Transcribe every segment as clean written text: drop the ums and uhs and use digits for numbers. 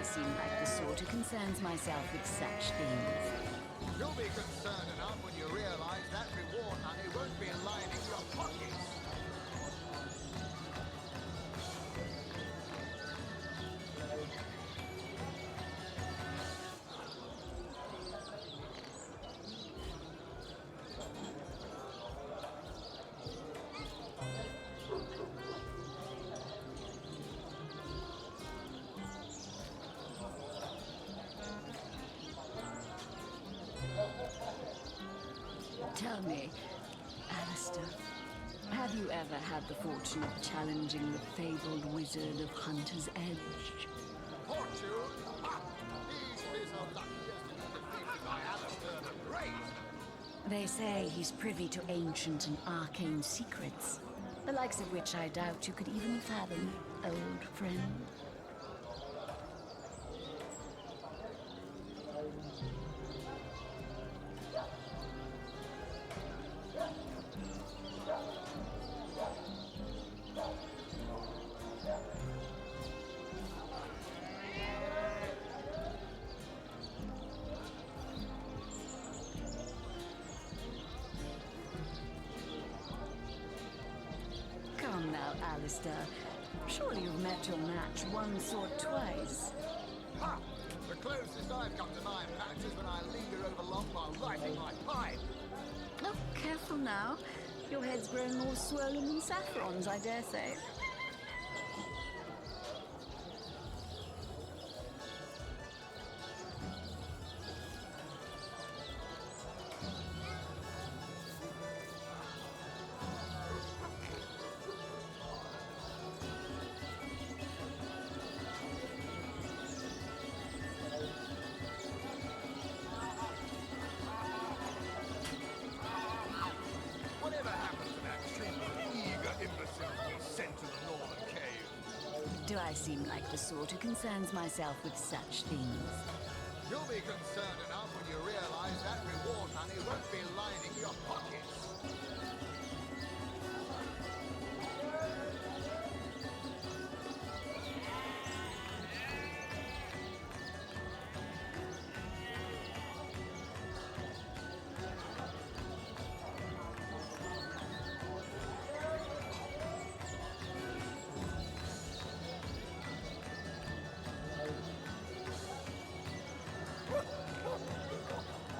seem like the sort who concerns myself with such things. You'll be concerned enough when you realize that reward money won't be lining your pockets. Tell me, Alistair, have you ever had the fortune of challenging the fabled wizard of Hunter's Edge? Fortune? Ha! He should be so lucky as to be defeated by Alistair the Great. They say he's privy to ancient and arcane secrets, the likes of which I doubt you could even fathom, old friend. Come now, Alistair. Surely you've met your match once or twice. Ha! The closest I've come to my match is when I linger over long while lighting my pipe. Oh, careful now. Your head's growing more swollen than saffrons, I dare say. Whatever happened to that troop of eager imbeciles we sent to the northern cave? Do I seem like the sort who concerns myself with such things? You'll be concerned enough when you realize that reward money won't be lining your pockets.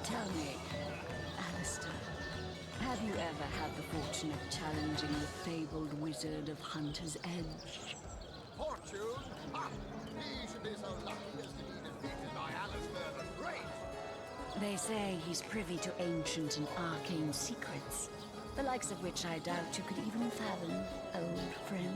Tell me, Alistair, have you ever had the fortune of challenging the fabled wizard of Hunter's Edge? Fortune? Ha! He should be so lucky as to be defeated by Alistair the Great. They say he's privy to ancient and arcane secrets, the likes of which I doubt you could even fathom, old friend.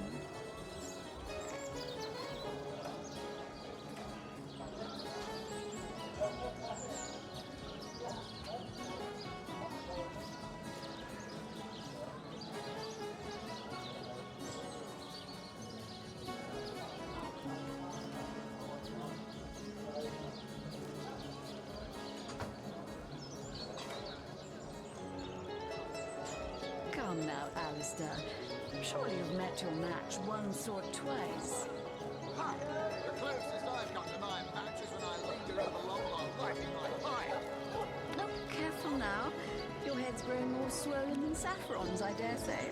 Come now, Alistair. Surely you've met your match once or twice. Ha! The closest I've come to my match is when I linger over long while lighting my pipe. Oh, careful now. Your head's growing more swollen than saffrons, I dare say.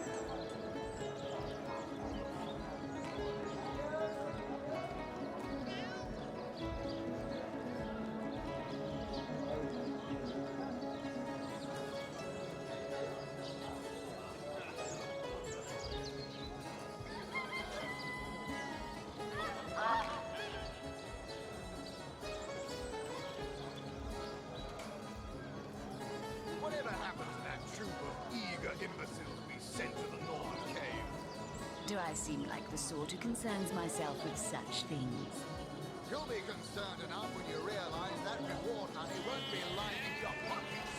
Whatever happened to that troop of eager imbeciles we sent to the northern cave? Do I seem like the sort who concerns myself with such things? You'll be concerned enough when you realize that reward money won't be lining your pockets.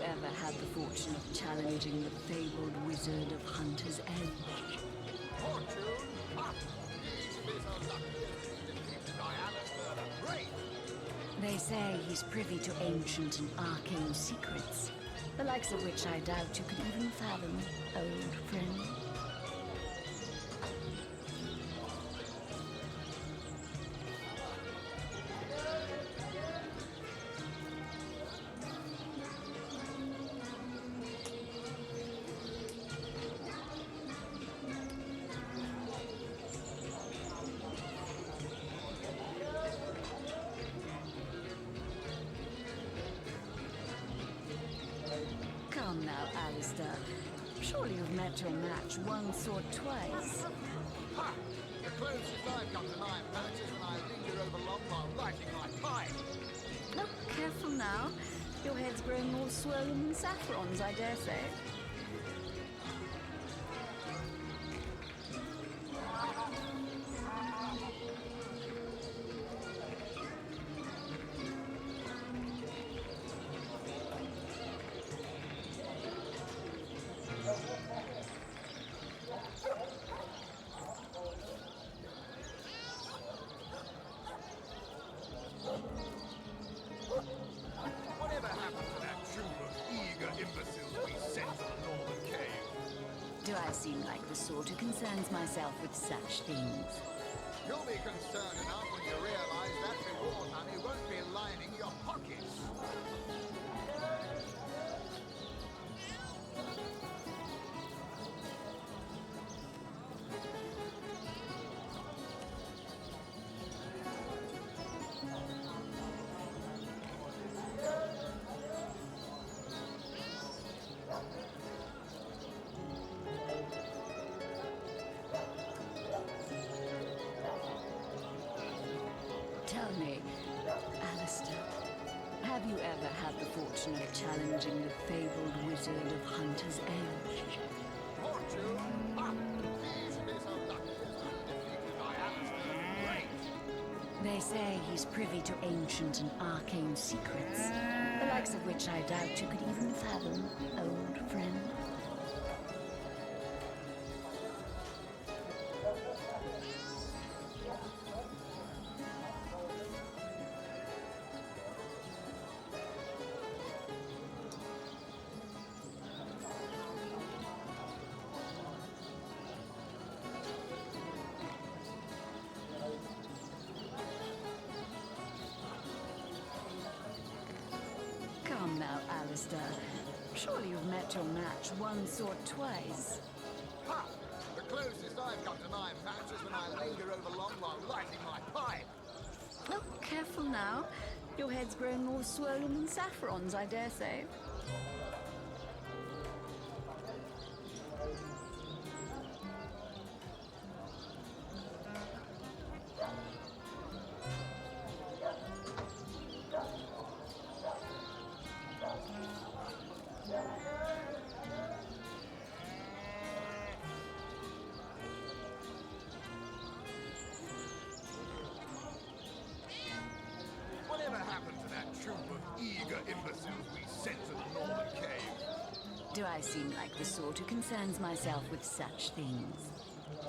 ever had the fortune of challenging the fabled wizard of Hunter's Edge? Fortune? Ha! He's a bit unlucky as to be defeated by Alistair the Great. They say he's privy to ancient and arcane secrets, the likes of which I doubt you could even fathom, old friend. Come now, Alistair. Surely you've met your match once or twice. Ha! The closest I've come to 9 matches when I linger over long while lighting my pipe. Oh, careful now. Your head's growing more swollen than saffrons, I dare say. Whatever happened to that troop of eager imbeciles we sent to the northern cave? Do I seem like the sort who concerns myself with such things? You'll be concerned enough when you realize that reward money won't be lining your pockets. Tell me, Alistair, have you ever had the fortune of challenging the fabled wizard of Hunter's Edge? Fortune? Ha! He's a bit unlucky as to be defeated by Alistair the Great. They say he's privy to ancient and arcane secrets, the likes of which I doubt you could even fathom, old friend. Come now, Alistair. Surely you've met your match once or twice. Ha! The closest I've come to 9 matches when I linger over long while lighting my pipe. Oh, careful now. Your head's growing more swollen than saffrons, I dare say. Whatever happened to that troop of eager imbeciles we sent to the northern cave? Do I seem like the sort who concerns myself with such things?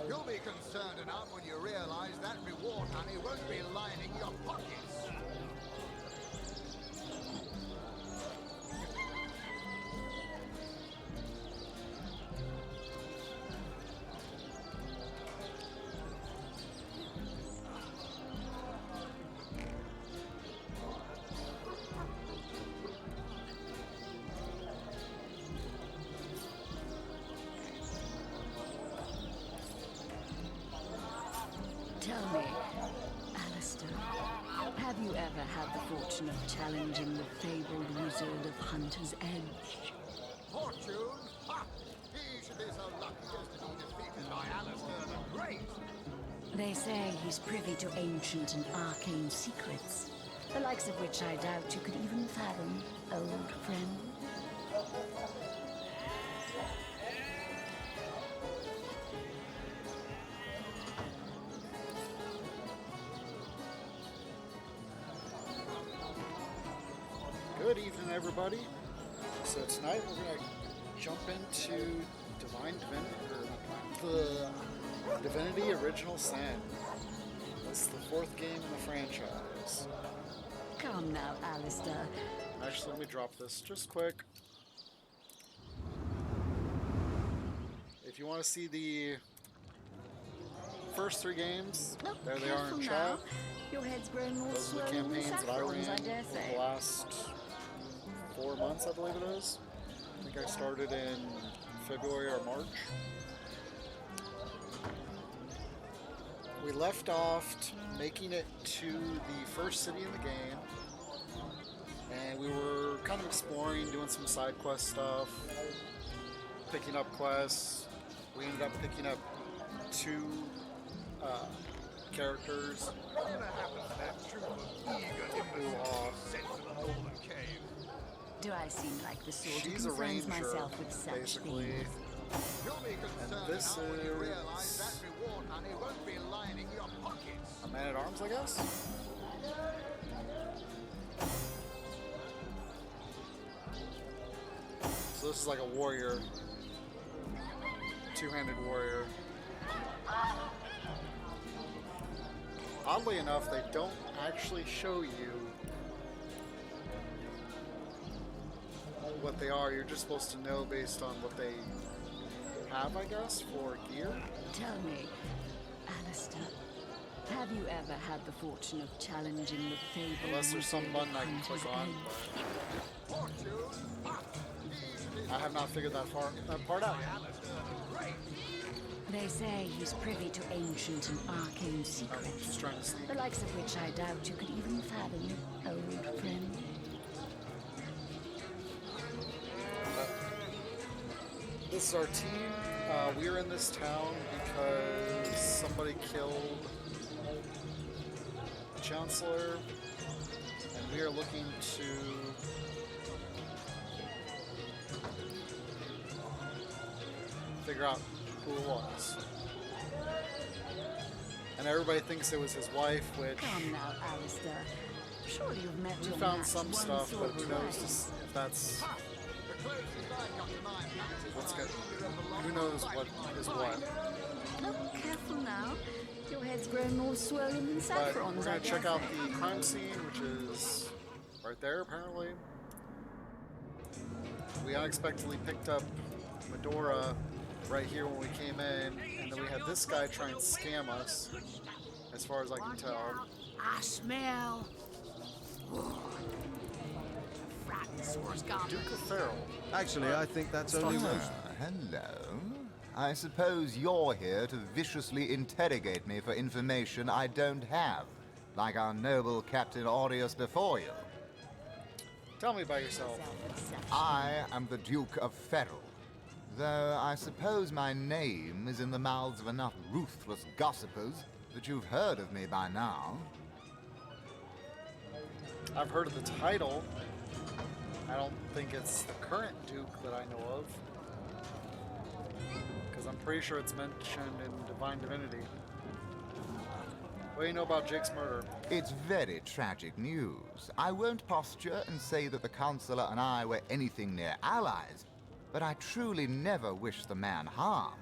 You'll be concerned enough when you realize that reward money won't be lining your pockets. Tell me, Alistair, have you ever had the fortune of challenging the fabled wizard of Hunter's Edge? Fortune? Ha! He should be so lucky as to be defeated by Alistair the Great. They say he's privy to ancient and arcane secrets, the likes of which I doubt you could even fathom, old friend. Good evening, everybody. So tonight we're gonna jump into Divinity Original Sin. This is the 4th game in the franchise. Come now, Alistair. Actually, let me drop this just quick. If you want to see the first 3 games, Oh, there they are in careful chat. now. Your head's grown more Those are the swollen than campaigns that I saffrons, ran I dare over say. the last 4 months, I believe it is. I think I started in February or March. We left off making it to the first city in the game, and we were kind of exploring, doing some side quest stuff, picking up quests. We ended up picking up 2 characters Whatever happened to that troop of eager who are. sent to the northern cave? Do I seem like the sort who She's a concerns ranger, myself with such basically. things? You'll be concerned this enough when you is- realize that reward money won't be lining your pockets. A man at arms, I guess? So this is like a warrior. 2-handed warrior. Oddly enough, they don't actually show you what they are. You're just supposed to know based on what they have, I guess, for gear. Tell me, Alistair, have you ever had the fortune of challenging the fabled Unless there's some wizard button I can Hunter's click on. Edge? I have not figured that part out. They say he's privy to ancient and arcane I'm secrets, just trying to sneak. the likes of which I doubt you could even fathom, old friend. This is our team. We're in this town because somebody killed the Chancellor, and we are looking to figure out who it was. And everybody thinks it was his wife, which Come now, Alistair. Surely you've met we your found match some once stuff, or but who knows twice. if that's The closest I got to my match is what's when I good. wandered up along Who knows the what side is of what. Oh, careful now. Your head's grown more swollen than But saffrons, we're I gonna check dare out say. the crime scene, which is right there apparently. We unexpectedly picked up Medora right here when we came in, and then we had this guy try and scam us, as far as I can tell. I smell. Duke of Farrell. Actually, I think that's only one. Hello. I suppose you're here to viciously interrogate me for information I don't have, like our noble Captain Aureus before you. Tell me about yourself. I am the Duke of Ferrell, though I suppose my name is in the mouths of enough ruthless gossipers that you've heard of me by now. I've heard of the title. I don't think it's the current Duke that I know of, because I'm pretty sure it's mentioned in Divine Divinity. What do you know about Jake's murder? It's very tragic news. I won't posture and say that the Counselor and I were anything near allies, but I truly never wish the man harm.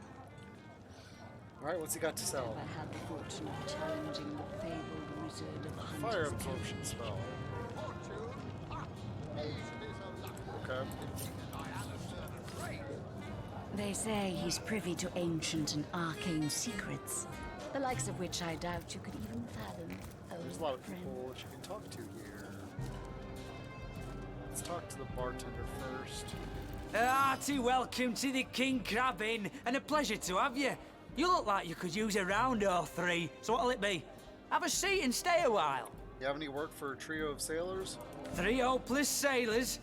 Alright, what's he got to sell? I had the fortune of challenging the fabled wizard of Fire Hunter's absorption Edge. spell. Okay. They say he's privy to ancient and arcane secrets, the likes of which I doubt you could even fathom, There's a old lot of friend. people that you can talk to here. Let's talk to the bartender first. A hearty welcome to the King Crab Inn, and a pleasure to have you. You look like you could use a round or 3, so what'll it be? Have a seat and stay a while. You have any work for a trio of sailors? 3 hopeless sailors.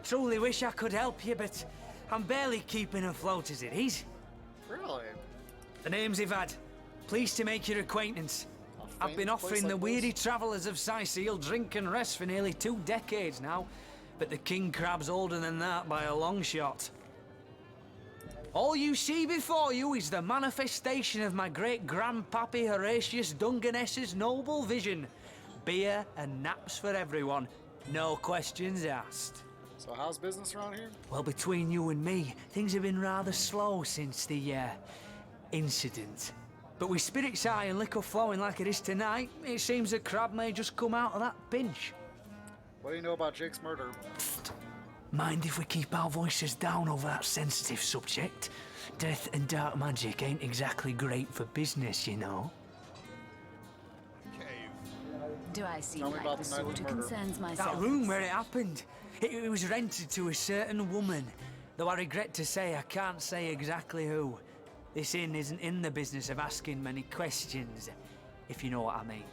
Truly wish I could help you, but I'm barely keeping afloat as it is. Really? The name's Ivad. Pleased to make your acquaintance. A I've been famous place offering the like weary this? travellers of Sicil drink and rest for nearly 2 decades now, but the King Crab's older than that by a long shot. All you see before you is the manifestation of my great-grandpappy Horatius Dungeness's noble vision. Beer and naps for everyone. No questions asked. So how's business around here? Well, between you and me, things have been rather slow since the, incident. But with spirits high and liquor flowing like it is tonight, it seems the crab may just come out of that pinch. What do you know about Jake's murder? Mind if we keep our voices down over that sensitive subject? Death and dark magic ain't exactly great for business, you know. Do I seem Tell me like about the the night of sort the who murder. concerns myself? That room where it happened, it was rented to a certain woman. Though I regret to say I can't say exactly who. This inn isn't in the business of asking many questions, if you know what I mean.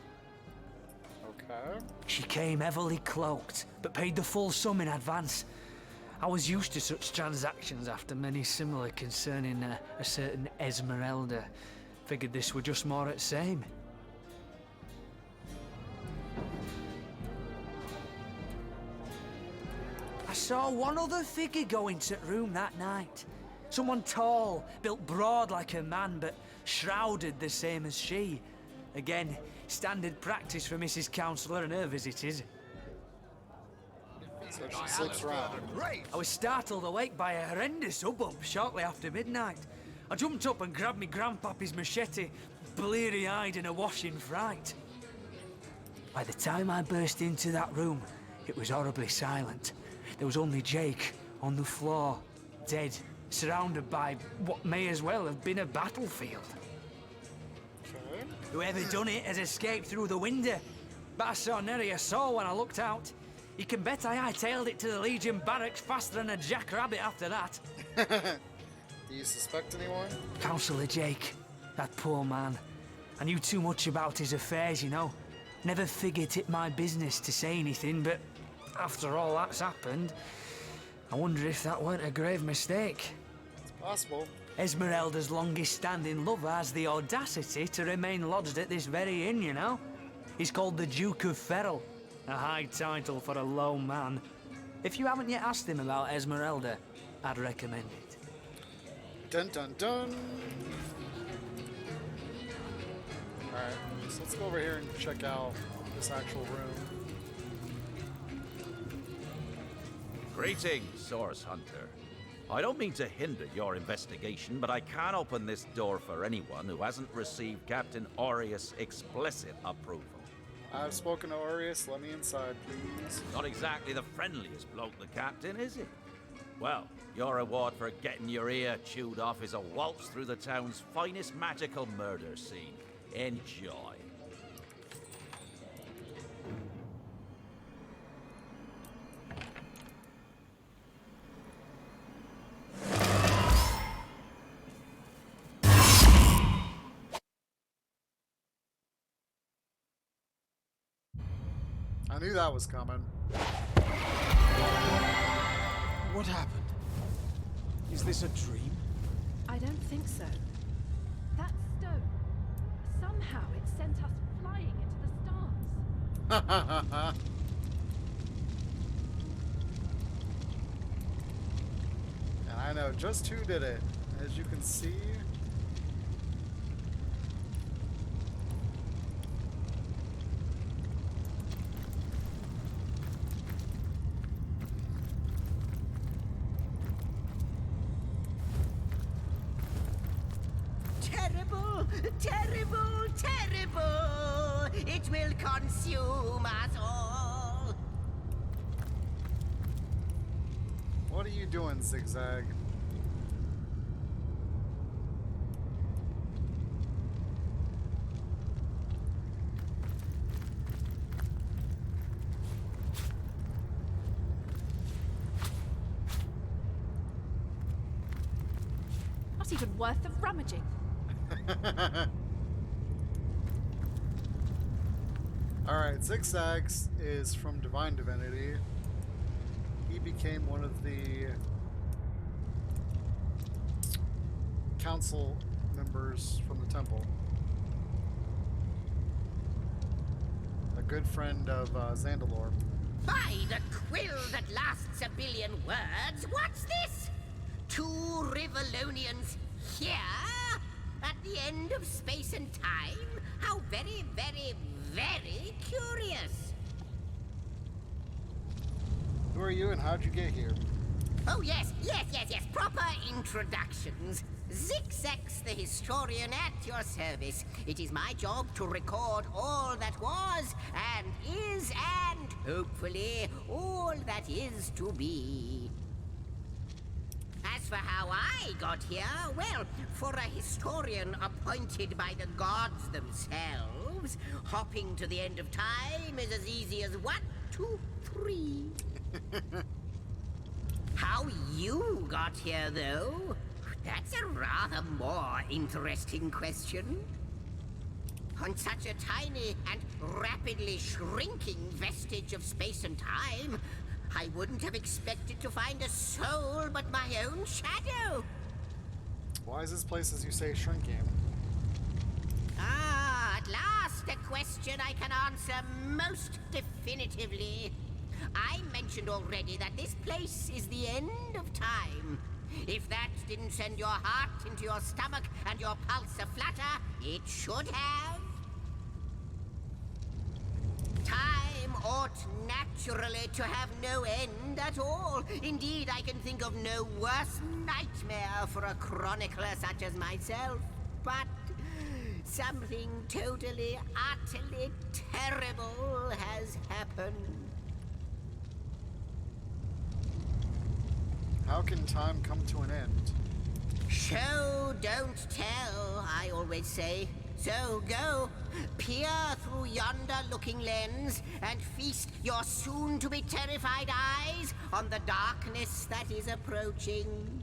Okay. She came heavily cloaked, but paid the full sum in advance. I was used to such transactions after many similar concerning a certain Esmeralda. Figured this were just more at same. I saw one other figure go into the room that night. Someone tall, built broad like a man, but shrouded the same as she. Again, standard practice for Mrs. Counselor and her visitors. So she slips around. I was startled awake by a horrendous hubbub shortly after midnight. I jumped up and grabbed me grandpappy's machete, bleary-eyed and awash in fright. By the time I burst into that room, it was horribly silent. There was only Jake on the floor, dead, surrounded by what may as well have been a battlefield. Okay. Whoever done it has escaped through the window, but I saw nary a soul when I looked out. You can bet I hightailed it to the Legion barracks faster than a jackrabbit after that. Do you suspect anyone? Councillor Jake, that poor man. I knew too much about his affairs, you know. Never figured it my business to say anything, but after all that's happened, I wonder if that weren't a grave mistake. It's possible. Esmeralda's longest-standing lover has the audacity to remain lodged at this very inn, you know. He's called the Duke of Ferrell, a high title for a low man. If you haven't yet asked him about Esmeralda, I'd recommend it. Dun dun dun. Alright, so let's go over here and check out this actual room. Greetings, Source Hunter. I don't mean to hinder your investigation, but I can't open this door for anyone who hasn't received Captain Aureus' explicit approval. I've spoken to Aureus. Let me inside, please. Not exactly the friendliest bloke, the Captain, is he? Well, your reward for getting your ear chewed off is a waltz through the town's finest magical murder scene. Enjoy. I knew that was coming. What happened? Is this a dream? I don't think so. That stone, somehow it sent us flying into the stars. And I know just who did it. As you can see, Terrible, terrible, terrible! It will consume us all! what are you doing, Zigzag? Not even worth the rummaging. Alright, Zigzags is from Divine Divinity. He became one of the council members from the temple. A good friend of Zandalore. By the quill that lasts a billion words, what's this? Two Rivalonians here? At the end of space and time? How very, very, very curious. Who are you and how'd you get here? Oh, yes. Proper introductions. Zixex, the historian at your service. It is my job to record all that was and is and, hopefully, all that is to be. As for how I got here, well, for a historian appointed by the gods themselves, hopping to the end of time is as easy as 1, 2, 3. How you got here, though? That's a rather more interesting question. On such a tiny and rapidly shrinking vestige of space and time, I wouldn't have expected to find a soul but my own shadow. Why is this place, as you say, shrinking? Ah, at last a question I can answer most definitively. I mentioned already that this place is the end of time. If that didn't send your heart into your stomach and your pulse a-flutter, it should have. Time ought naturally to have no end at all. Indeed, I can think of no worse nightmare for a chronicler such as myself. But something totally, utterly terrible has happened. How can time come to an end? Show, don't tell, I always say. So go, peer through yonder looking lens, and feast your soon-to-be terrified eyes on the darkness that is approaching.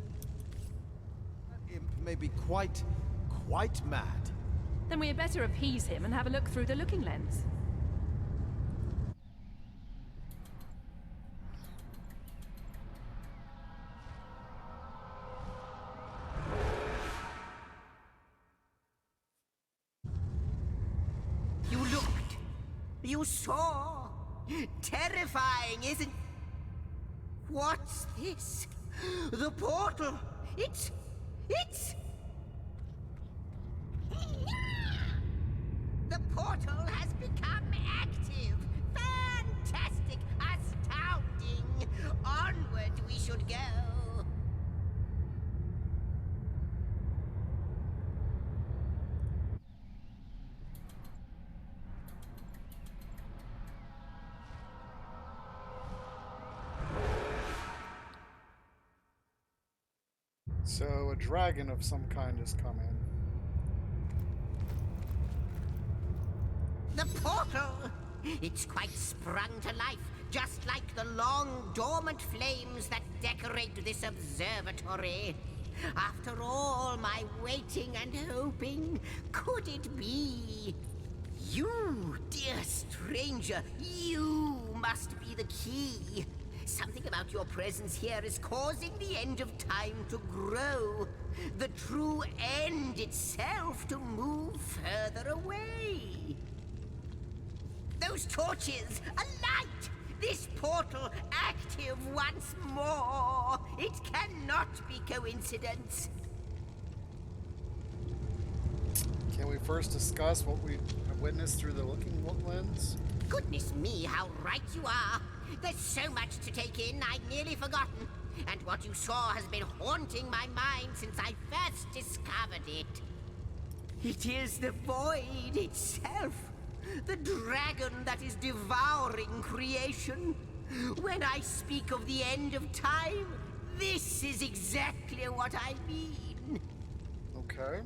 That imp may be quite mad. Then we had better appease him and have a look through the looking lens. You looked. You saw. Terrifying, isn't... What's this? The portal. It's... The portal has become active. Fantastic. Astounding. Onward we should go. So, a dragon of some kind has come in. The portal! It's quite sprung to life, just like the long, dormant flames that decorate this observatory. After all my waiting and hoping, could it be? You, dear stranger, you must be the key. Something about your presence here is causing the end of time to grow. The true end itself to move further away. Those torches, a light! This portal active once more! It cannot be coincidence. Can we first discuss what we have witnessed through the looking lens? Goodness me, how right you are! There's so much to take in, I'd nearly forgotten. And what you saw has been haunting my mind since I first discovered it. It is the void itself. The dragon that is devouring creation. When I speak of the end of time, this is exactly what I mean. Okay.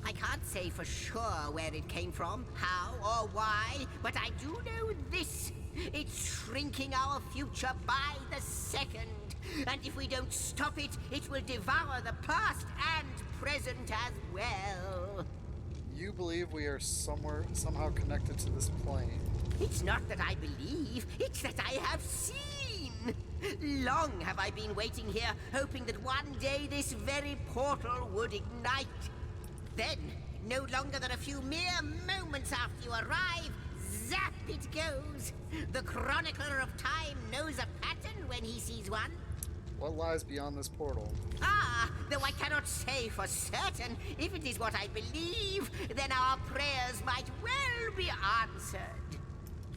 I can't say for sure where it came from, how or why, but I do know this. It's shrinking our future by the second. And if we don't stop it, it will devour the past and present as well. You believe we are somehow connected to this plane. It's not that I believe, it's that I have seen. Long have I been waiting here, hoping that one day this very portal would ignite. Then, no longer than a few mere moments after you arrive, zap it goes. The chronicler of time knows a pattern when he sees one. What lies beyond this portal? Ah, though I cannot say for certain, if it is what I believe, then our prayers might well be answered.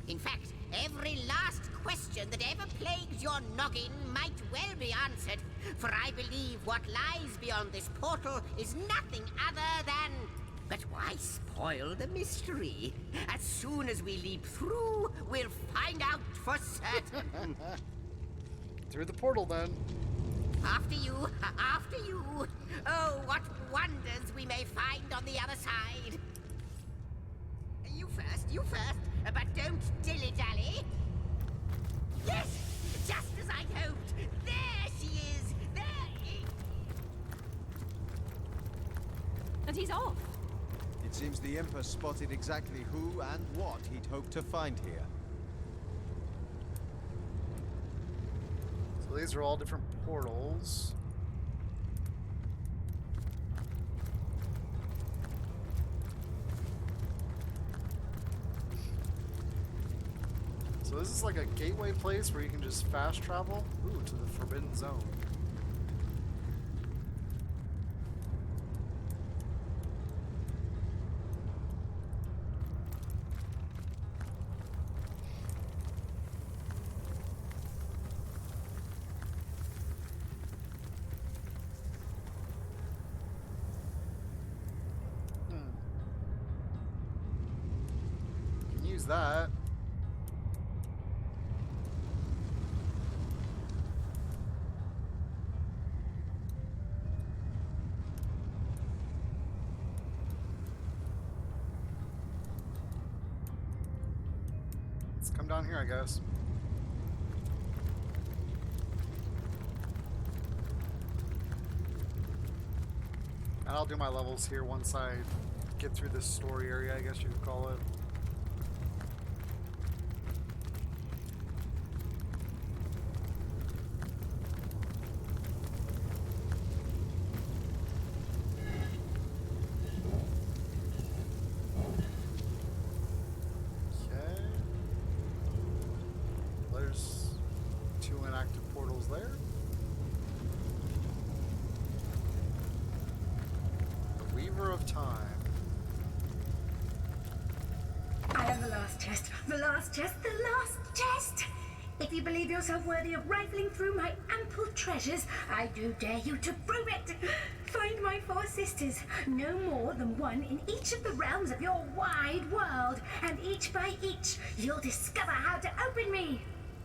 In fact, Every last question that ever plagues your noggin might well be answered, for I believe what lies beyond this portal is nothing other than... But why spoil the mystery? As soon as we leap through, we'll find out for certain. Through the portal, then. After you, after you. Oh, what wonders we may find on the other side. You first, but don't dilly-dally. Yes, just as I'd hoped. There she is, And he's off. It seems the Imp has spotted exactly who and what he'd hoped to find here. So these are all different portals. So this is like a gateway place where you can just fast travel, ooh, to the Forbidden Zone. Can use that. Come down here, I guess. And I'll do my levels here once I get through this story area, I guess you could call it. If you believe yourself worthy of rifling through my ample treasures, I do dare you to prove it. Find my 4 sisters, no more than one in each of the realms of your wide world, and each by each, you'll discover how to open me.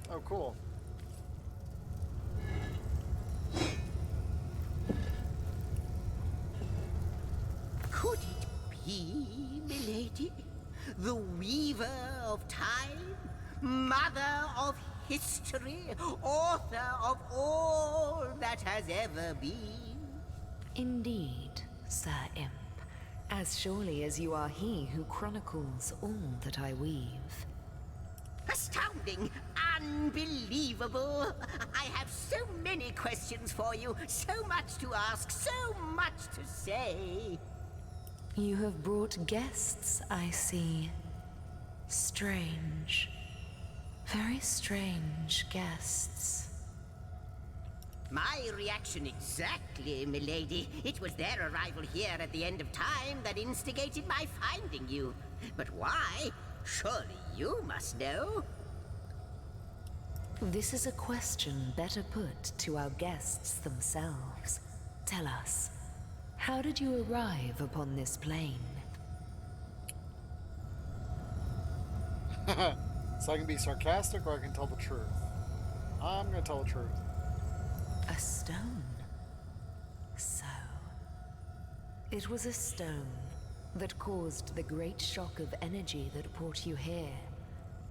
Oh, cool. Could it be, milady? The weaver of time? Mother of history? Author of all that has ever been? Indeed, Sir Imp. As surely as you are he who chronicles all that I weave. Astounding! Unbelievable! I have so many questions for you, so much to ask, so much to say. You have brought guests, I see. Strange. Very strange guests. My reaction exactly, milady. It was their arrival here at the end of time that instigated my finding you. But why? Surely you must know. This is a question better put to our guests themselves. Tell us, how did you arrive upon this plane? So I can be sarcastic or I can tell the truth. I'm gonna tell the truth. A stone. So, it was a stone that caused the great shock of energy that brought you here,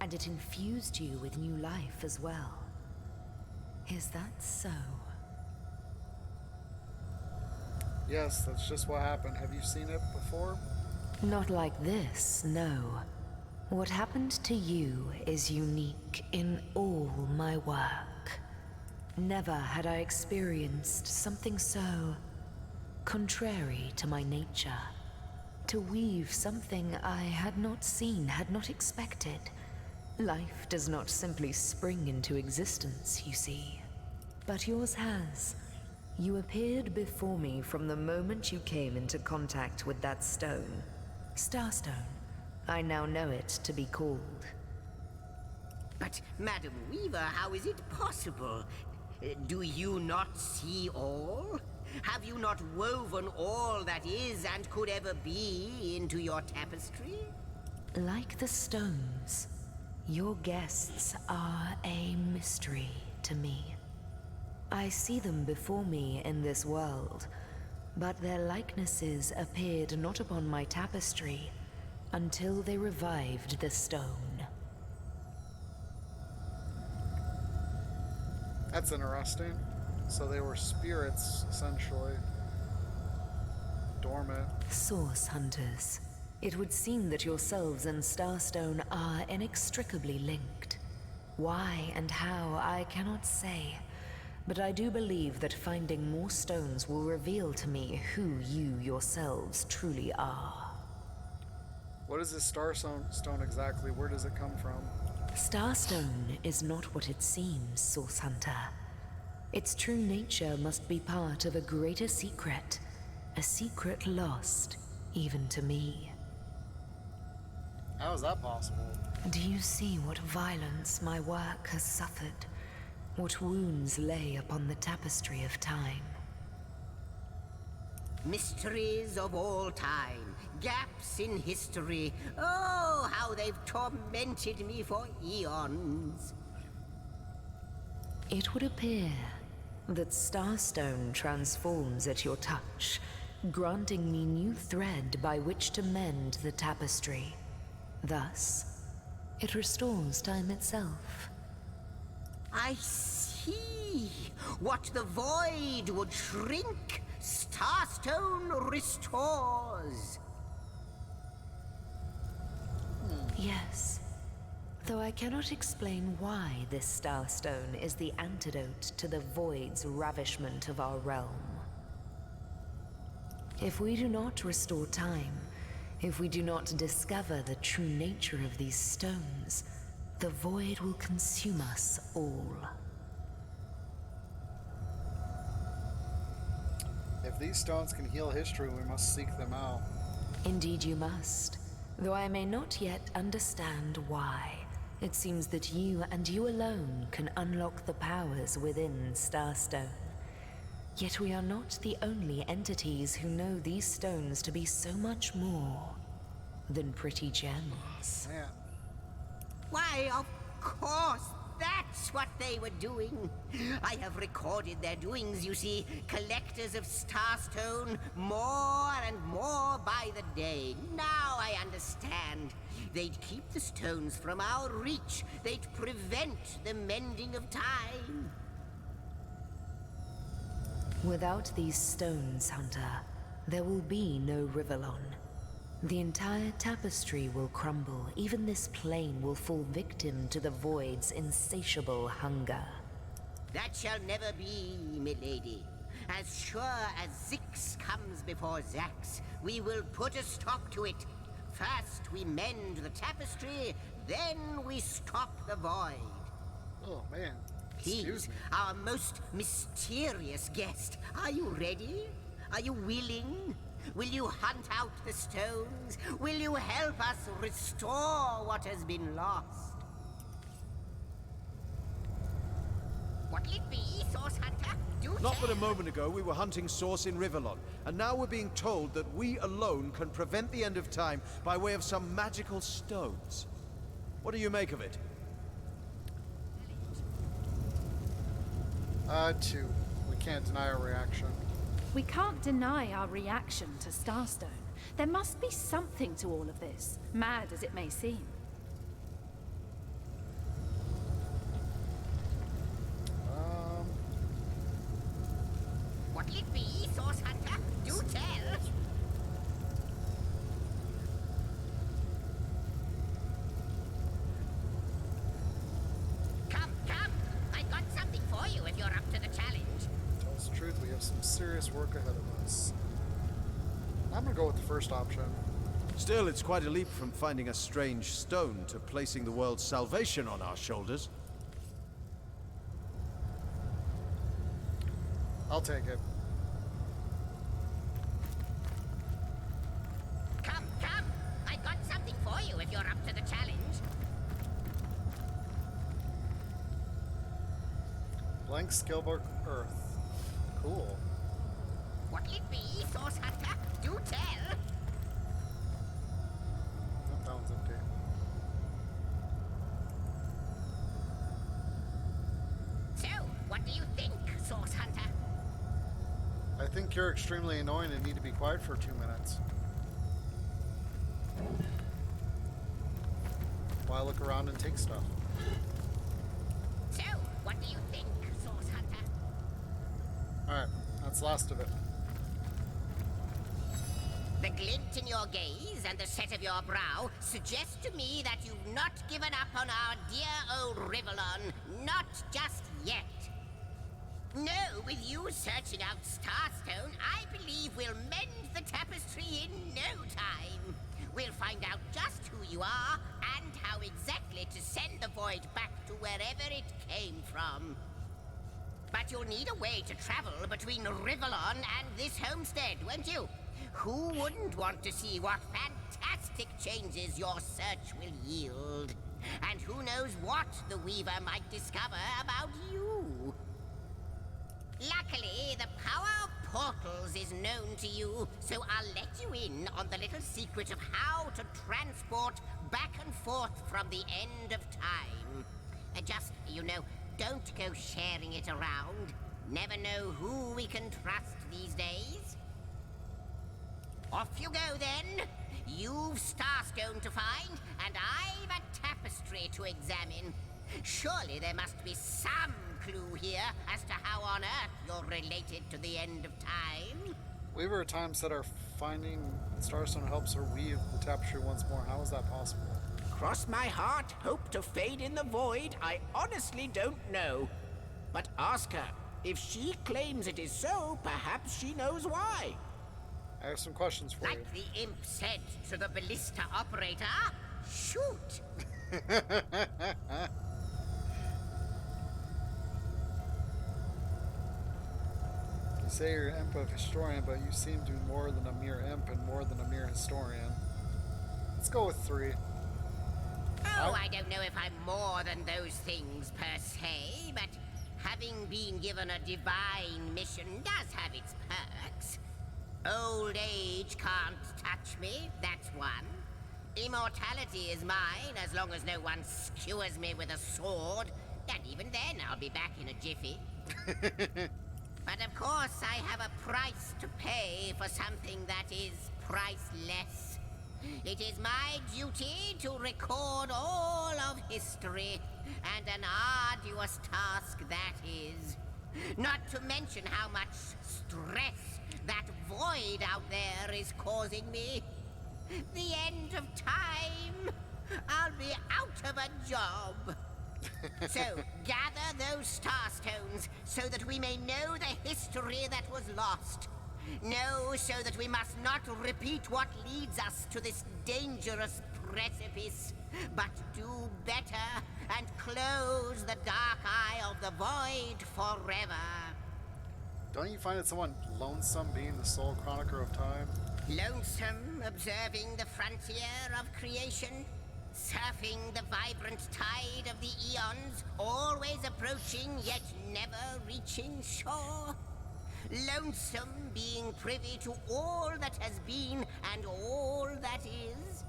and it infused you with new life as well. Is that so? Yes, that's just what happened. Have you seen it before? Not like this, no. What happened to you is unique in all my work. Never had I experienced something so contrary to my nature. To weave something I had not seen, had not expected. Life does not simply spring into existence, you see. But yours has. You appeared before me from the moment you came into contact with that stone. Starstone. I now know it to be called. But, Madam Weaver, how is it possible? Do you not see all? Have you not woven all that is and could ever be into your tapestry? Like the stones, your guests are a mystery to me. I see them before me in this world, but their likenesses appeared not upon my tapestry until they revived the stone. That's interesting. So they were spirits, essentially. Dormant. Source hunters. It would seem that yourselves and Starstone are inextricably linked. Why and how, I cannot say. But I do believe that finding more stones will reveal to me who you yourselves truly are. What is this stone exactly? Where does it come from? Starstone is not what it seems, Source Hunter. Its true nature must be part of a greater secret. A secret lost, even to me. How is that possible? Do you see what violence my work has suffered? What wounds lay upon the tapestry of time? Mysteries of all time, gaps in history. Oh, how they've tormented me for eons. It would appear that Starstone transforms at your touch, granting me new thread by which to mend the tapestry. Thus, it restores time itself. I see. What the void would shrink, Starstone restores. Yes. Though I cannot explain why this Starstone is the antidote to the void's ravishment of our realm. If we do not restore time, if we do not discover the true nature of these stones, the void will consume us all. If these stones can heal history, we must seek them out. Indeed you must, though I may not yet understand why. It seems that you and you alone can unlock the powers within Starstone. Yet we are not the only entities who know these stones to be so much more than pretty gems. Man. Why, of course, that's what they were doing. I have recorded their doings, you see. Collectors of Starstone, more and more by the day. Now I understand. They'd keep the stones from our reach. They'd prevent the mending of time. Without these stones, Hunter, there will be no Rivellon. The entire tapestry will crumble. Even this plane will fall victim to the void's insatiable hunger. That shall never be, milady. As sure as Zix comes before Zax, we will put a stop to it. First we mend the tapestry, then we stop the void. Oh, man. Please, Excuse me. our most mysterious guest, are you ready? Are you willing? Will you hunt out the stones? Will you help us restore what has been lost? What'll it be, Source Hunter? Do Not but a tell. moment ago we were hunting Source in Rivellon, and now we're being told that we alone can prevent the end of time by way of some magical stones. What do you make of it? Two. We can't deny our reaction. We can't deny our reaction to Starstone. There must be something to all of this, mad as it may seem. What'll it be, Source Hunter? Do tell. Come, come. I got something for you if you're up to the challenge. Tell us the truth, we have some serious work ahead of us. I'm gonna go with the first option. Still, it's quite a leap from finding a strange stone to placing the world's salvation on our shoulders. I'll take it. Come, come. I got something for you if you're up to the challenge. Blank Skillbook Earth. Cool. What'll it be, Source Hunter? Do tell! Oh, that one's empty. So, what do you think, Source Hunter? I think you're extremely annoying and need to be quiet for 2 minutes. While I look around and take stuff. So, what do you think, Source Hunter? Alright, that's the last of it. The glint in your gaze and the set of your brow suggest to me that you've not given up on our dear old Rivellon. Not just yet. No, with you searching out Starstone, I believe we'll mend the tapestry in no time. We'll find out just who you are and how exactly to send the void back to wherever it came from. But you'll need a way to travel between Rivellon and this homestead, won't you? Who wouldn't want to see what fantastic changes your search will yield? And who knows what the Weaver might discover about you? Luckily, the power of portals is known to you, so I'll let you in on the little secret of how to transport back and forth from the end of time. Just, don't go sharing it around. Never know who we can trust these days. Off you go, then. You've Starstone to find, and I've a tapestry to examine. Surely there must be some clue here as to how on earth you're related to the end of time. Weaver at times said our finding Starstone helps her weave the tapestry once more. How is that possible? Cross my heart, hope to fade in the void. I honestly don't know. But ask her. If she claims it is so, perhaps she knows why. I have some questions for you. Like the imp said to the ballista operator, shoot! You say you're an imp of historian, but you seem to be more than a mere imp and more than a mere historian. Let's go with 3. Oh, I don't know if I'm more than those things per se, but having been given a divine mission does have its perks. Old age can't touch me, that's one. Immortality is mine as long as no one skewers me with a sword, and even then I'll be back in a jiffy. But of course I have a price to pay for something that is priceless. It is my duty to record all of history, and an arduous task that is. Not to mention how much stress that void out there is causing me. The end of time. I'll be out of a job. So, gather those starstones so that we may know the history that was lost. Know so that we must not repeat what leads us to this dangerous precipice, but do better and close the dark eye of the void forever. Don't you find it somewhat lonesome being the sole chronicler of time? Lonesome, observing the frontier of creation, surfing the vibrant tide of the eons, always approaching yet never reaching shore. Lonesome being privy to all that has been and all that is.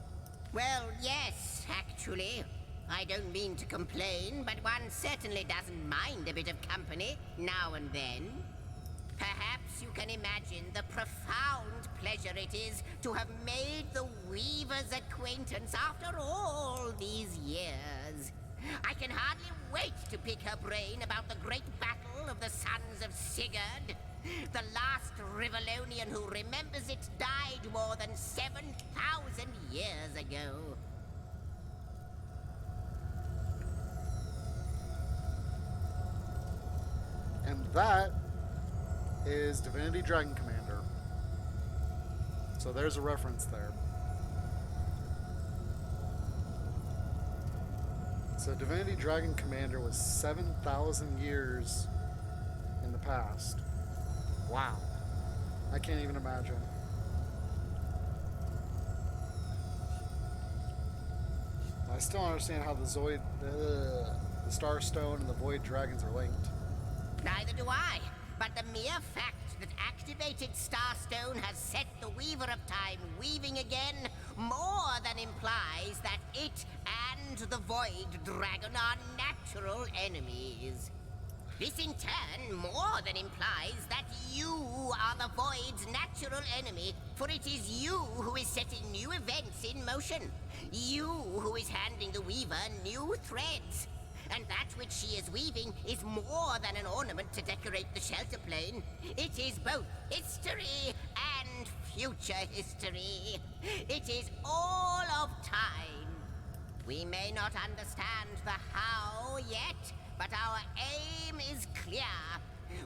Well, yes, actually. I don't mean to complain, but one certainly doesn't mind a bit of company now and then. Perhaps you can imagine the profound pleasure it is to have made the Weaver's acquaintance after all these years. I can hardly wait to pick her brain about the great battle of the Sons of Sigurd. The last Rivellonian who remembers it died more than 7,000 years ago. And that is Divinity Dragon Commander. So there's a reference there. So Divinity Dragon Commander was 7,000 years in the past. Wow. I can't even imagine. I still don't understand how the Starstone and the Void Dragons are linked. Neither do I. But the mere fact that activated Starstone has set the Weaver of Time weaving again more than implies that it and the Void Dragon are natural enemies. This in turn more than implies that you are the Void's natural enemy, for it is you who is setting new events in motion. You who is handing the Weaver new threads. And that which she is weaving is more than an ornament to decorate the shelter plane. It is both history and future history. It is all of time. We may not understand the how yet, but our aim is clear.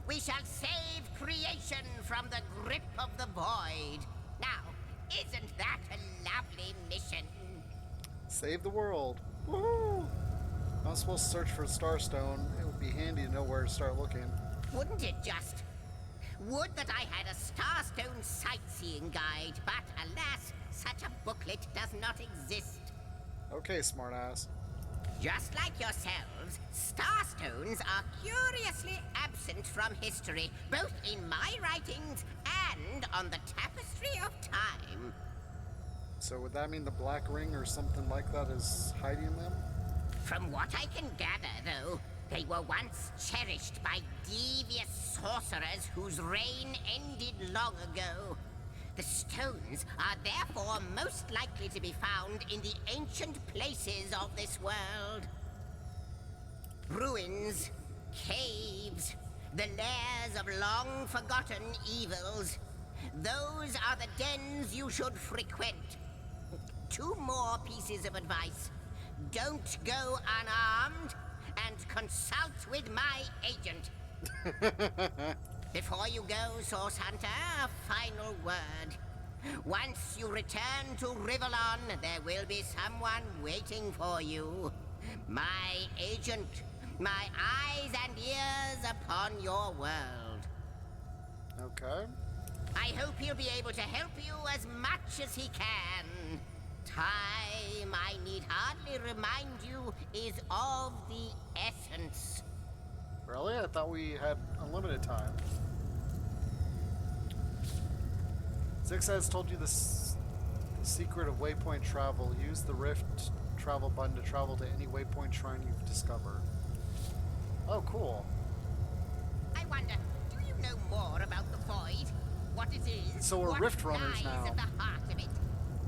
We shall save creation from the grip of the Void. Now, isn't that a lovely mission? Save the world. Woohoo! I'm supposed to search for a Starstone. It would be handy to know where to start looking. Wouldn't it just? Would that I had a Starstone sightseeing guide, but alas, such a booklet does not exist. Okay, smartass. Just like yourselves, Starstones are curiously absent from history, both in my writings and on the tapestry of time. So would that mean the Black Ring or something like that is hiding them? From what I can gather, though, they were once cherished by devious sorcerers whose reign ended long ago. The stones are therefore most likely to be found in the ancient places of this world. Ruins, caves, the lairs of long-forgotten evils. Those are the dens you should frequent. 2 more pieces of advice. Don't go unarmed, and consult with my agent. Before you go, Source Hunter, a final word. Once you return to Rivellon, there will be someone waiting for you. My agent, my eyes and ears upon your world. Okay. I hope he'll be able to help you as much as he can. Time, I need hardly remind you, is of the essence. Really? I thought we had unlimited time. Zix has told you the secret of waypoint travel. Use the Rift travel button to travel to any waypoint shrine you've discovered. Oh, cool. I wonder, do you know more about the Void? What it is? So we're what Rift runners lies now. at the heart of it?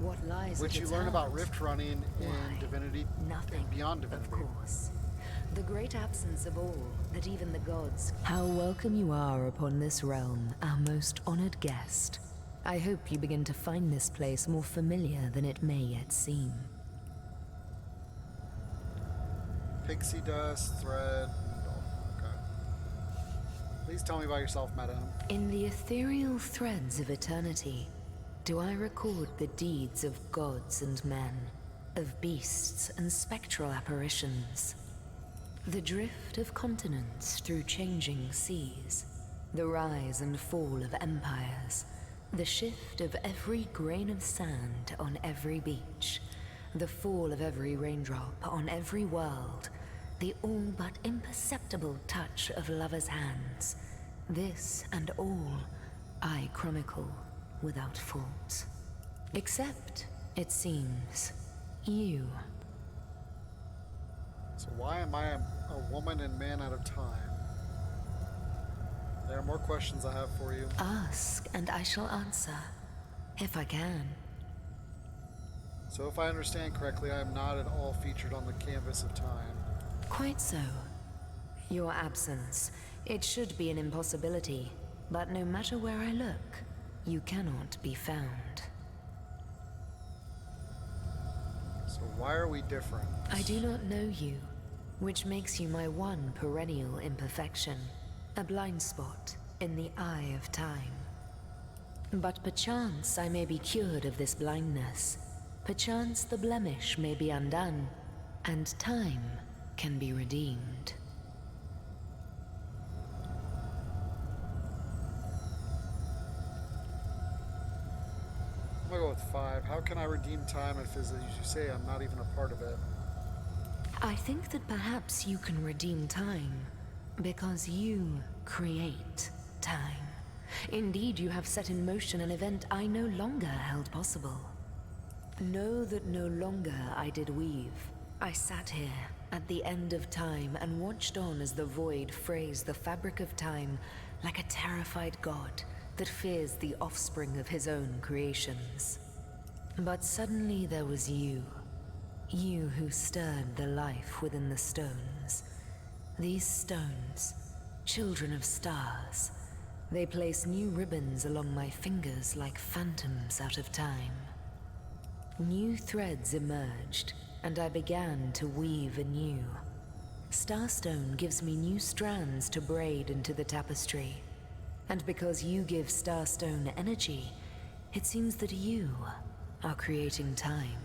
What lies Which at you its learn about heart? Rift running in Why, Divinity nothing, and beyond Divinity. of course. The great absence of all, that even the gods... How welcome you are upon this realm, our most honored guest. I hope you begin to find this place more familiar than it may yet seem. Pixie dust, thread, okay. Please tell me about yourself, madame. In the ethereal threads of eternity, do I record the deeds of gods and men, of beasts and spectral apparitions? The drift of continents through changing seas, the rise and fall of empires, the shift of every grain of sand on every beach, the fall of every raindrop on every world, the all but imperceptible touch of lovers' hands. This and all I chronicle without fault. Except, it seems, you. So why am I a woman and man out of time? There are more questions I have for you. Ask, and I shall answer, if I can. So if I understand correctly, I am not at all featured on the canvas of time. Quite so. Your absence, it should be an impossibility, but no matter where I look, you cannot be found. So why are we different? I do not know you, which makes you my one perennial imperfection, a blind spot in the eye of time. But perchance I may be cured of this blindness. Perchance the blemish may be undone, and time can be redeemed. I'm gonna go with 5. How can I redeem time if, as you say, I'm not even a part of it? I think that perhaps you can redeem time, because you create time. Indeed, you have set in motion an event I no longer held possible. Know that no longer I did weave. I sat here at the end of time and watched on as the void frays the fabric of time like a terrified god that fears the offspring of his own creations. But suddenly there was you. You who stirred the life within the stones. These stones, children of stars, they place new ribbons along my fingers like phantoms out of time. New threads emerged, and I began to weave anew. Starstone gives me new strands to braid into the tapestry. And because you give Starstone energy, it seems that you are creating time.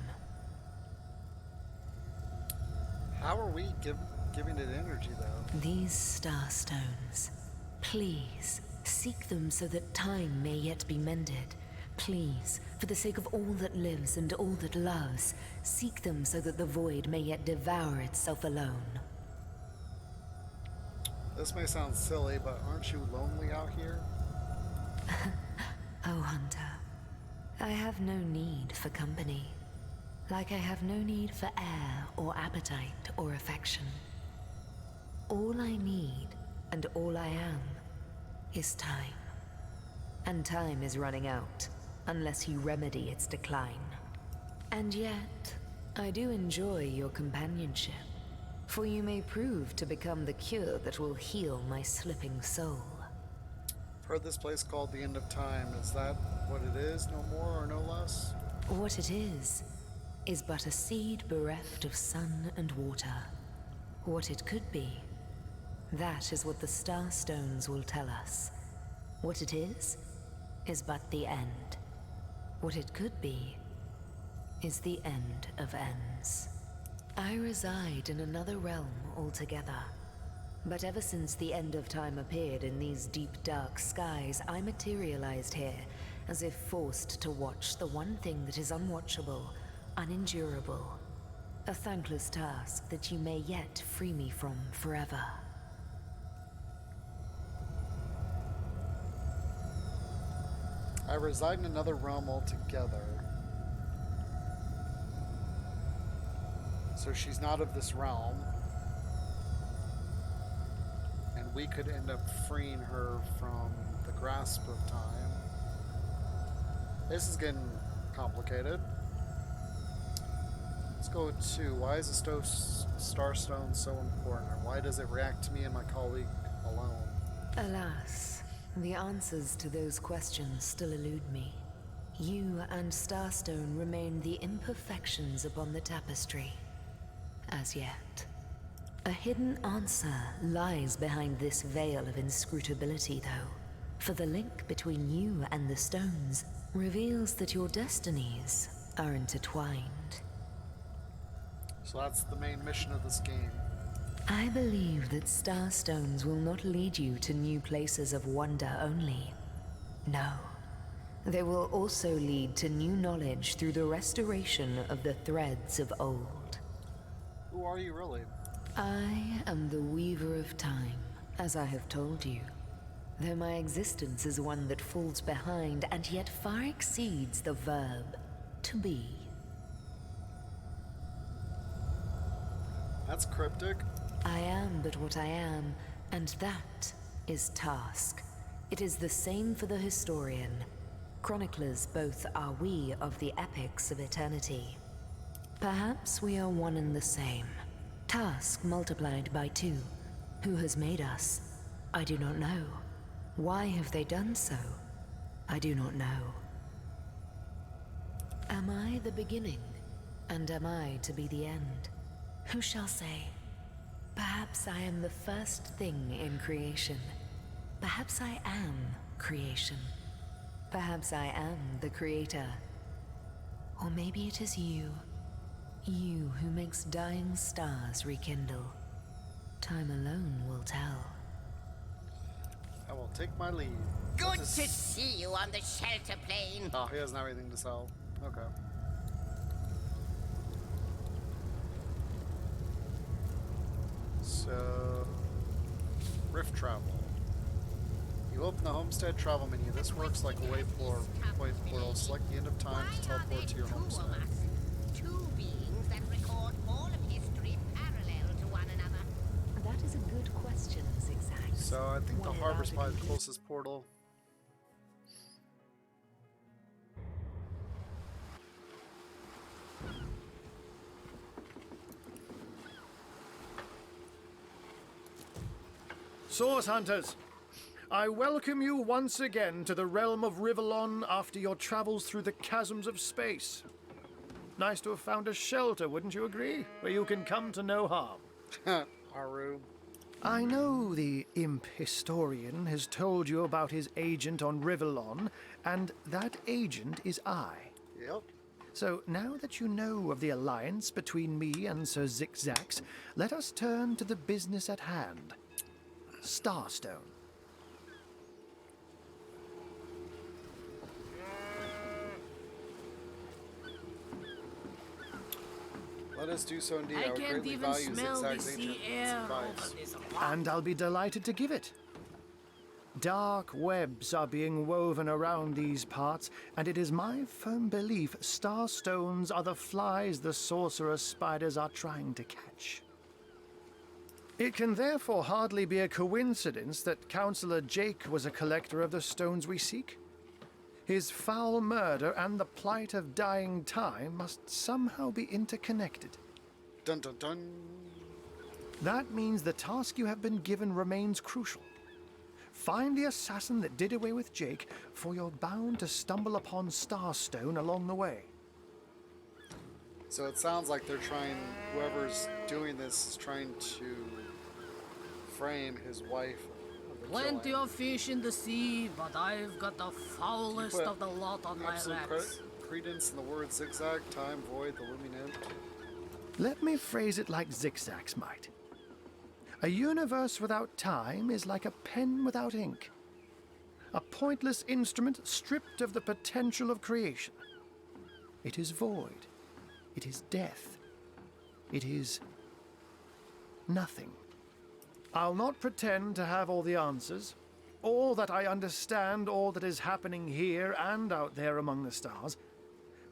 How are we giving it energy, though? These Starstones, please, seek them so that time may yet be mended. Please, for the sake of all that lives and all that loves, seek them so that the void may yet devour itself alone. This may sound silly, but aren't you lonely out here? Oh, Hunter, I have no need for company. Like I have no need for air or appetite or affection. All I need and all I am is time. And time is running out, unless you remedy its decline. And yet, I do enjoy your companionship, for you may prove to become the cure that will heal my slipping soul. I've heard this place called the End of Time. Is that what it is, no more or no less? What it is but a seed bereft of sun and water. What it could be, that is what the Starstones will tell us. What it is but the end. What it could be is the end of ends. I reside in another realm altogether. But ever since the end of time appeared in these deep dark skies, I materialized here, as if forced to watch the one thing that is unwatchable, unendurable. A thankless task that you may yet free me from forever. I reside in another realm altogether. So she's not of this realm. And we could end up freeing her from the grasp of time. This is getting complicated. Let's go to, why is the Starstone so important? Or why does it react to me and my colleague alone? Alas, the answers to those questions still elude me. You and Starstone remain the imperfections upon the tapestry. As yet. A hidden answer lies behind this veil of inscrutability, though. For the link between you and the stones reveals that your destinies are intertwined. So that's the main mission of this game. I believe that Starstones will not lead you to new places of wonder only. No. They will also lead to new knowledge through the restoration of the threads of old. Who are you really? I am the Weaver of Time, as I have told you. Though my existence is one that falls behind and yet far exceeds the verb to be. That's cryptic. I am but what I am, and that is task. It is the same for the historian. Chroniclers both are we of the epics of eternity. Perhaps we are one and the same. Task multiplied by 2. Who has made us? I do not know. Why have they done so? I do not know. Am I the beginning? And am I to be the end? Who shall say? Perhaps I am the first thing in creation. Perhaps I am creation. Perhaps I am the creator. Or maybe it is you. You who makes dying stars rekindle. Time alone will tell. I will take my leave. Good to see you on the shelter plane. Oh, he doesn't have anything to sell. Okay. So, rift travel. To open the homestead travel menu, this works like a waypoint portal. Select the end of time to teleport to your homestead. Two beings that record all of history parallel to one another. That is a good question, Zigzag. So I think the What harbor's about probably the it? closest portal. Source Hunters, I welcome you once again to the realm of Rivellon after your travels through the chasms of space. Nice to have found a shelter, wouldn't you agree? Where you can come to no harm. Haru. I know the imp historian has told you about his agent on Rivellon, and that agent is I. Yep. So now that you know of the alliance between me and Sir Zigzags, let us turn to the business at hand. Starstone. Let us do so indeed. I would can't greatly even value smell the Zigzag's sea agent's air advice. over this And I'll be delighted to give it. Dark webs are being woven around these parts, and it is my firm belief starstones are the flies the sorcerer spiders are trying to catch. It can therefore hardly be a coincidence that Councillor Jake was a collector of the stones we seek. His foul murder and the plight of dying time must somehow be interconnected. Dun dun dun. That means the task you have been given remains crucial. Find the assassin that did away with Jake, for you're bound to stumble upon Starstone along the way. So it sounds like they're trying, whoever's doing this is trying to frame his wife of the Plenty killing. of fish in the sea, but I've got the foulest Put of the lot on my absolute racks. credence in the word zigzag, time, void, the looming end. Let me phrase it like Zigzags might. A universe without time is like a pen without ink. A pointless instrument stripped of the potential of creation. It is void. It is death. It is nothing. I'll not pretend to have all the answers, or that I understand all that is happening here and out there among the stars,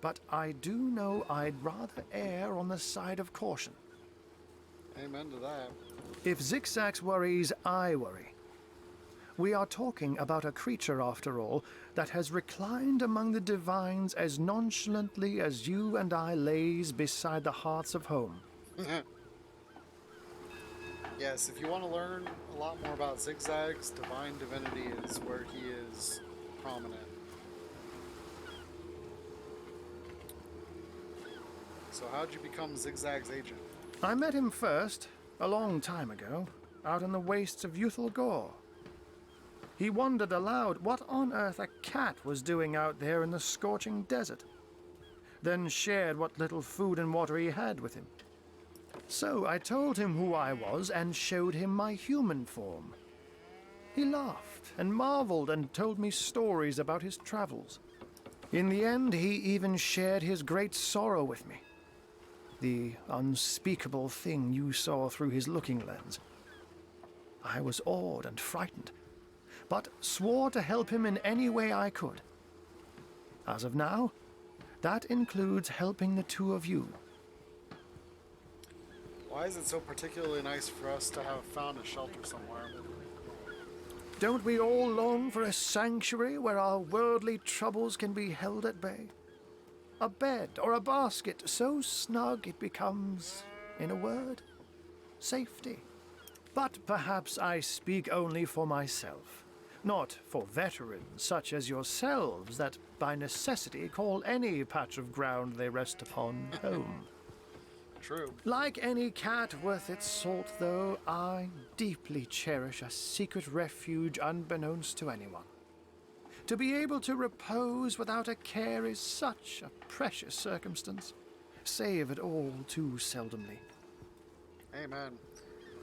but I do know I'd rather err on the side of caution. Amen to that. If Zigzags worries, I worry. We are talking about a creature, after all, that has reclined among the divines as nonchalantly as you and I lays beside the hearths of home. Yes, if you want to learn a lot more about Zigzags, Divine Divinity is where he is prominent. So how'd you become Zigzag's agent? I met him first, a long time ago, out in the wastes of Youthful Gore. He wondered aloud what on earth a cat was doing out there in the scorching desert, then shared what little food and water he had with him. So I told him who I was and showed him my human form. He laughed and marveled and told me stories about his travels. In the end, he even shared his great sorrow with me. The unspeakable thing you saw through his looking lens. I was awed and frightened, but swore to help him in any way I could. As of now, that includes helping the two of you. Why is it so particularly nice for us to have found a shelter somewhere? Don't we all long for a sanctuary where our worldly troubles can be held at bay? A bed or a basket so snug it becomes, in a word, safety. But perhaps I speak only for myself, not for veterans such as yourselves that by necessity call any patch of ground they rest upon home. True. Like any cat worth its salt, though, I deeply cherish a secret refuge unbeknownst to anyone. To be able to repose without a care is such a precious circumstance, save it all too seldomly. Amen.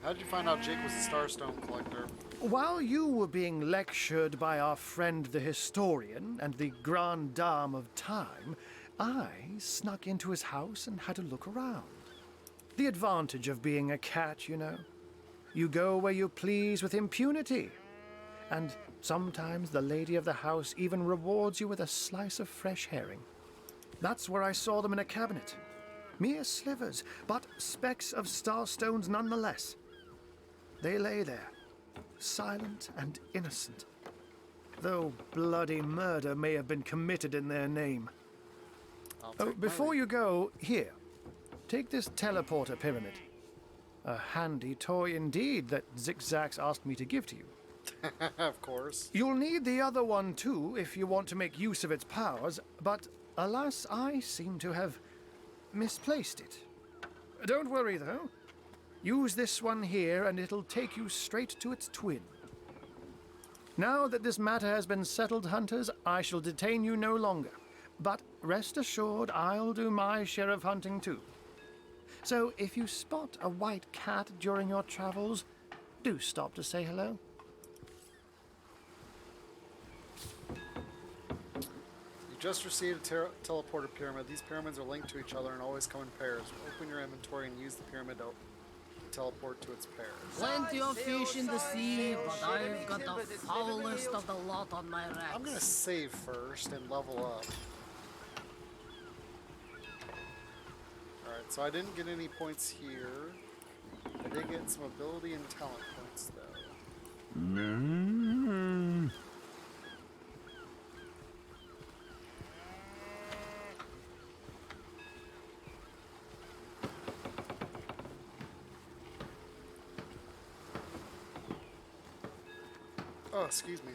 How did you find out Jake was a Starstone collector? While you were being lectured by our friend the historian and the grande dame of time, I snuck into his house and had a look around. The advantage of being a cat, you know. You go where you please with impunity. And sometimes the lady of the house even rewards you with a slice of fresh herring. That's where I saw them in a cabinet. Mere slivers, but specks of starstones nonetheless. They lay there, silent and innocent, though bloody murder may have been committed in their name. Oh, before you go, here, take this teleporter pyramid. A handy toy indeed that Zigzags asked me to give to you. Of course. You'll need the other one too if you want to make use of its powers, but alas, I seem to have misplaced it. Don't worry though. Use this one here and it'll take you straight to its twin. Now that this matter has been settled, hunters, I shall detain you no longer. But rest assured, I'll do my share of hunting too. So if you spot a white cat during your travels, do stop to say hello. You just received a teleporter pyramid. These pyramids are linked to each other and always come in pairs. Open your inventory and use the pyramid to teleport to its pairs. Plenty of fish in the sea, but I've got the foulest of the lot on my racks. I'm gonna save first and level up. Alright, so I didn't get any points here. I did get some ability and talent points though. Oh, excuse me.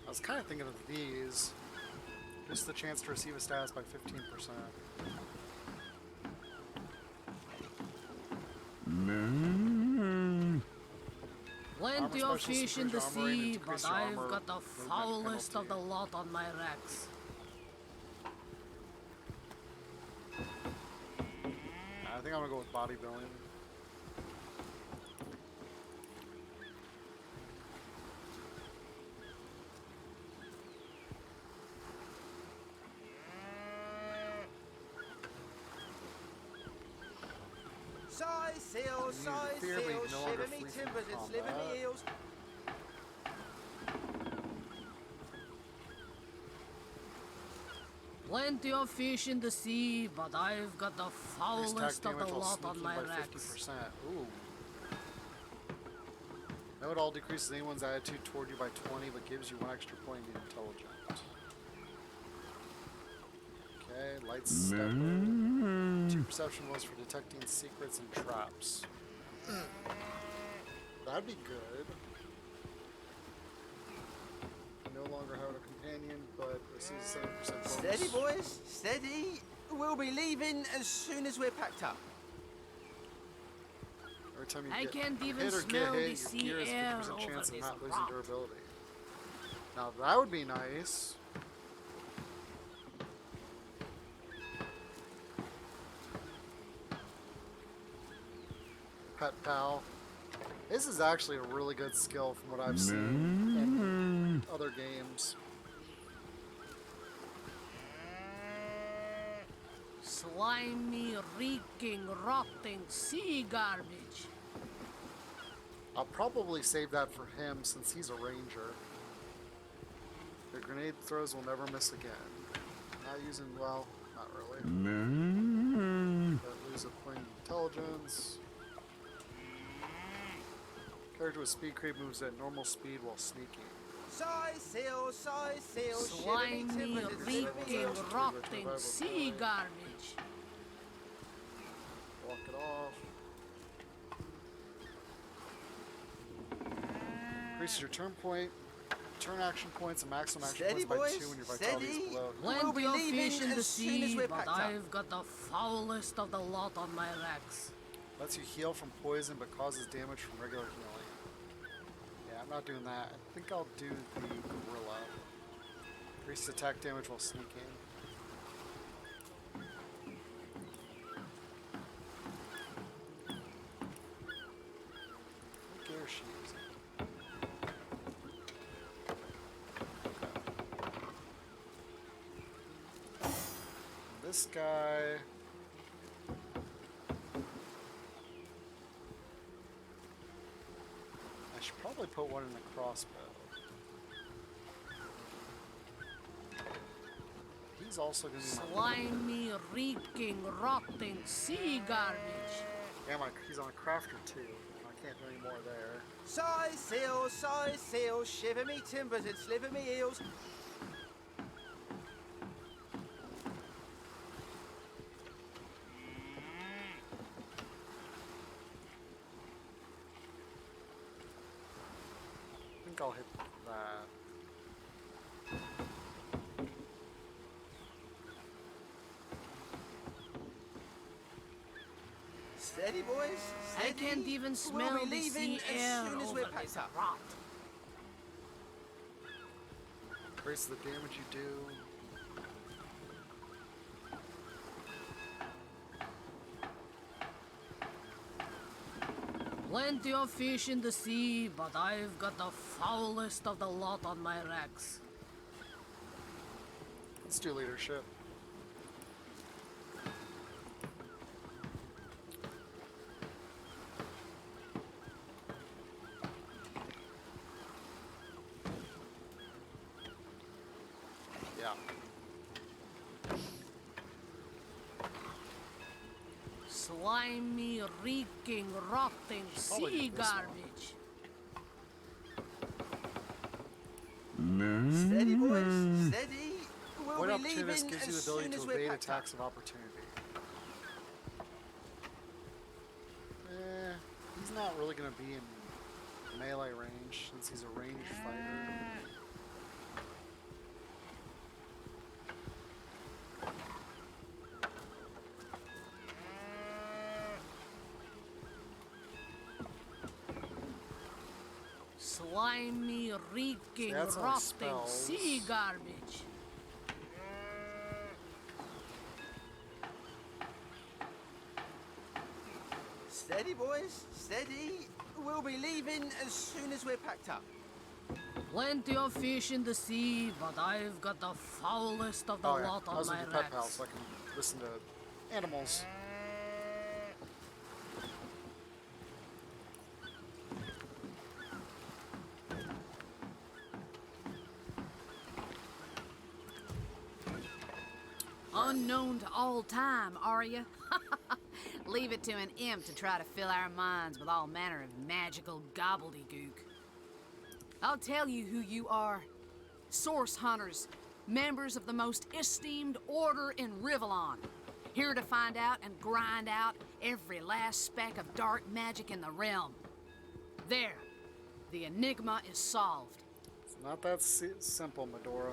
I was kind of thinking of these. Just the chance to receive a status by 15%. Plenty of fish in the sea, but I've got the foulest of the lot on my racks. I think I'm gonna go with bodybuilding. Size seal, shiver me timbers and sliver me heels. Plenty of fish in the sea, but I've got the foulest of the lot on my racks. 50%. Ooh. That would all decreases anyone's attitude toward you by 20, but gives you 1 extra point in intelligence. Okay, light stepper. 2 perception was for detecting secrets and traps. That'd be good. No longer have a companion, but receives 7% bonus. Steady, boys, steady. We'll be leaving as soon as we're packed up. Every time you I get can't even hit or smell get the hit, sea your gear air has 50% over chance of this not losing rock. durability. Now that would be nice. Pet Pal. This is actually a really good skill from what I've seen in other games. Slimy, reeking, rotting sea garbage. I'll probably save that for him since he's a ranger. The grenade throws will never miss again. Not using, well, not really. But lose a point of intelligence. Character with speed creep moves at normal speed while sneaking. Size seal, Slimy, reeking, rotting sea garbage. Walk it off. Increases your turn point turn action points and maximum action Steady, points by boys, 2 when your vitality is steady. below. We'll be leaving as soon as we're packed up. I've got the foulest of the lot on my racks. Lets you heal from poison but causes damage from regular healing. Yeah, I'm not doing that. I think I'll do the gorilla. Increased attack damage while sneaking. What gear is she using? This guy. I should probably put one in the crossbow. He's also going to be Slimy, reeking, rotting sea garbage. yeah, he's on a crafter too. I can't do any more there. Size seal, shiver me timbers and sliver me heels. I think I'll hit that. Steady, boys. Steady. I can't even smell we'll be the leaving sea as air soon as over we're this packed up. rot. Increase the damage you do. Plenty of fish in the sea, but I've got the foulest of the lot on my racks. Let's do leadership. Yeah. Slimy, reeking, rotting Probably sea this one. garbage. Steady, boys. Steady. We'll Void be Opportunist leaving gives you the as ability soon to as we're evade packed attacks up. of opportunity. He's not really going to be in melee range since he's a ranged fighter. Slimy, reeking, that's on rotting spells. sea garbage. Steady, boys. Steady. We'll be leaving as soon as we're packed up. Plenty of fish in the sea, but I've got the foulest of the Oh yeah, lot I on was my with the pet pal racks. so I can listen to animals. Unknown to all time, are you? Leave it to an imp to try to fill our minds with all manner of magical gobbledygook. I'll tell you who you are. Source hunters, members of the most esteemed order in Rivellon. Here to find out and grind out every last speck of dark magic in the realm. There, the enigma is solved. It's not that simple, Medora.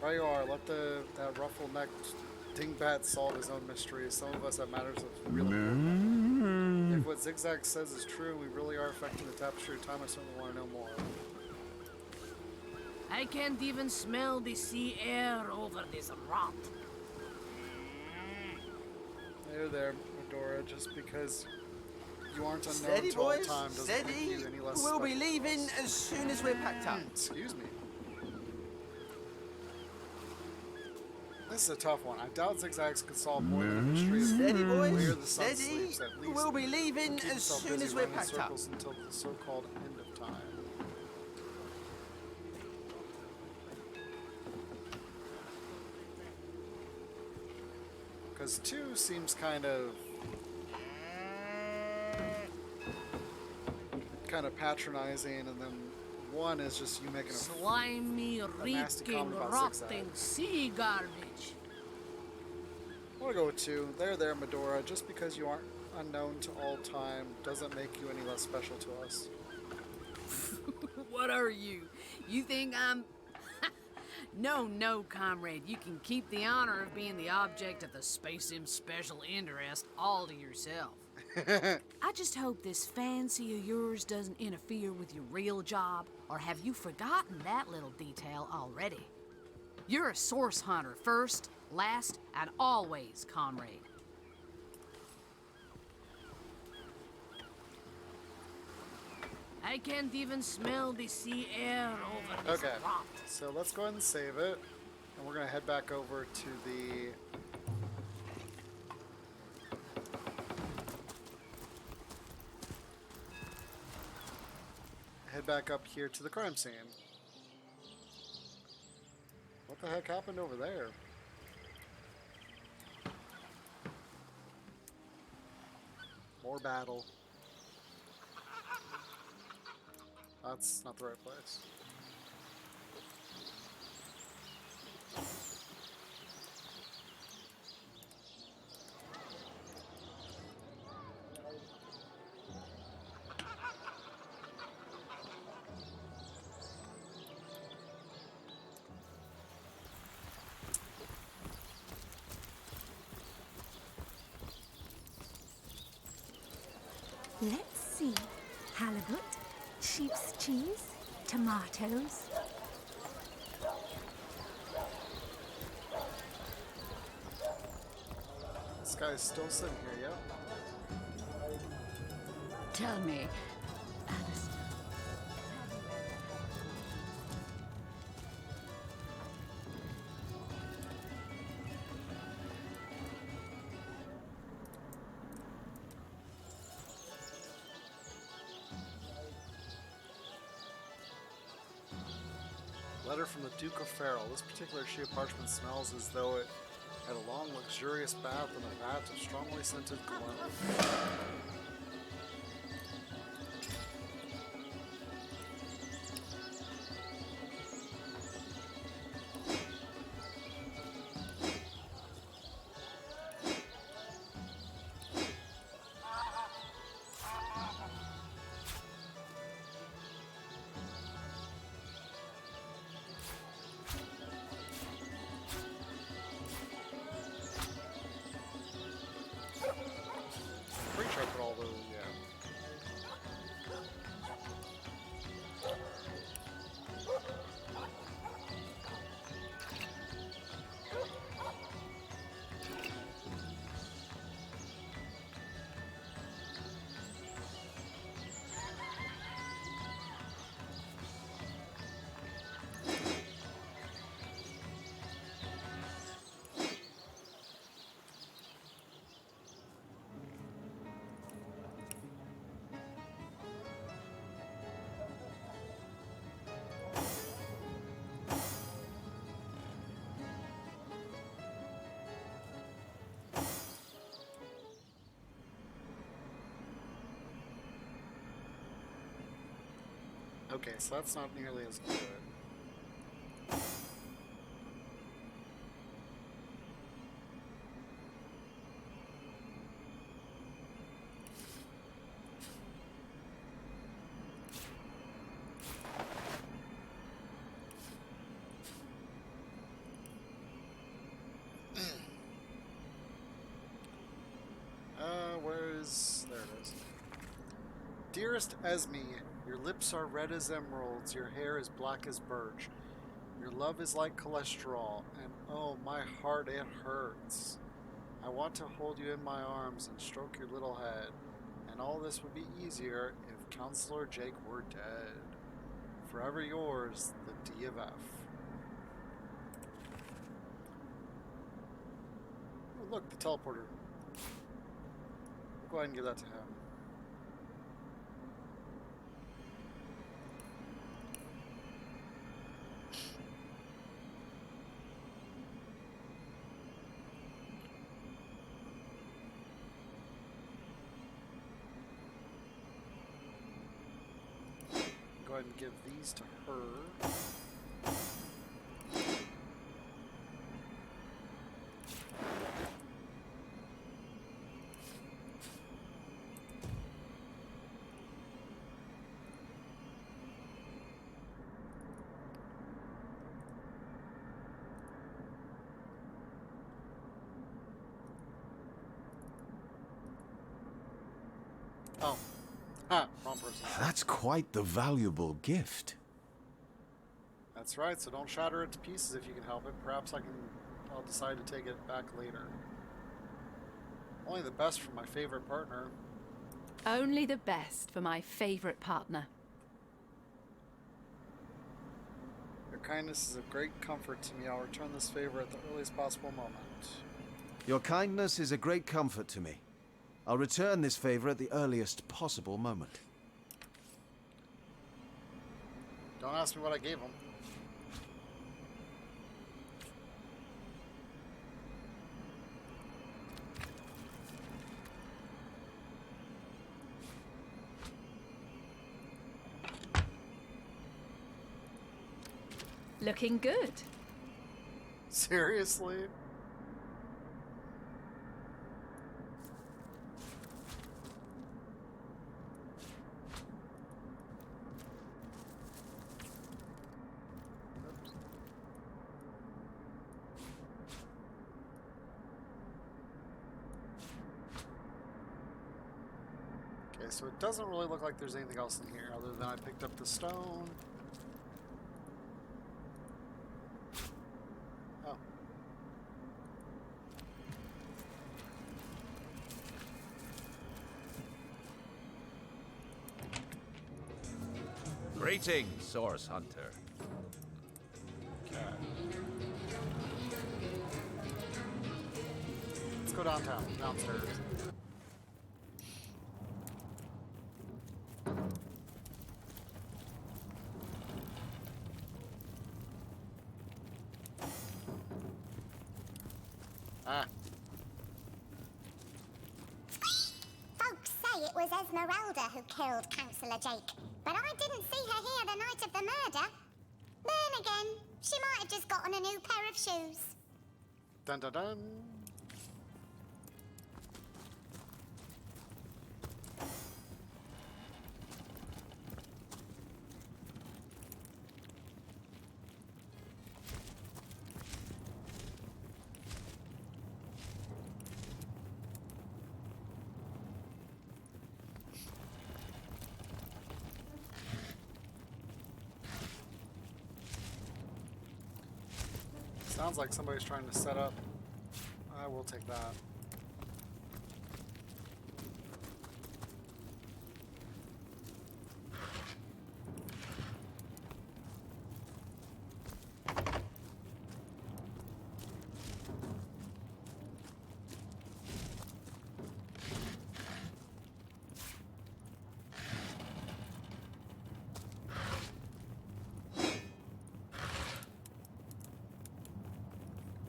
Right you are. Let that ruffle-necked dingbat solve his own mysteries. Some of us have matters of real importance. If what Zigzag says is true, and we really are affecting the tapestry of time, I certainly want to know more. I can't even smell the sea air over this rot. There, Medora. Just because you aren't unknown Steady, to all boys. time doesn't Steady. make you any less We'll be special to leaving us. as soon as we're packed up. Excuse me. This is a tough one. I doubt Zigzags could solve more than a mystery of Steady, where boys. the sun Steady. sleeps at least. We'll be leaving Keep as himself soon busy as we're running in packed up. circles until the so-called end of time. Because 2 seems kind of patronizing, and then 1 is just you making Slimy, nasty reeking, comment about rotting Zigzag. sea garbage. I want to go with 2. There, Medora. Just because you aren't unknown to all time doesn't make you any less special to us. What are you? You think I'm... No, comrade. You can keep the honor of being the object of the Space Imp special interest all to yourself. I just hope this fancy of yours doesn't interfere with your real job, or have you forgotten that little detail already? You're a source hunter first, last, and always, comrade. I can't even smell the sea air over this Okay, rot. so let's go ahead and save it, and we're gonna head back over to the back up here to the crime scene. What the heck happened over there? More battle. That's not the right place. Let's see. Halibut, sheep's cheese, tomatoes. This guy's still sitting here, yeah? Tell me, Alistair. Letter from the Duke of Farrell. This particular sheet of parchment smells as though it had a long, luxurious bath in a vat of strongly scented cologne. Pretty sure I put all those, yeah. Okay, so that's not nearly as good. There it is. Dearest Esme, your lips are red as emeralds, your hair is black as birch. Your love is like cholesterol, and oh, my heart, it hurts. I want to hold you in my arms and stroke your little head, and all this would be easier if Counselor Jake were dead. Forever yours, the D of F. Oh, look, the teleporter. Go ahead and give that to him. Go ahead and give these to her. Oh. Ha, wrong person. That's quite the valuable gift. That's right, so don't shatter it to pieces if you can help it. Perhaps I'll decide to take it back later. Only the best for my favorite partner. Only the best for my favorite partner. Your kindness is of great comfort to me. I'll return this favor at the earliest possible moment. Your kindness is a great comfort to me. I'll return this favor at the earliest possible moment. Don't ask me what I gave him. Looking good. Seriously? Okay, so it doesn't really look like there's anything else in here other than I picked up the stone. Oh. Greetings, Source Hunter. Okay. Let's go downtown, downstairs. Ah. Folks say it was Esmeralda who killed Councillor Jake, but I didn't see her here the night of the murder. Then again, she might have just gotten a new pair of shoes. Dun dun dun. Sounds like somebody's trying to set up. I will take that.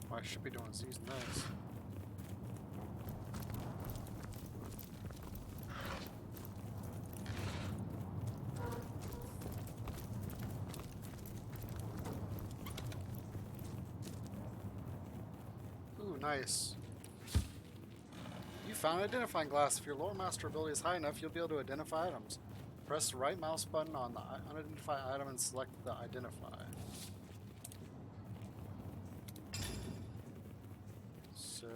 What I should be doing is using this. Ooh, nice. You found an identifying glass. If your lore master ability is high enough, you'll be able to identify items. Press the right mouse button on the unidentified item and select the identify. So,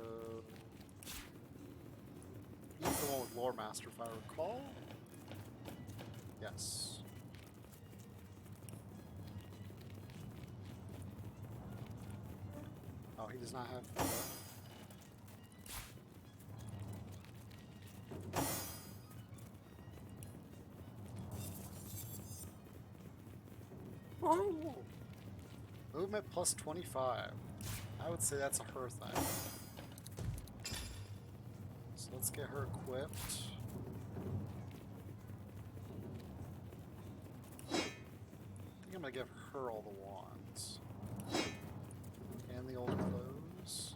he's the one with lore master, if I recall. Yes. Oh, he does not have. Oh. Movement plus 25. I would say that's a her thing. So let's get her equipped. I think I'm gonna give her all the wands. And the old clothes.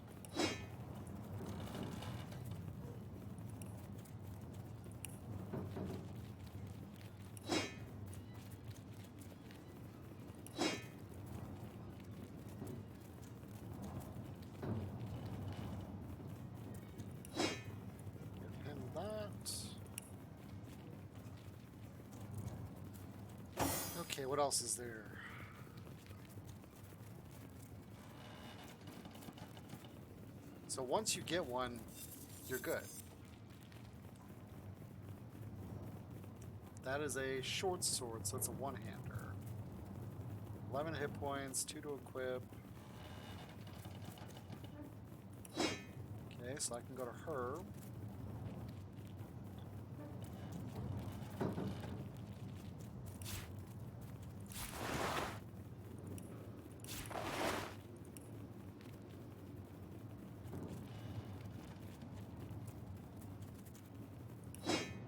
Okay, what else is there? So once you get one, you're good. That is a short sword, so it's a one-hander. 11 hit points, 2 to equip. Okay, so I can go to her.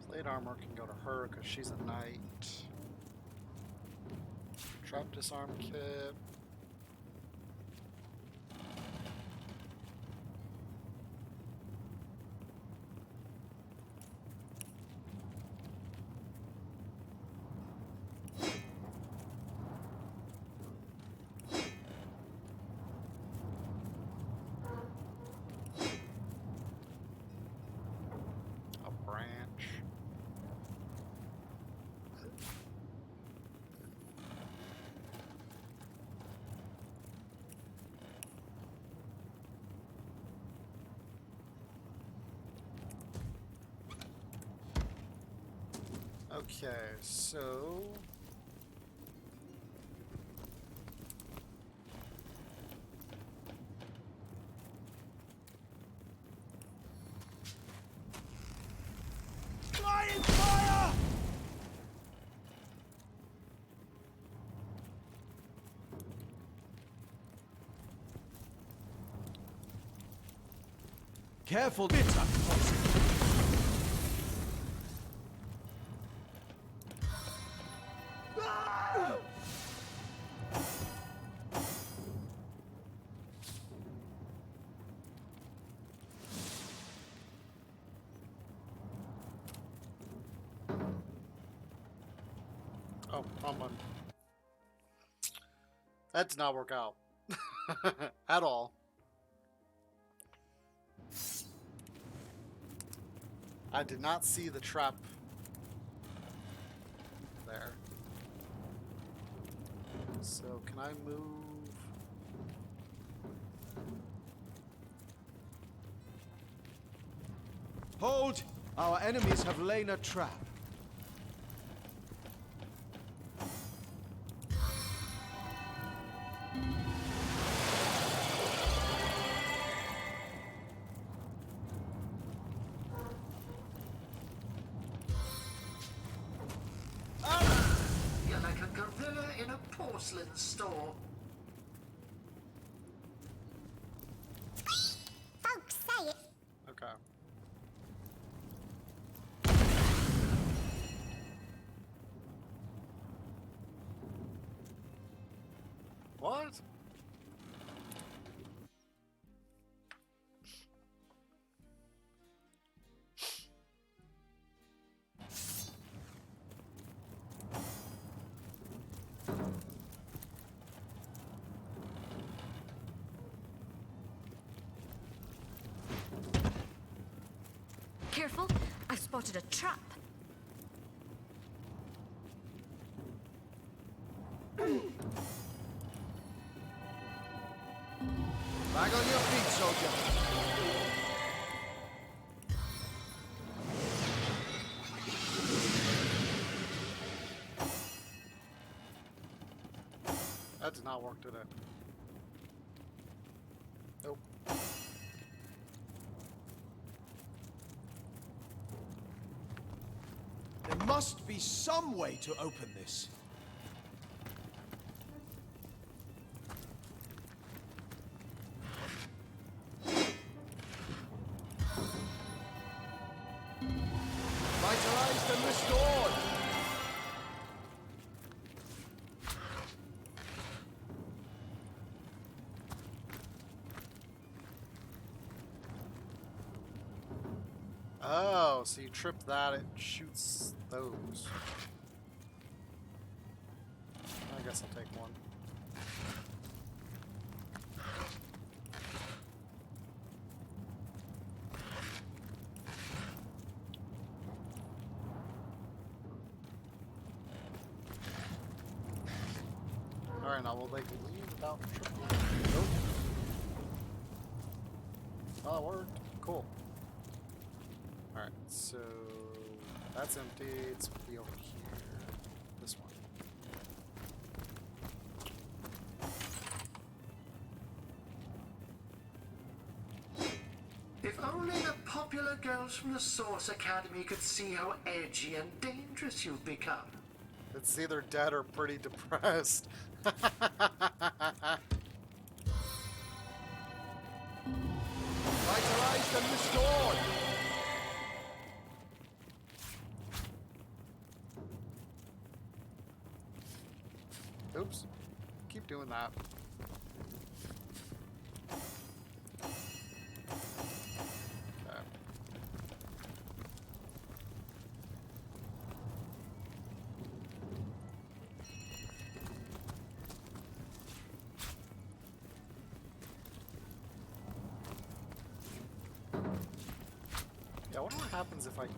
Plate armor can go to her because she's a knight. Trap disarm kit. A branch. Okay, so Flying fire! Careful, bitter. oh, wrong one. That did not work out at all. I did not see the trap there. So can I move? Hold! Our enemies have laid a trap. You're like a gorilla in a porcelain store. Folks say it. Okay. What? Careful, I've spotted a trap. Back on your feet, soldier. That did not work, did it? Nope. There must be some way to open this. Vitalized and restored! Oh, so you trip that, it shoots those. I guess I'll take one. Alright, now will they leave without tripping? Nope. Oh, it worked. Cool. Alright, so That's empty. It's be over here. This one. If only the popular girls from the Source Academy could see how edgy and dangerous you've become. It's either dead or pretty depressed. Vitalized and restored. Oops. Keep doing that. Okay. Yeah, I wonder what happens if I eat.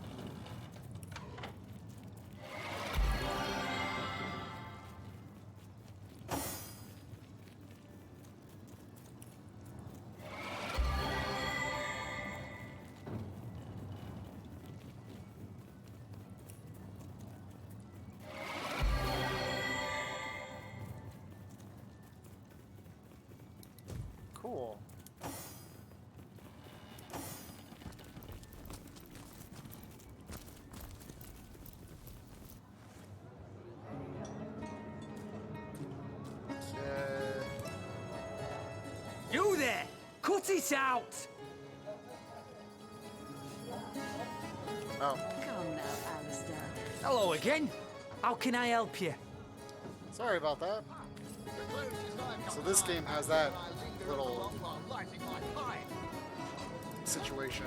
Cool. You there! Cut it out! Oh. Come now, Alistair. Hello again. How can I help you? Sorry about that. So this game has that little situation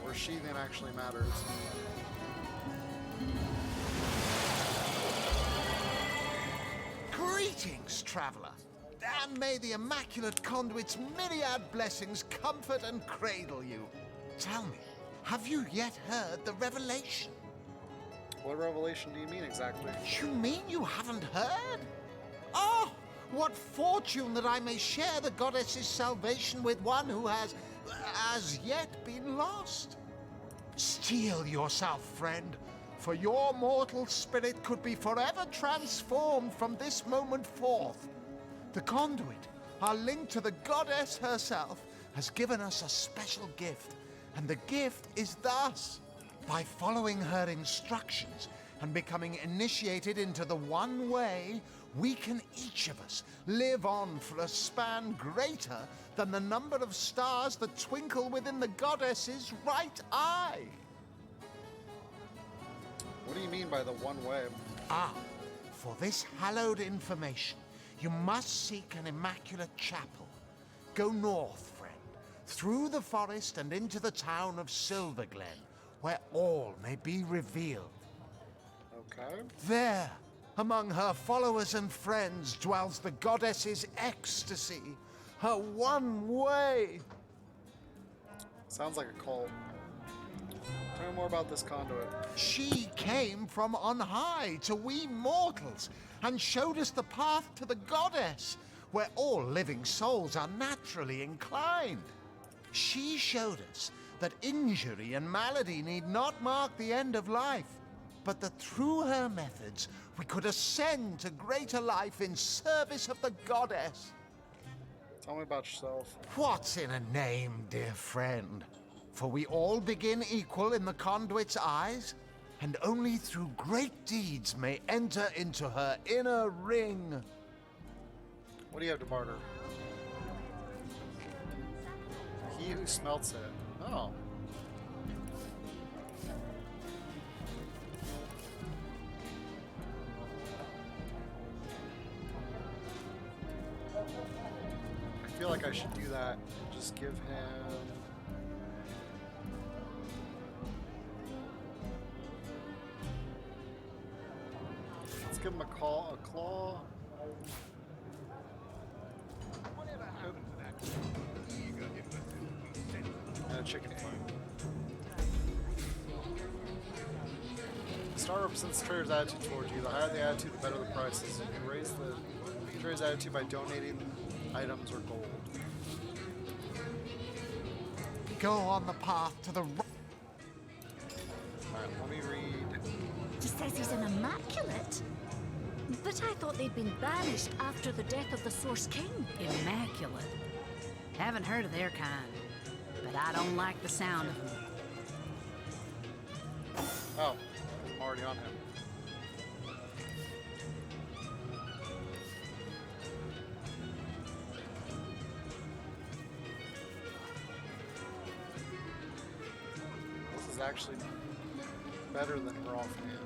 where sheathing actually matters. Greetings, traveler. And may the Immaculate Conduit's myriad blessings comfort and cradle you. Tell me, have you yet heard the revelation? What revelation do you mean exactly? You mean you haven't heard? Oh, what fortune that I may share the goddess's salvation with one who has, as yet, been lost. Steel yourself, friend, for your mortal spirit could be forever transformed from this moment forth. The conduit, our link to the goddess herself, has given us a special gift, and the gift is thus. By following her instructions and becoming initiated into the one way, we can each of us live on for a span greater than the number of stars that twinkle within the goddess's right eye. What do you mean by the one way? Ah, for this hallowed information, you must seek an immaculate chapel. Go north, friend, through the forest and into the town of Silverglen, where all may be revealed. Okay. There, among her followers and friends, dwells the goddess's ecstasy, her one way. Sounds like a cult. Tell me more about this conduit. She came from on high to we mortals and showed us the path to the goddess, where all living souls are naturally inclined. She showed us that injury and malady need not mark the end of life, but that through her methods we could ascend to greater life in service of the goddess. Tell me about yourself. What's in a name, dear friend? For we all begin equal in the conduit's eyes, and only through great deeds may enter into her inner ring. What do you have to barter? He who smelts it. Oh. I feel like I should do that and just give him... Let's give him a claw. And a chicken flank. Star represents the trader's attitude towards you. The higher the attitude, the better the prices. You can raise the trader's attitude by donating items or gold. Go on the path to the is an immaculate. But I thought they'd been banished after the death of the Source King. Immaculate. Haven't heard of their kind, but I don't like the sound of them. Oh, I'm already on him. This is actually better than raw fan.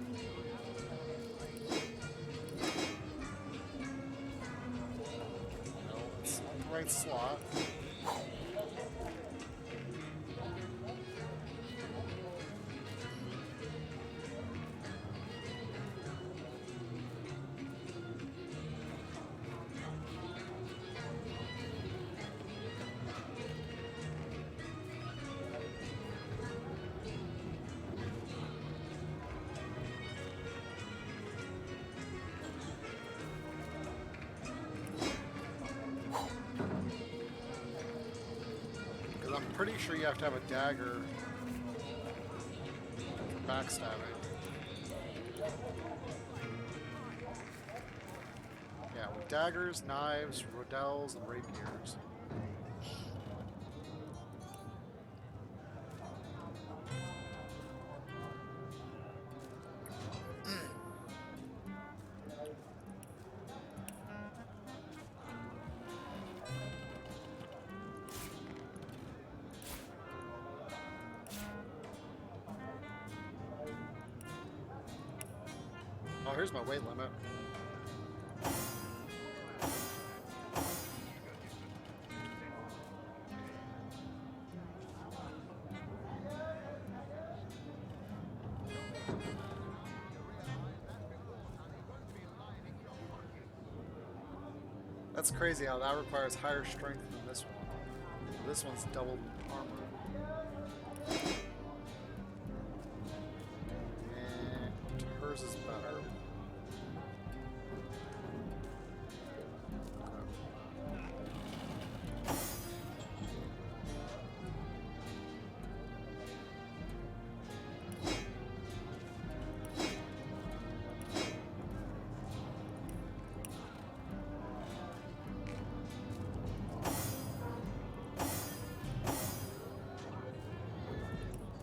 No, it's not the right slot. I'm pretty sure you have to have a dagger for backstabbing. Yeah, with daggers, knives, rodels, and rapiers. Oh, here's my weight limit. That's crazy how that requires higher strength than this one. This one's double armor. And hers is better.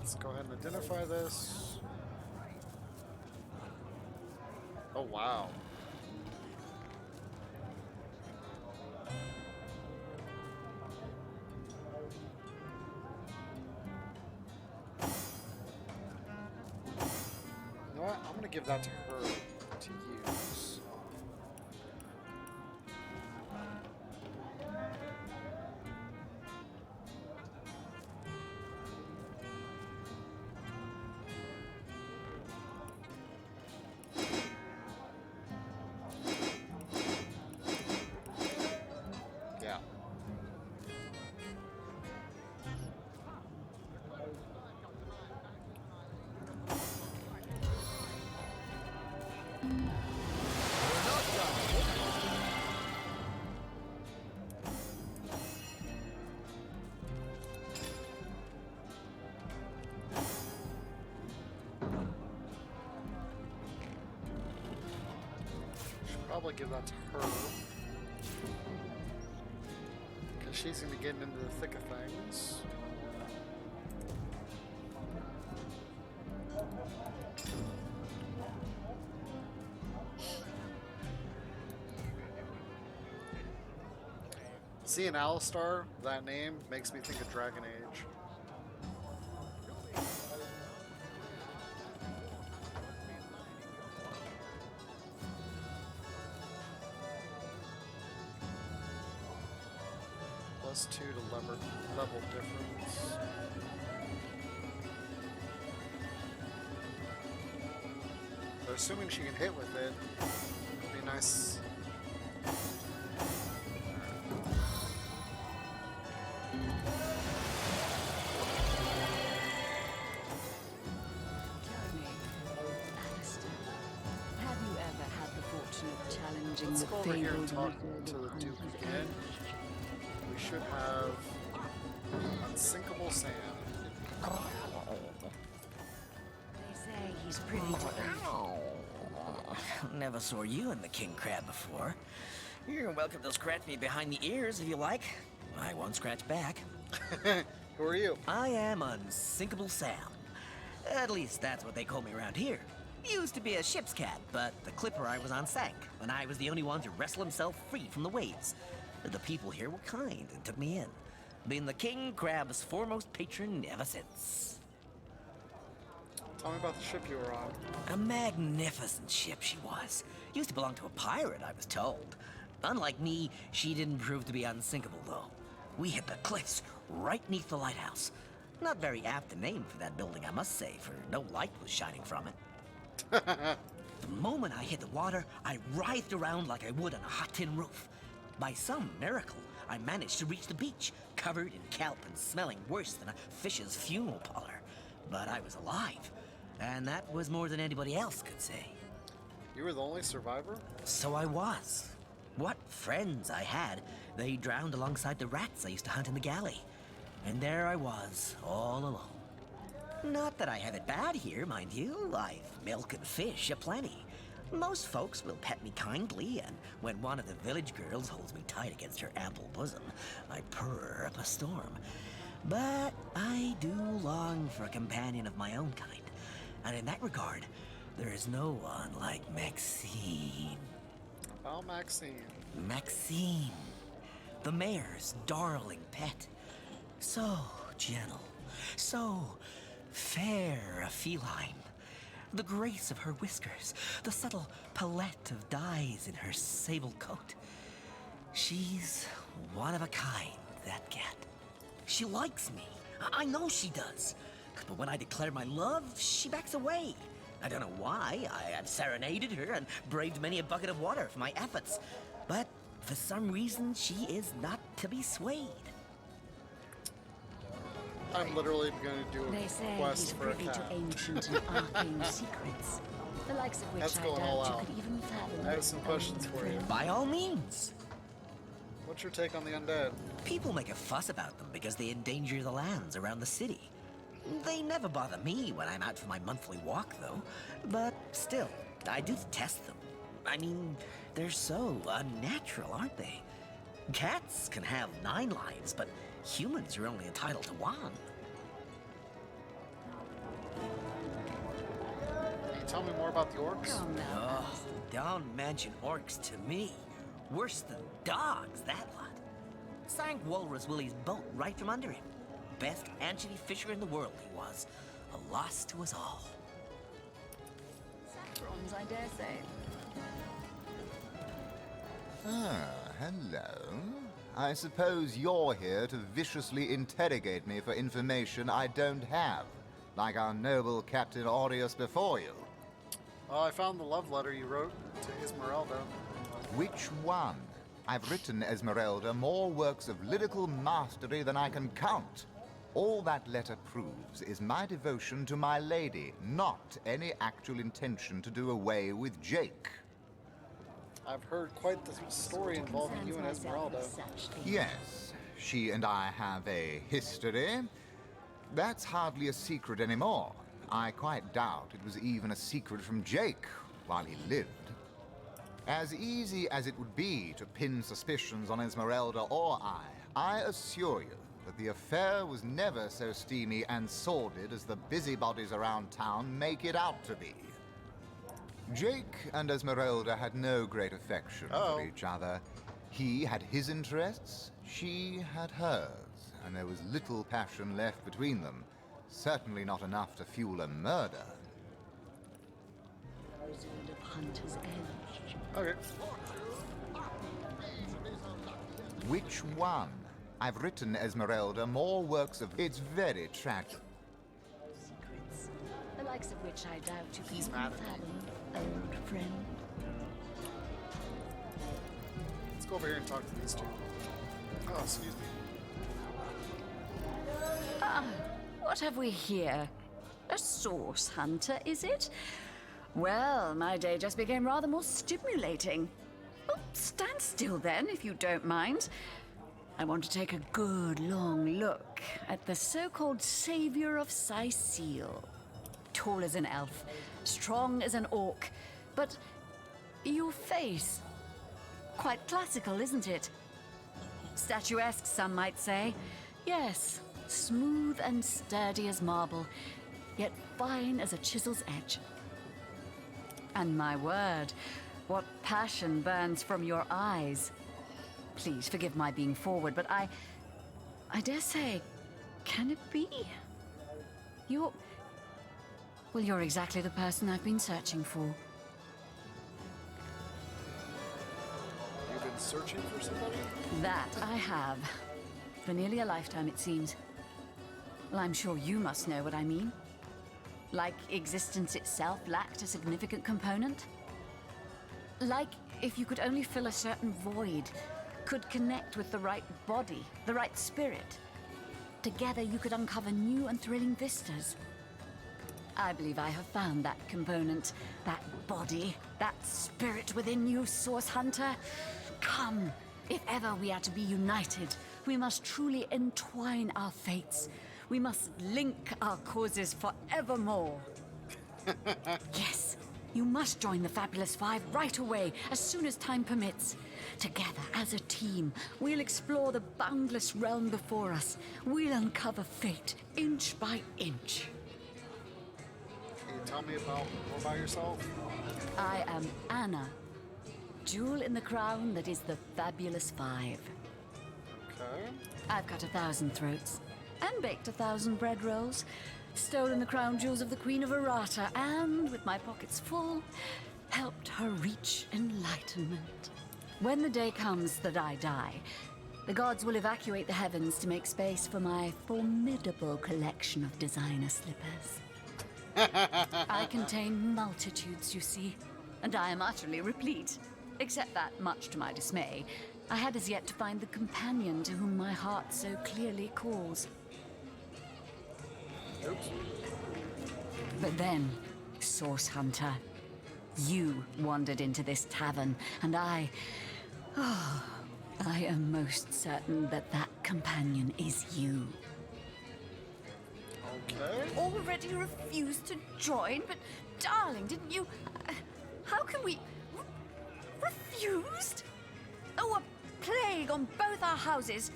Let's go ahead and identify this. Oh, wow. You know what? I'm gonna give that to her to use. Yeah. Should probably give that to her. Because she's going to be getting into the thick of things. Seeing Alistar, that name, makes me think of Dragon Age. +2 to level difference. But assuming she can hit with it, it'll be nice. Have you ever had the fortune of challenging Let's the go over here and fabled talk wizard to the of Duke Hunter's again. Edge? We should have unsinkable sand. They say he's privy to never saw you in the king crab before. You're welcome to scratch me behind the ears if you like. I won't scratch back. Who are you? I am Unsinkable Sam. At least that's what they call me around here. Used to be a ship's cat, but the clipper I was on sank, and I was the only one to wrestle himself free from the waves. The people here were kind and took me in. Been the king crab's foremost patron ever since. Tell me about the ship you were on. A magnificent ship she was. Used to belong to a pirate, I was told. Unlike me, she didn't prove to be unsinkable, though. We hit the cliffs right neath the lighthouse. Not very apt a name for that building, I must say, for no light was shining from it. The moment I hit the water, I writhed around like I would on a hot tin roof. By some miracle, I managed to reach the beach, covered in kelp and smelling worse than a fish's funeral parlor. But I was alive, and that was more than anybody else could say. You were the only survivor? So I was. What friends I had. They drowned alongside the rats I used to hunt in the galley. And there I was, all alone. Not that I have it bad here, mind you. I've milk and fish aplenty. Most folks will pet me kindly, and when one of the village girls holds me tight against her ample bosom, I purr up a storm. But I do long for a companion of my own kind. And in that regard, there is no one like Maxine. Oh, Maxine. Maxine. The mayor's darling pet. So gentle, so fair a feline. The grace of her whiskers, the subtle palette of dyes in her sable coat. She's one of a kind, that cat. She likes me. I know she does. But when I declare my love, she backs away. I don't know why. I have serenaded her and braved many a bucket of water for my efforts. But for some reason, she is not to be swayed. I'm literally going to do They a say quest he's for a privy to cat. ancient and arcane secrets, the likes of which That's I going all doubt you out. could even fathom. I have some questions for you. By all means. What's your take on the undead? People make a fuss about them because they endanger the lands around the city. They never bother me when I'm out for my monthly walk, though. But still, I do detest them. I mean, they're so unnatural, aren't they? Cats can have 9 lives, but humans are only entitled to 1. Can you tell me more about the orcs? Oh, don't mention orcs to me. Worse than dogs, that lot. Sank Walrus Willie's boat right from under him. Best anchovy fisher in the world he was. A loss to us all. Saffrons, I dare say. Ah, hello. I suppose you're here to viciously interrogate me for information I don't have, like our noble Captain Aureus before you. Oh, I found the love letter you wrote to Esmeralda. Which one? I've written Esmeralda more works of lyrical mastery than I can count. All that letter proves is my devotion to my lady, not any actual intention to do away with Jake. I've heard quite the story involving you and Esmeralda. Yes, she and I have a history. That's hardly a secret anymore. I quite doubt it was even a secret from Jake while he lived. As easy as it would be to pin suspicions on Esmeralda or I assure you that the affair was never so steamy and sordid as the busybodies around town make it out to be. Jake and Esmeralda had no great affection for each other. He had his interests, she had hers, and there was little passion left between them. Certainly not enough to fuel a murder. Wizard of Hunter's Edge. Okay. Which one? I've written Esmeralda more works of... It's very tragic. Secrets, the likes of which I doubt you can He's even mad at me. fathom, old friend. Let's go over here and talk to these two. Oh, excuse me. Ah, what have we here? A source hunter, is it? Well, my day just became rather more stimulating. Oh, stand still then, if you don't mind. I want to take a good long look at the so-called savior of Sicile. Tall as an elf, strong as an orc, But your face... quite classical, isn't it? Statuesque, some might say. Yes, smooth and sturdy as marble, yet fine as a chisel's edge. And my word, what passion burns from your eyes. Please forgive my being forward, but I dare say, can it be? You're exactly the person I've been searching for. You've been searching for somebody? That I have. For nearly a lifetime, it seems. Well, I'm sure you must know what I mean. Like existence itself lacked a significant component. Like if you could only fill a certain void, could connect with the right body, the right spirit. Together you could uncover new and thrilling vistas. I believe I have found that component, that body, that spirit within you, Source Hunter. Come, if ever we are to be united, we must truly entwine our fates. We must link our causes forevermore. Yes, you must join the Fabulous Five right away, as soon as time permits. Together, as a team, we'll explore the boundless realm before us. We'll uncover fate, inch by inch. Can you tell me more about yourself? I am Anna, jewel in the crown that is the Fabulous Five. Okay. I've cut 1,000 throats, and baked 1,000 bread rolls, stolen the crown jewels of the Queen of Arata, and, with my pockets full, helped her reach enlightenment. When the day comes that I die, the gods will evacuate the heavens to make space for my formidable collection of designer slippers. I contain multitudes, you see, and I am utterly replete. Except that, much to my dismay, I had as yet to find the companion to whom my heart so clearly calls. Oops. But then, Source Hunter, you wandered into this tavern, and I am most certain that that companion is you. Okay. Already refused to join? But, darling, didn't you... how can we... refused? Oh, a plague on both our houses.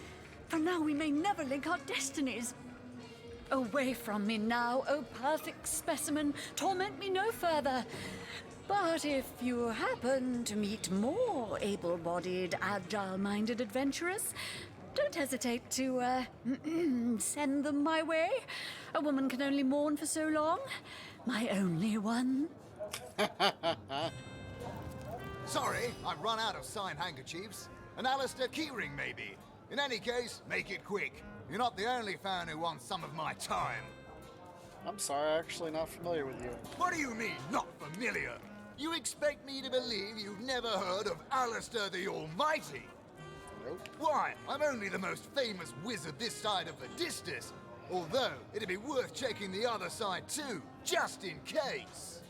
For now we may never link our destinies. Away from me now, oh perfect specimen. Torment me no further. But if you happen to meet more able-bodied, agile-minded adventurers, don't hesitate to, send them my way. A woman can only mourn for so long. My only one. Sorry, I've run out of signed handkerchiefs. An Alistair keyring, maybe. In any case, make it quick. You're not the only fan who wants some of my time. I'm sorry, I'm actually not familiar with you. What do you mean, not familiar? You expect me to believe you've never heard of Alistair the Almighty? Nope. Why? I'm only the most famous wizard this side of the Distus. Although, it'd be worth checking the other side too, just in case.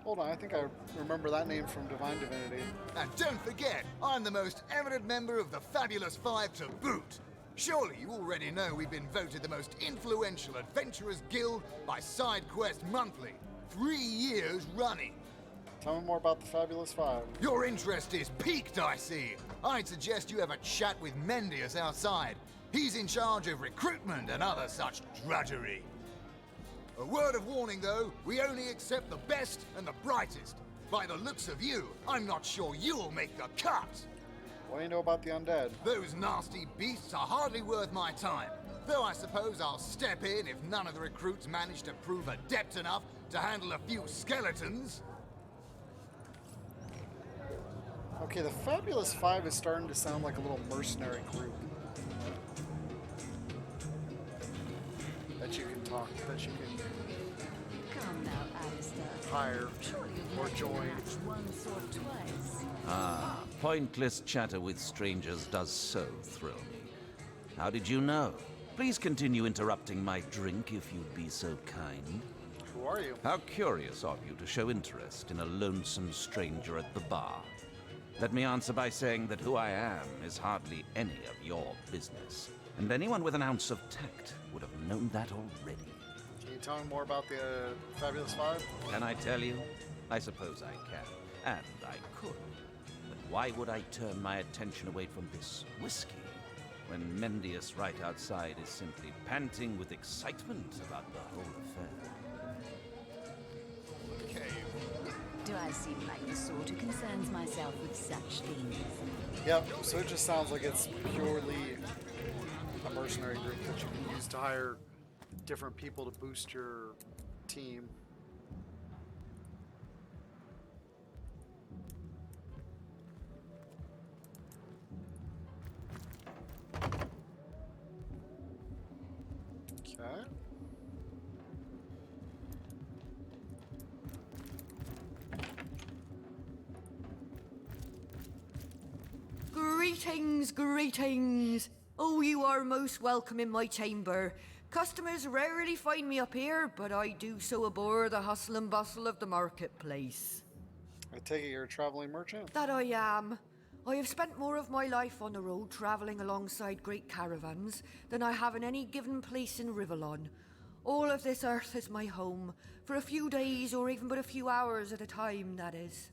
Hold on, I think I remember that name from Divinity. And don't forget, I'm the most eminent member of the Fabulous Five to boot. Surely you already know we've been voted the most influential adventurers guild by SideQuest Monthly. 3 years running. Tell me more about the Fabulous Five. Your interest is piqued, I see. I'd suggest you have a chat with Mendius outside. He's in charge of recruitment and other such drudgery. A word of warning, though, we only accept the best and the brightest. By the looks of you, I'm not sure you'll make the cut. What do you know about the undead? Those nasty beasts are hardly worth my time. Though I suppose I'll step in if none of the recruits manage to prove adept enough to handle a few skeletons. Okay, the Fabulous Five is starting to sound like a little mercenary group. That you can talk, that you can Come now, Alistair. hire Surely you've or met join. your match once or twice. Ah, pointless chatter with strangers does so thrill me. How did you know? Please continue interrupting my drink if you'd be so kind. Who are you? How curious of you to show interest in a lonesome stranger at the bar. Let me answer by saying that who I am is hardly any of your business. And anyone with an ounce of tact would have known that already. Can you tell me more about the Fabulous Five? Can I tell you? I suppose I can, and I could. But why would I turn my attention away from this whiskey when Mendius right outside is simply panting with excitement about the whole affair? Do I seem like the sort who concerns myself with such things? Yep, so it just sounds like it's purely a mercenary group that you can use to hire different people to boost your team. Okay. Greetings, greetings. Oh, you are most welcome in my chamber. Customers rarely find me up here, but I do so abhor the hustle and bustle of the marketplace. I take it you're a traveling merchant? That I am. I have spent more of my life on the road traveling alongside great caravans than I have in any given place in Rivellon. All of this earth is my home, for a few days or even but a few hours at a time, that is.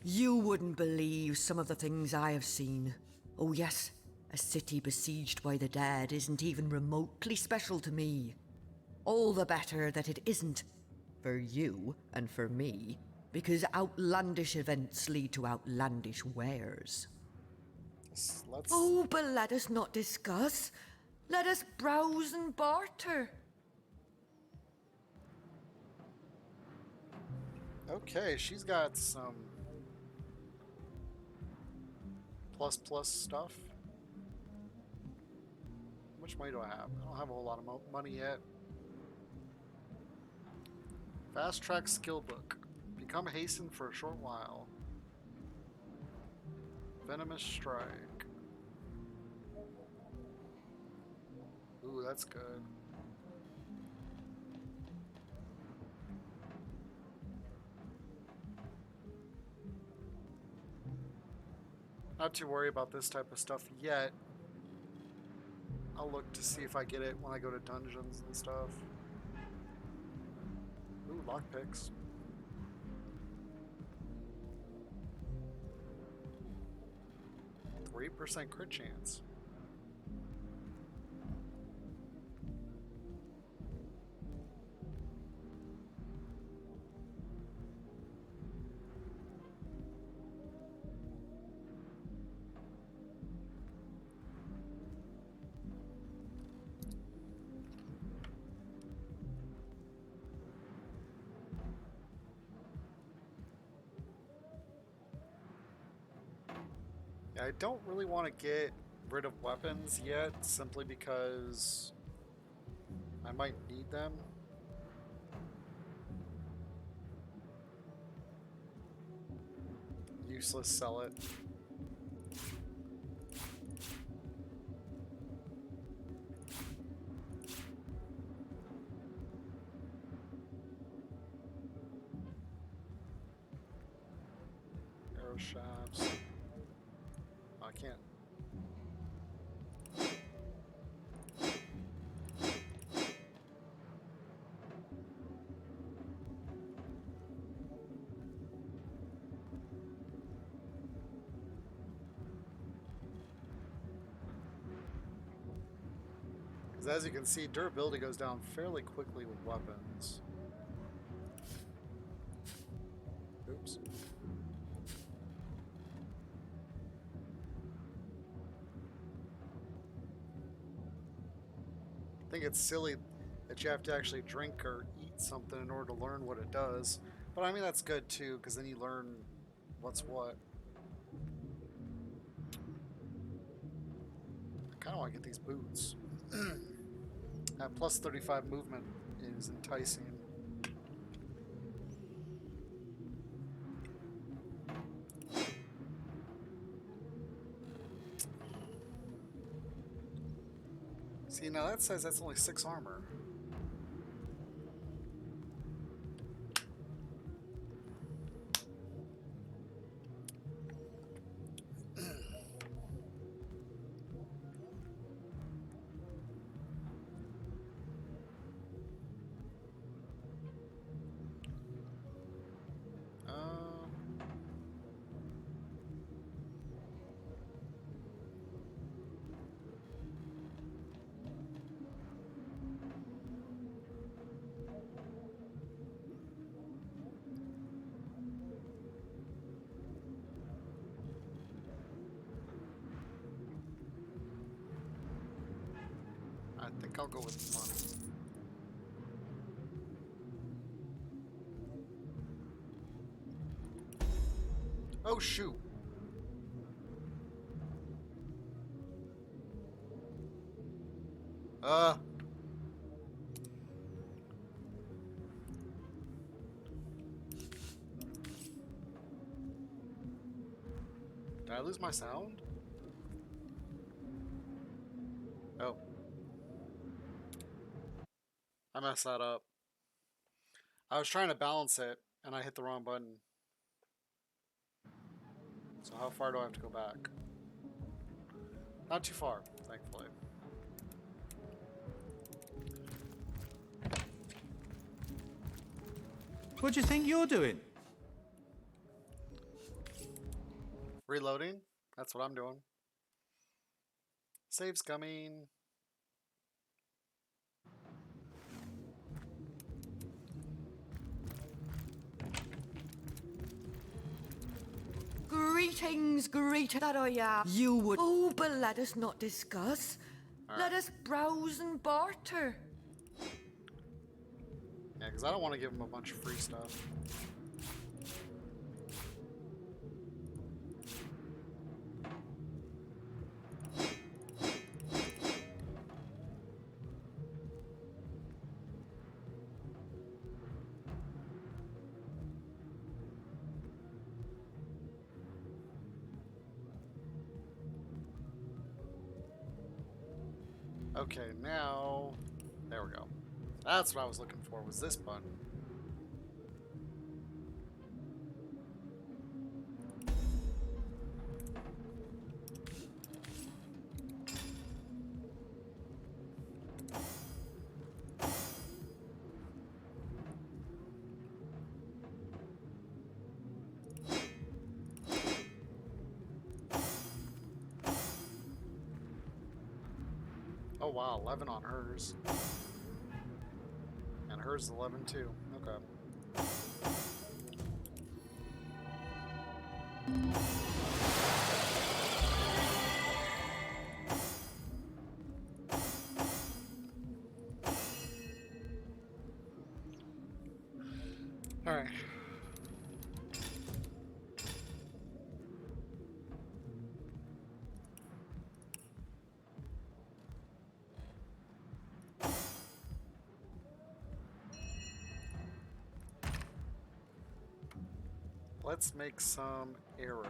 You wouldn't believe some of the things I have seen. Oh yes, a city besieged by the dead isn't even remotely special to me. All the better that it isn't. For you and for me. Because outlandish events lead to outlandish wares. Oh, but let us not discuss. Let us browse and barter. Okay, she's got some plus stuff. How much money do I have? I don't have a whole lot of money yet. Fast track skill book. Become hastened for a short while. Venomous strike. Ooh, that's good. Not too worried about this type of stuff yet. I'll look to see if I get it when I go to dungeons and stuff. Ooh, lockpicks. %3 crit chance. I don't really want to get rid of weapons yet, simply because I might need them. Useless, sell it. Arrow shafts. I can't. Because as you can see, durability goes down fairly quickly with weapons. Oops. I think it's silly that you have to actually drink or eat something in order to learn what it does. But I mean, that's good too, because then you learn what's what. I kind of want to get these boots. Plus 35 movement is enticing. See, now that says that's only 6 armor. I think I'll go with funny. Oh shoot. Did I lose my sound? Oh. I messed that up. I was trying to balance it, and I hit the wrong button. So how far do I have to go back? Not too far, thankfully. What do you think you're doing? Reloading. That's what I'm doing. Save's coming. Greetings, that I am. You would. Oh, but let us not discuss. Let us browse and barter. Yeah, because I don't want to give him a bunch of free stuff. Okay, now... There we go. That's what I was looking for, was this button. Oh wow, 11 on hers. And hers is 11 too. Okay. Alright. Let's make some arrows.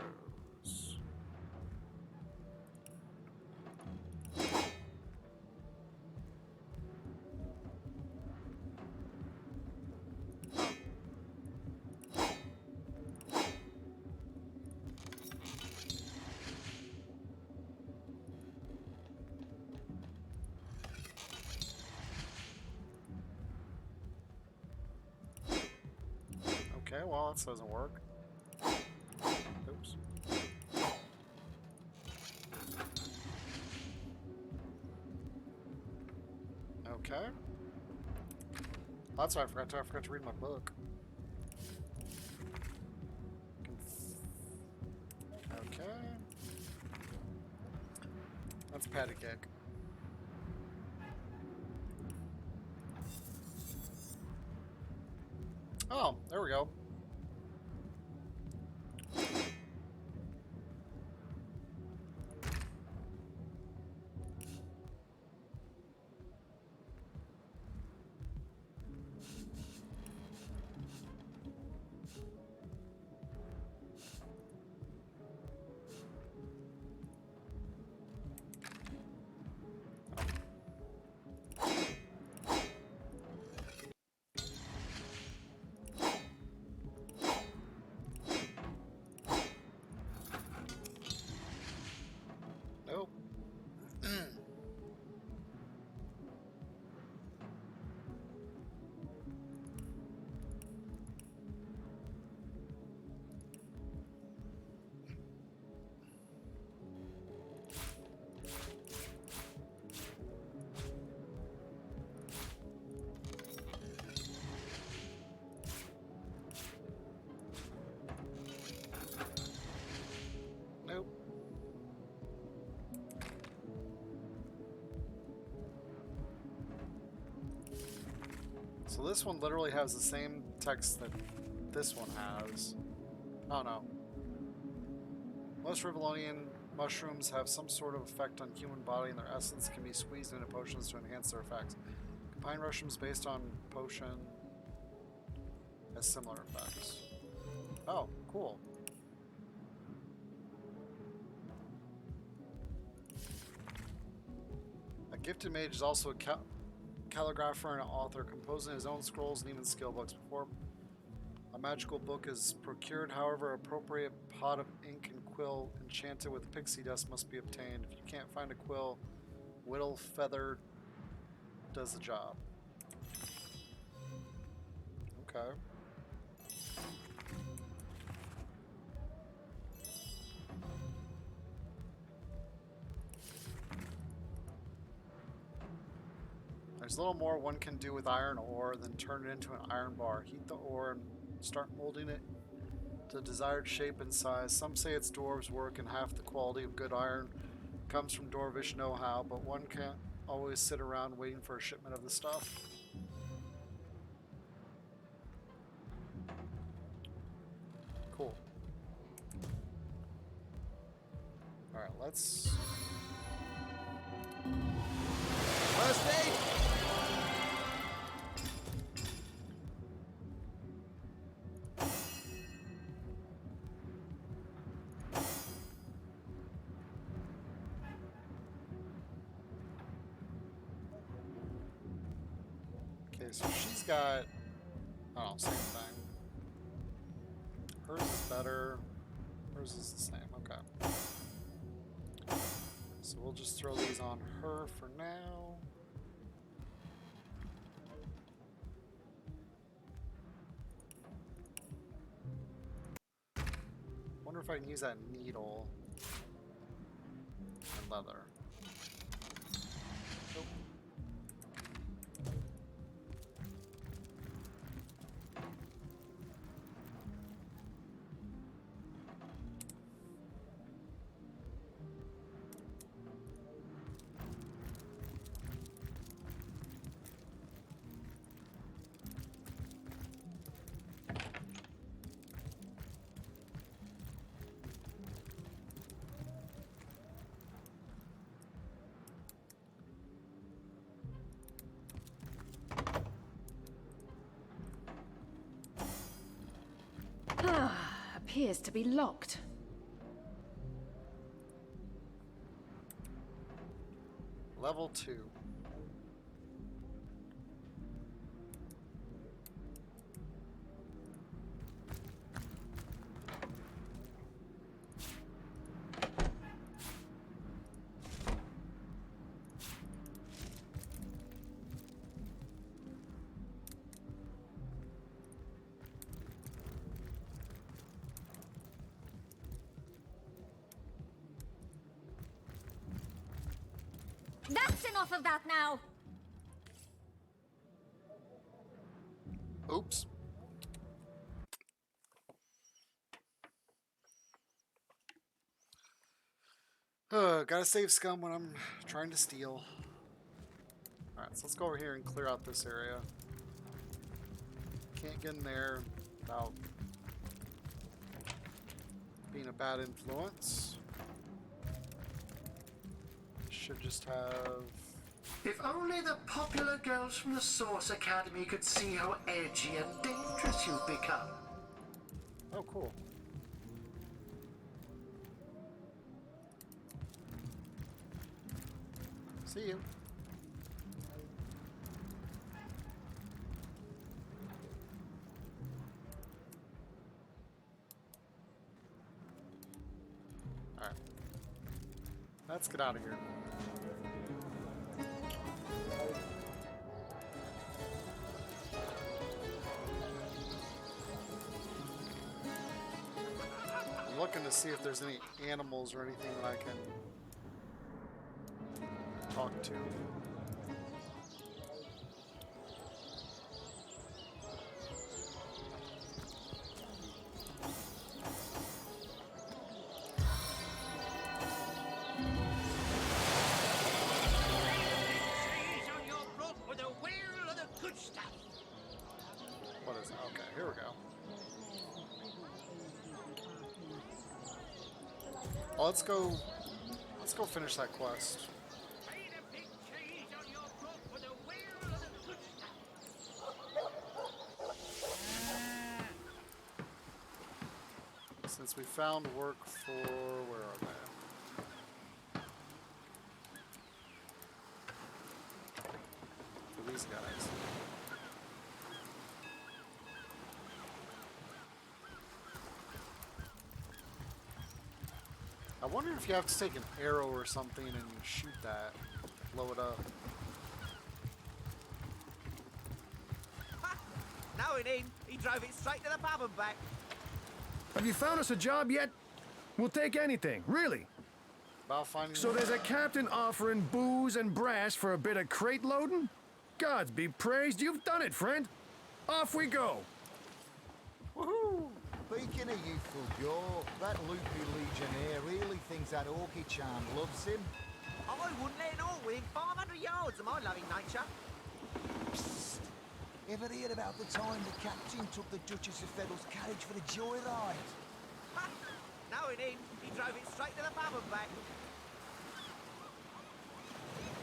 Okay, well, this doesn't work. Oops. Okay. That's why I forgot to read my book. Okay. That's patty cake. Oh, there we go. So this one literally has the same text that this one has. Oh no. Most Rivalonian mushrooms have some sort of effect on human body, and their essence can be squeezed into potions to enhance their effects. Combined mushrooms based on potion has similar effects. Oh, cool. A gifted mage is also a calligrapher and an author, composing his own scrolls and even skill books. Before a magical book is procured, however, appropriate pot of ink and quill enchanted with pixie dust must be obtained. If you can't find a quill, whittle feather does the job. Okay. There's a little more one can do with iron ore than turn it into an iron bar. Heat the ore and start molding it to the desired shape and size. Some say it's dwarves' work, and half the quality of good iron comes from dwarvish know-how, but one can't always sit around waiting for a shipment of the stuff. Cool. Alright, let's... First aid! Okay, so she's got... Oh, same thing. Hers is better. Hers is the same, okay. So we'll just throw these on her for now. Wonder if I can use that needle and leather. Nope. Appears to be locked. Level 2. That's enough of that now! Oops. Gotta save scum when I'm trying to steal. Alright, so let's go over here and clear out this area. Can't get in there without being a bad influence. Should just have... If only the popular girls from the Source Academy could see how edgy and dangerous you've become. Oh, cool. See you. Alright. Let's get out of here. I'm looking to see if there's any animals or anything that I can talk to. Oh, let's go finish that quest. Since we found work for, where are they? For these guys. I wonder if you have to take an arrow or something and shoot that, blow it up. Now it in, he drove it straight to the pub and back. Have you found us a job yet? We'll take anything, really. About finding. So there's a captain offering booze and brass for a bit of crate loading? Gods be praised, you've done it, friend. Off we go. Woohoo! Speaking of youthful Gore, that loopy legionnaire really thinks that orchid charm loves him. I wouldn't let it all within 500 yards of my loving nature. Psst. Ever hear about the time the captain took the Duchess of Feddle's carriage for a joyride? Now it in, he drove it straight to the pub and back.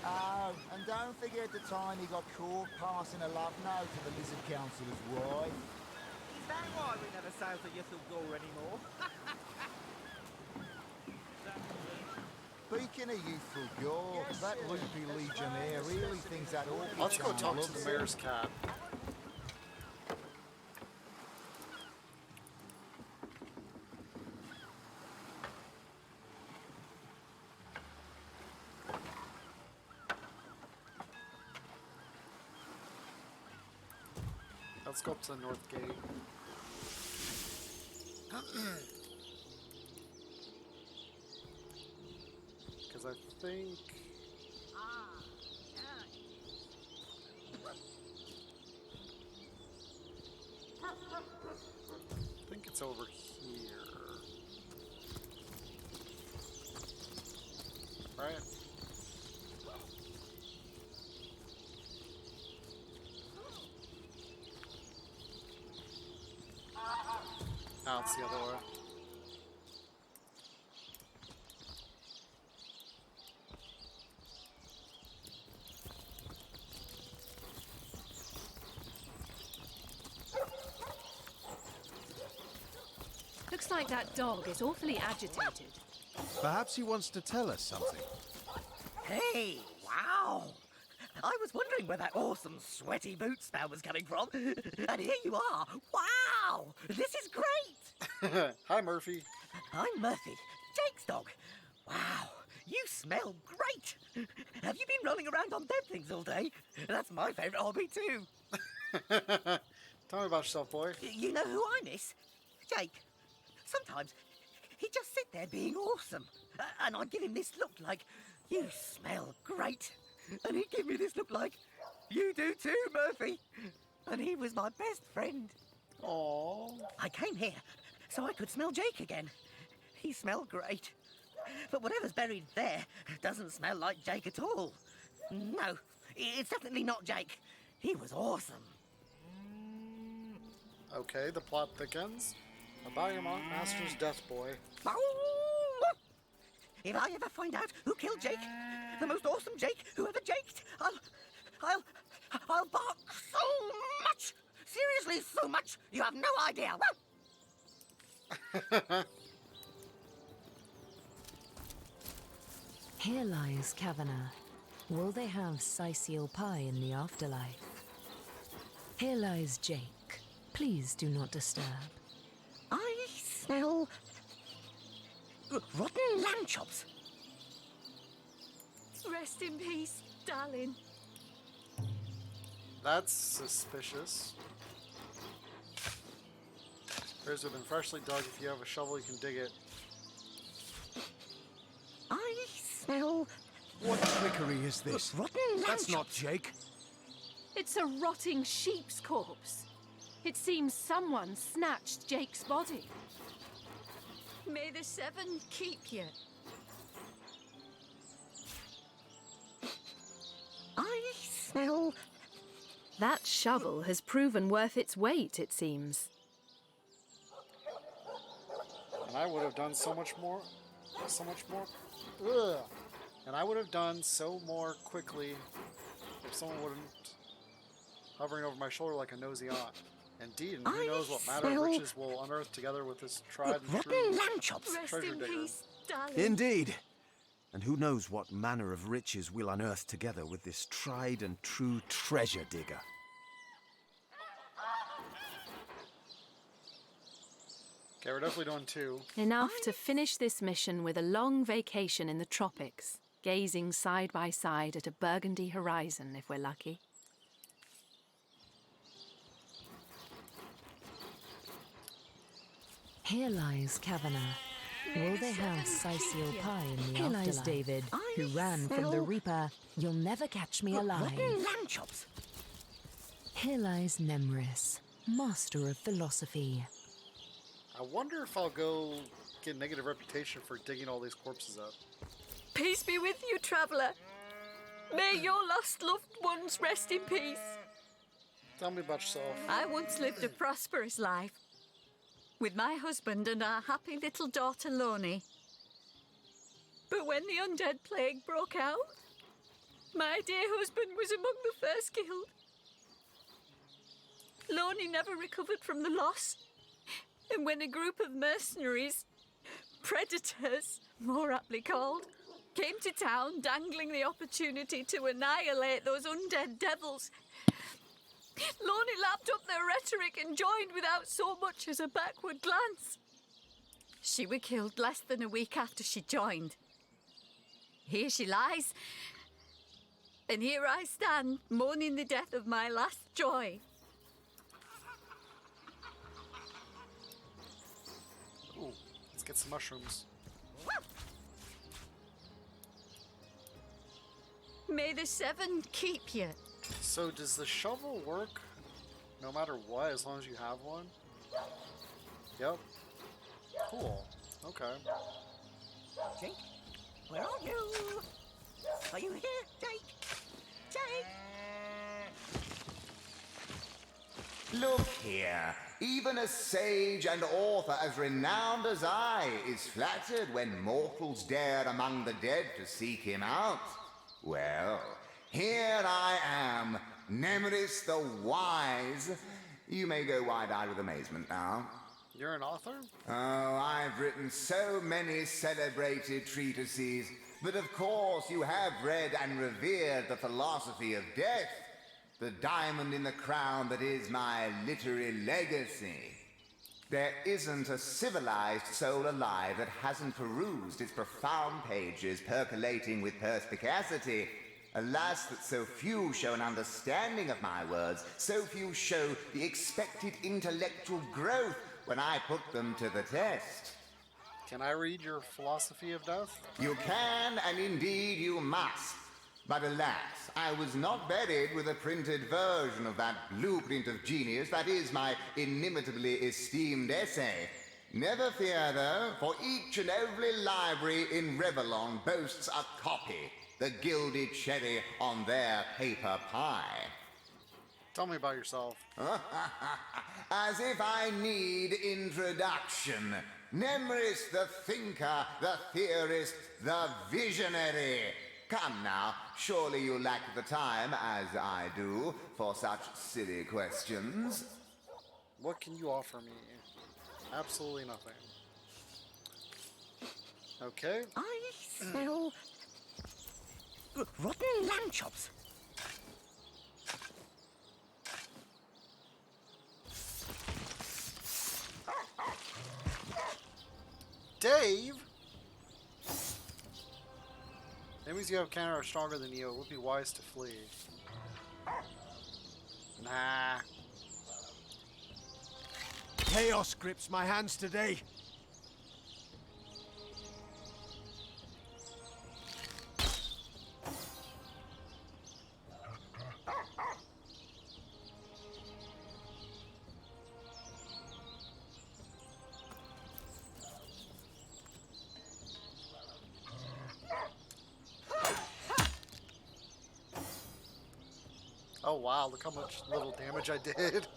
Oh, and don't forget the time he got caught passing a love note to the Lizard Councillor's wife. Is that why we never sail for Yethel Gore anymore? Speaking of youthful Gore, that loopy legionnaire really thinks that orchid Let's go charm talk to loves the him. mayor's cat. Let's go up to the north gate. Because I think... I think it's over here. Right? Oh, it's the other way. Looks like that dog is awfully agitated. Perhaps he wants to tell us something. Hey, wow! I was wondering where that awesome sweaty boot smell was coming from. And here you are. Wow! This is great! Hi, Murphy. I'm Murphy, Jake's dog. Wow, you smell great! Have you been rolling around on dead things all day? That's my favourite hobby too. Tell me about yourself, boy. You know who I miss? Jake. Sometimes he'd just sit there being awesome. And I'd give him this look like, you smell great. And he'd give me this look like, you do too, Murphy. And he was my best friend. Aww. I came here so I could smell Jake again. He smelled great. But whatever's buried there doesn't smell like Jake at all. No, it's definitely not Jake. He was awesome. Okay, the plot thickens. About your master's death, boy. If I ever find out who killed Jake, the most awesome Jake who ever jaked, I'll bark so much. Seriously, so much. You have no idea. Here lies Kavanagh. Will they have Sicil pie in the afterlife? Here lies Jake. Please do not disturb. I smell rotten lamb chops. Rest in peace, darling. That's suspicious. Graves have been freshly dug. If you have a shovel, you can dig it. I smell... What trickery is this? Rotten lamb That's not chops. Jake. It's a rotting sheep's corpse. It seems someone snatched Jake's body. May the seven keep you. I smell... That shovel has proven worth its weight, it seems. And I would have done so much more. So much more. Ugh. And I would have done so more quickly if someone wouldn't hovering over my shoulder like a nosy aunt. Indeed, and who knows what matter of riches will unearth together with this tried and true lamb chops. treasure digger. Indeed. And who knows what manner of riches we'll unearth together with this tried and true treasure digger. Okay, we're definitely doing 2. Enough to finish this mission with a long vacation in the tropics, gazing side by side at a burgundy horizon if we're lucky. Here lies Kavanagh. Will they have Sisal Pie in the Here afterlife? lies David, who ran from the Reaper. You'll never catch me alive. Rotten lamb chops. Here lies Nemris, master of philosophy. I wonder if I'll go get a negative reputation for digging all these corpses up. Peace be with you, traveller. May your lost loved ones rest in peace. Tell me about yourself. I once lived a prosperous life with my husband and our happy little daughter, Loni. But when the undead plague broke out, my dear husband was among the first killed. Loni never recovered from the loss. And when a group of mercenaries, predators, more aptly called, came to town dangling the opportunity to annihilate those undead devils, Loni lapped up their rhetoric and joined without so much as a backward glance. She was killed less than a week after she joined. Here she lies, and here I stand, mourning the death of my last joy. Ooh, let's get some mushrooms. May the seven keep you. So does the shovel work no matter what, as long as you have one? Yep. Cool. Okay. Jake, where are you? Are you here, Jake? Jake! Look here. Even a sage and author as renowned as I is flattered when mortals dare among the dead to seek him out. Well, here I am, Nemris the Wise. You may go wide-eyed with amazement now. You're an author? Oh, I've written so many celebrated treatises, but of course you have read and revered the philosophy of death, the diamond in the crown that is my literary legacy. There isn't a civilized soul alive that hasn't perused its profound pages percolating with perspicacity. Alas, that so few show an understanding of my words, so few show the expected intellectual growth when I put them to the test. Can I read your philosophy of death? You can, and indeed you must. But alas, I was not buried with a printed version of that blueprint of genius that is my inimitably esteemed essay. Never fear, though, for each and every library in Revellon boasts a copy, the gilded cherry on their paper pie. Tell me about yourself. As if I need introduction. Nemris the thinker, the theorist, the visionary. Come now, surely you lack the time, as I do, for such silly questions. What can you offer me? Absolutely nothing. Okay. I smell rotten lamb chops. Dave? Enemies you have encountered are stronger than you. It would be wise to flee. Nah. Chaos grips my hands today. Oh wow, look how much little damage I did.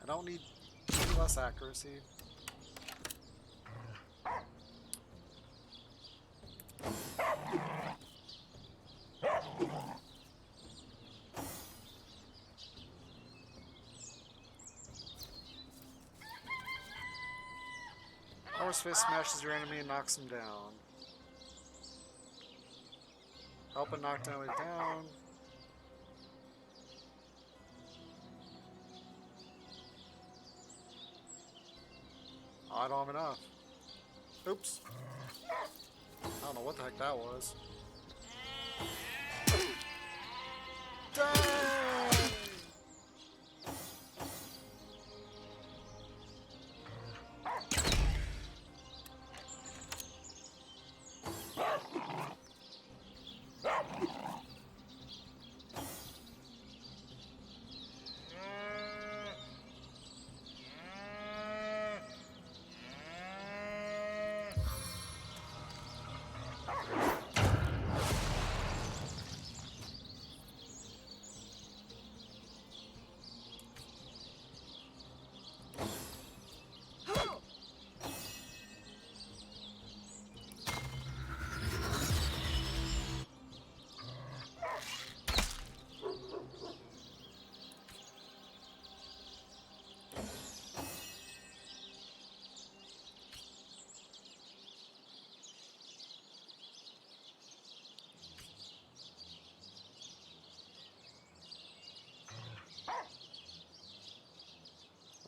I don't need any less accuracy. Horse Fist smashes your enemy and knocks him down. Help and knock down it down. Oh, I don't have enough. Oops. I don't know what the heck that was. Dang!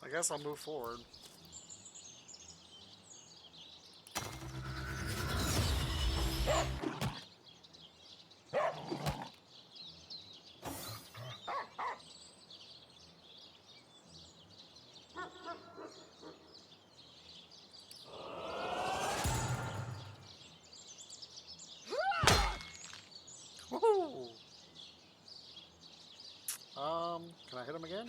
I guess I'll move forward. Woohoo! Can I hit him again?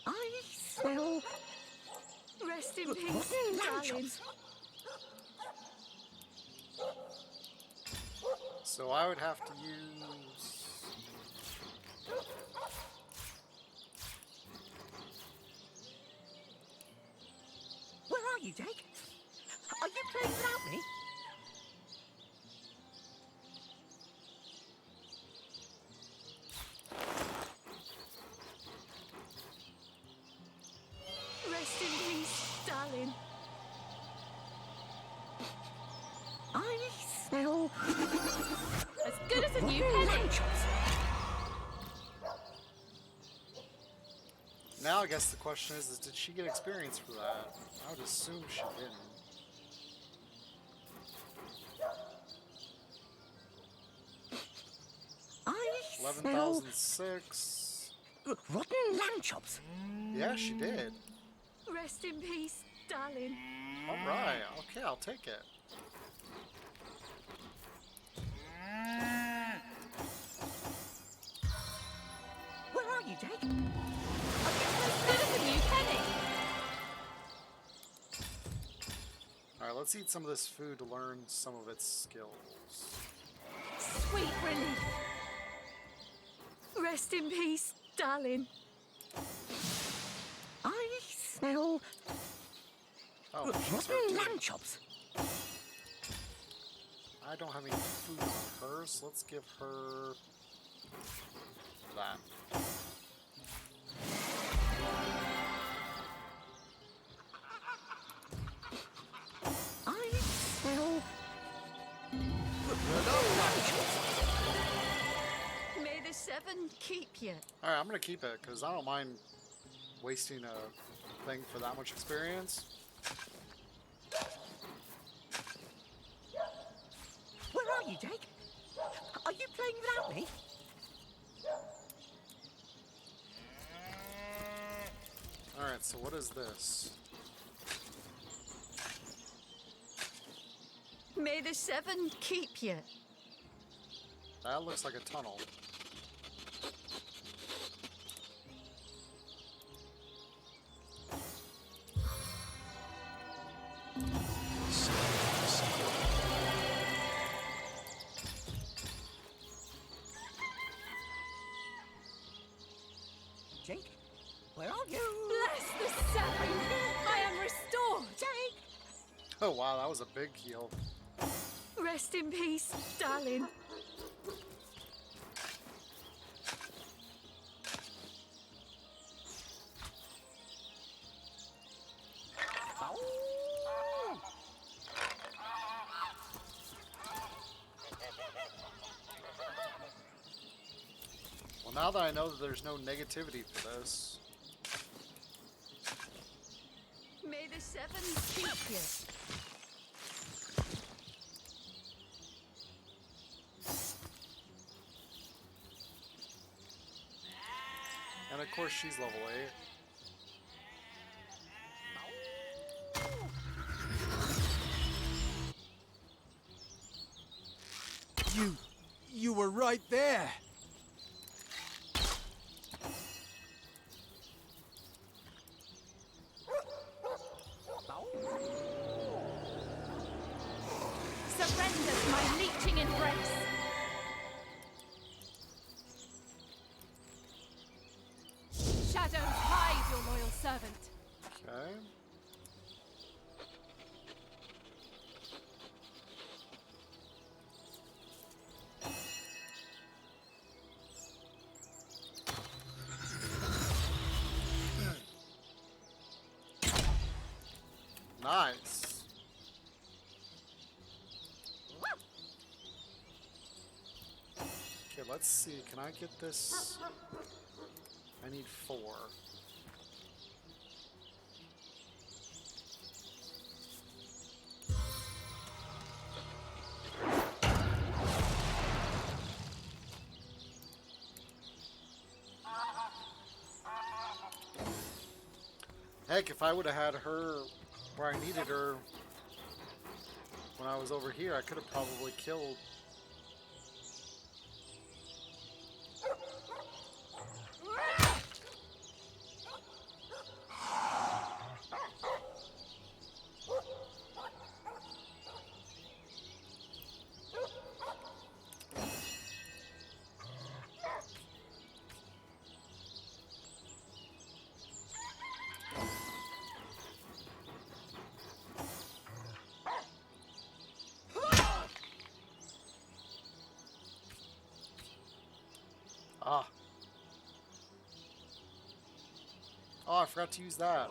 I smell. Rest in peace, rotten lamb darling. chops. So I would have to use... Where are you, Jake? Are you playing without me? Rest in peace, darling. I smell. As good as a new rotten penny. lamb chops. Now I guess the question is did she get experience for that? I would assume she didn't. I smell 11,006. rotten lamb chops. Yeah, she did. Rest in peace, darling. Alright, okay, I'll take it. Where are you, Jake? As good as a new penny. Alright, let's eat some of this food to learn some of its skills. Sweet relief. Rest in peace, darling. I smell Oh, she's rotten hurt too. lamb chops. I don't have any food on her, so let's give her that. I smell May the seven keep you. Alright, I'm gonna keep it, because I don't mind wasting a thing for that much experience. Where are you, Jake? Are you playing without me? Alright, so what is this? May the seven keep you. That looks like a tunnel. Jake, where are you? Bless the seven! I am restored! Jake! Oh wow, that was a big heal. Rest in peace, darling. Well, now that I know that there's no negativity for this. May the seven keep you. And of course she's level 8. You were right there. Surrenders my leeching embrace. Shadows hide your loyal servant. Okay. Nice. Okay, let's see. Can I get this? I need 4. Heck, if I would have had her where I needed her when I was over here, I could have probably killed. Ah. Oh, I forgot to use that.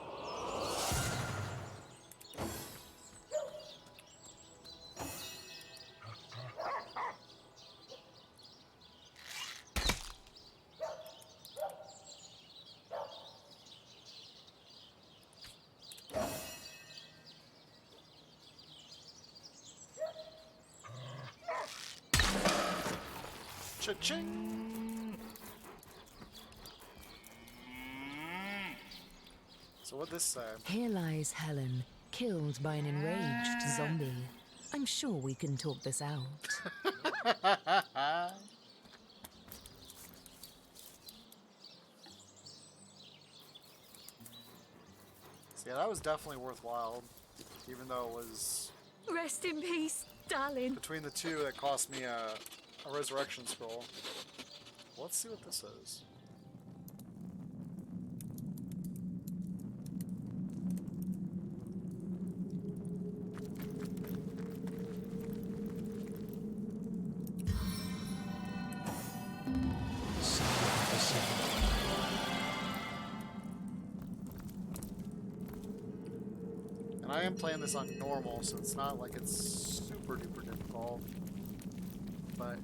Cha-ching! So what'd this say? Here lies Helen, killed by an enraged zombie. I'm sure we can talk this out. So yeah, that was definitely worthwhile, even though it was Rest in peace, darling. between the two that cost me a resurrection scroll. Let's see what this is. And I am playing this on normal, so it's not like it's super duper difficult. But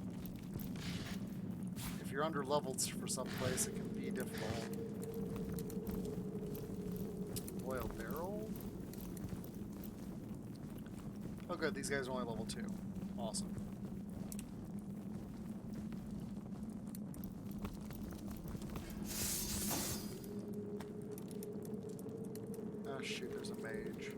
if you're under leveled for some place, it can be difficult. Oil barrel? Oh good, these guys are only level 2. Awesome. Oh shoot, there's a mage.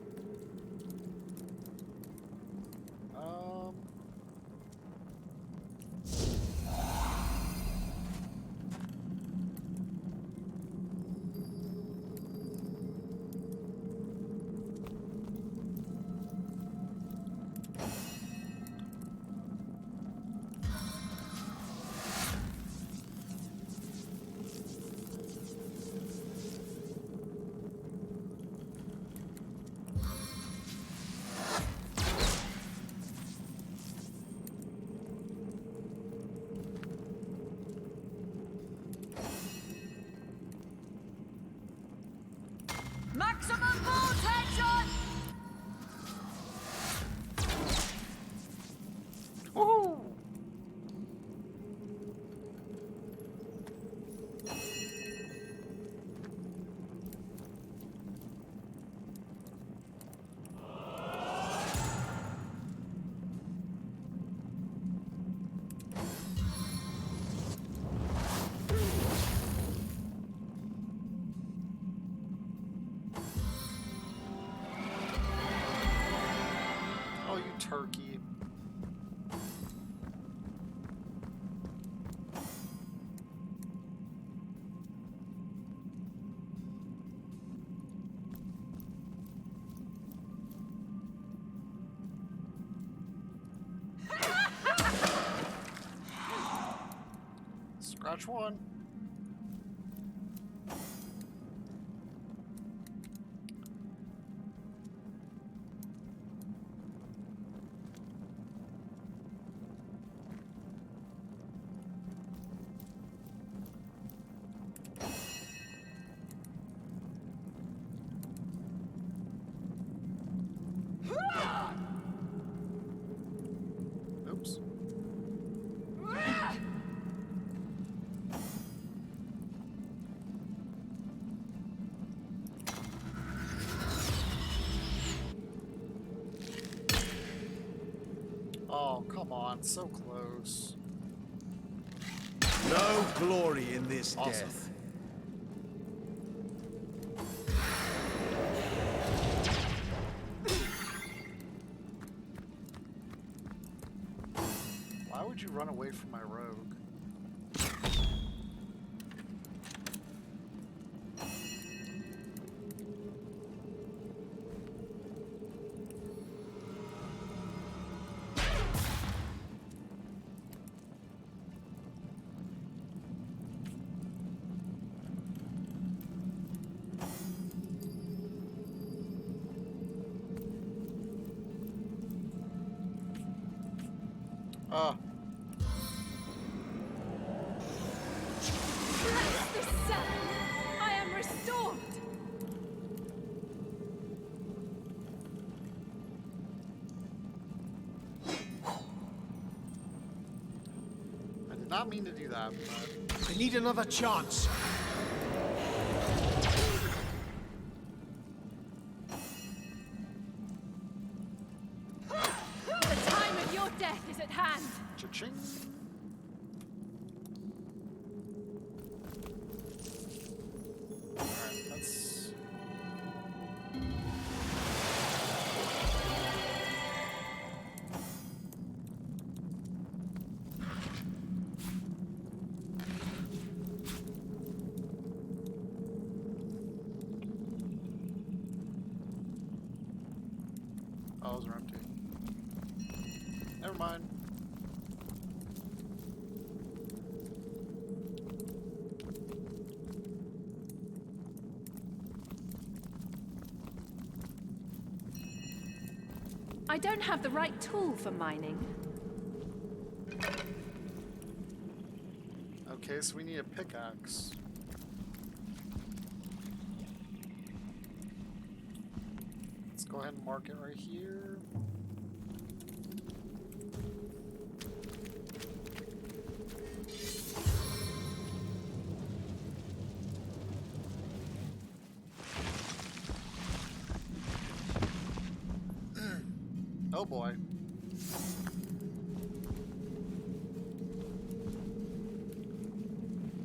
turkey. Scratch one. Oops. Oh, come on, so close. No glory in this Awesome. death. Why would you run away from my rogue? Bless the sun! I am restored! I did not mean to do that, but... I need another chance. The time of your death is at hand! Cha-ching! Alright, that's... Oh, those are empty. Never mind. I don't have the right tool for mining. Okay, so we need a pickaxe. Let's go ahead and mark it right here. Oh boy.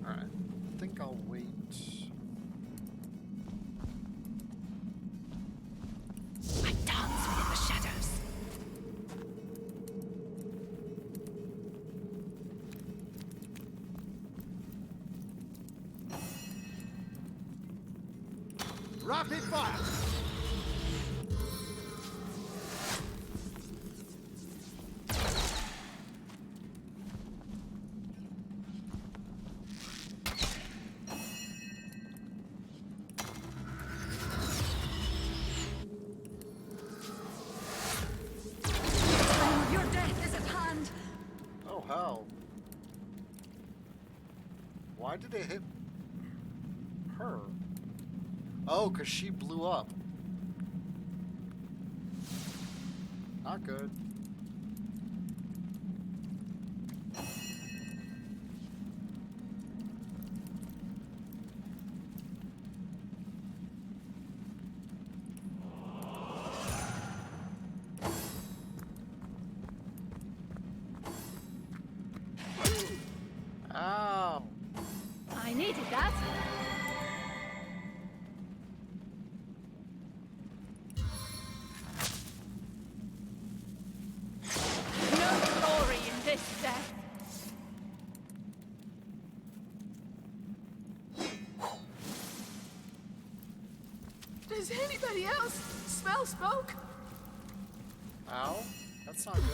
Alright, I think I'll wait. I dance within the shadows. Rapid fire! Your death is at hand. Oh, how? Why did it hit her? Oh, because she blew up. Not good. Ow. I needed that. Anybody else smell smoke? Ow, that's not good.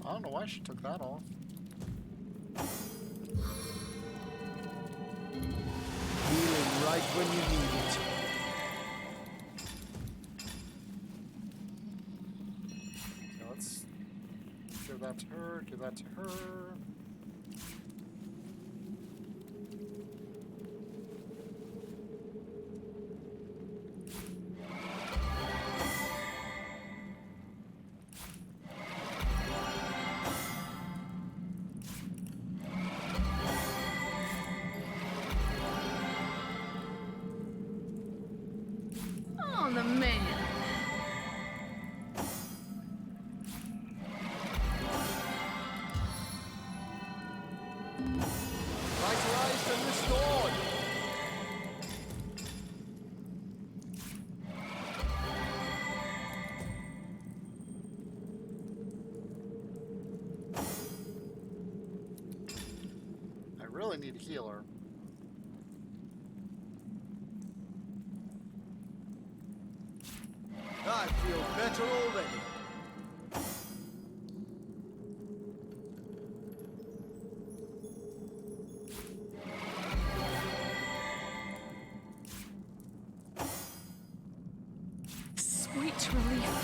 I don't know why she took that off. Healing right when you need it. Okay, let's give that to her, give that to her. Oh, the man. Vitalized and restored. I really need a healer. I feel better already. Sweet relief.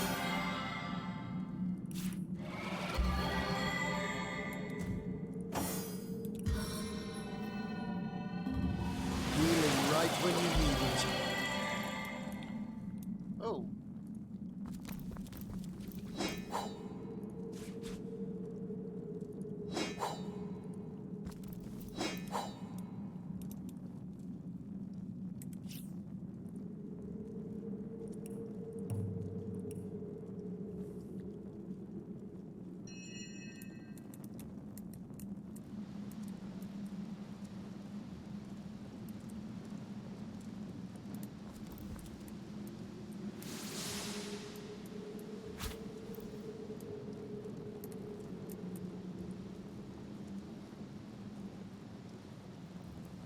Healing right when you need it. Oh.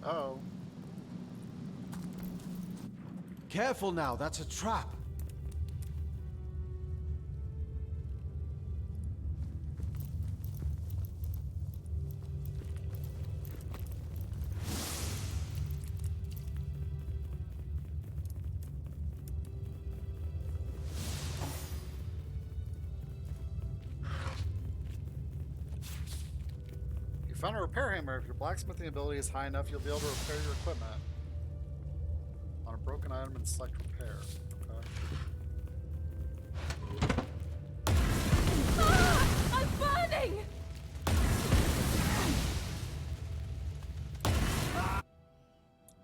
Uh-oh. Careful now, that's a trap. You found a repair hammer. If your blacksmithing ability is high enough, you'll be able to repair your equipment. On a broken item and select repair. Okay. Ah! I'm burning!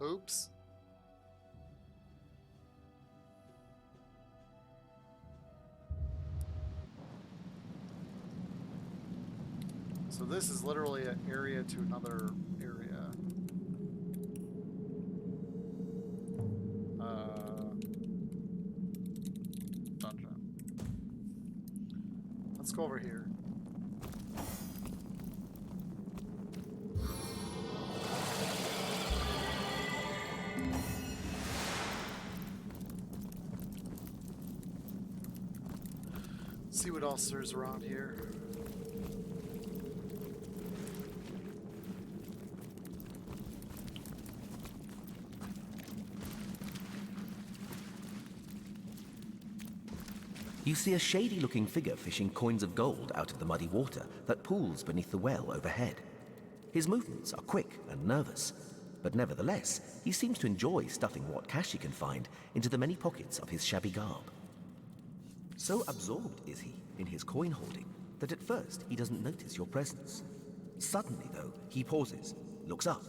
Oops. So this is literally an area to another area. Dungeon. Let's go over here. See what else there's around here. You see a shady-looking figure fishing coins of gold out of the muddy water that pools beneath the well overhead. His movements are quick and nervous, but nevertheless, he seems to enjoy stuffing what cash he can find into the many pockets of his shabby garb. So absorbed is he in his coin hoarding that at first he doesn't notice your presence. Suddenly, though, he pauses, looks up,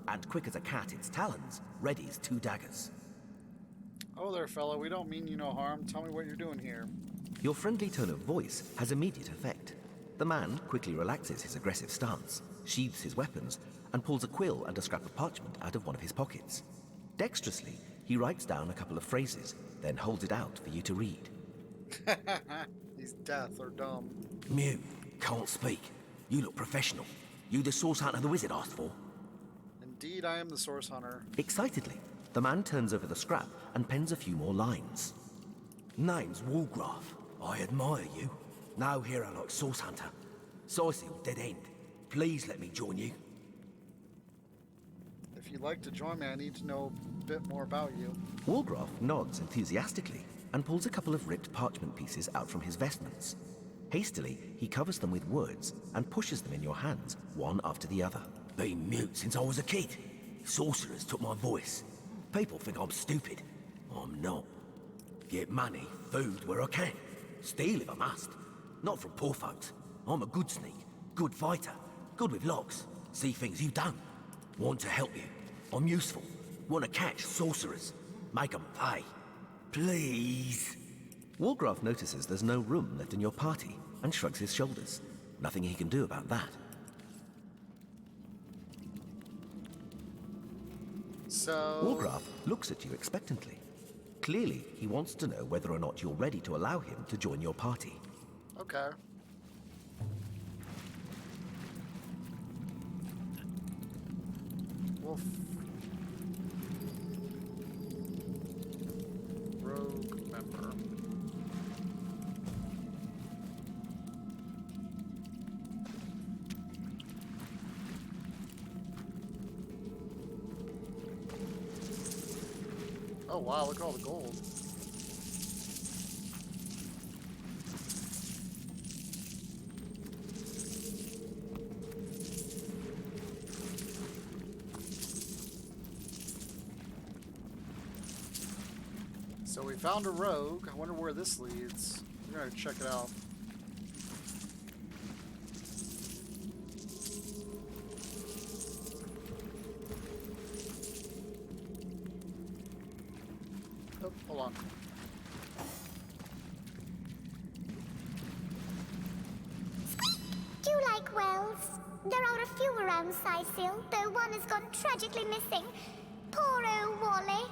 and quick as a cat its talons, readies 2 daggers. Oh there, fella. We don't mean you no harm. Tell me what you're doing here. Your friendly tone of voice has immediate effect. The man quickly relaxes his aggressive stance, sheathes his weapons, and pulls a quill and a scrap of parchment out of one of his pockets. Dexterously, he writes down a couple of phrases, then holds it out for you to read. He's deaf or dumb. Mute, can't speak. You look professional. You the source hunter the wizard asked for? Indeed, I am the source hunter. Excitedly, the man turns over the scrap and pens a few more lines. Name's Walgraf. I admire you. No hero like source hunter. Sizeal dead end. Please let me join you. If you'd like to join me, I need to know a bit more about you. Walgraf nods enthusiastically and pulls a couple of ripped parchment pieces out from his vestments. Hastily, he covers them with words and pushes them in your hands, one after the other. Been mute since I was a kid. Sorcerers took my voice. People think I'm stupid. I'm not. Get money, food where I can. Steal if I must. Not from poor folks. I'm a good sneak, good fighter, good with locks. See things you don't. Want to help you. I'm useful. Want to catch sorcerers. Make 'em pay. Please. Walgraf notices there's no room left in your party and shrugs his shoulders. Nothing he can do about that. So... Walgraf looks at you expectantly. Clearly, he wants to know whether or not you're ready to allow him to join your party. Okay. Wolf. Rogue member. Oh wow, look at all the gold. So we found a rogue. I wonder where this leads. We're gonna check it out. Oh, hold on. Do you like wells? There are a few around Sizeal, though one has gone tragically missing. Poor old Wally.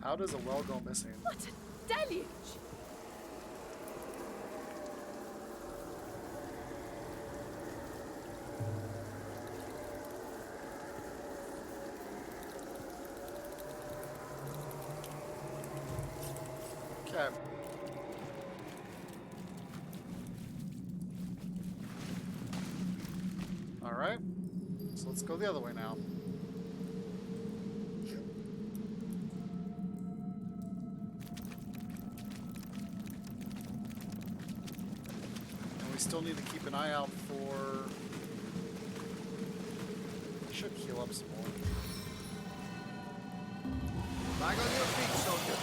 How does a well go missing? What a deluge! Okay. Alright. So let's go the other way now. And we still need to keep an eye out for... We should heal up some more. Back on your feet, soldier.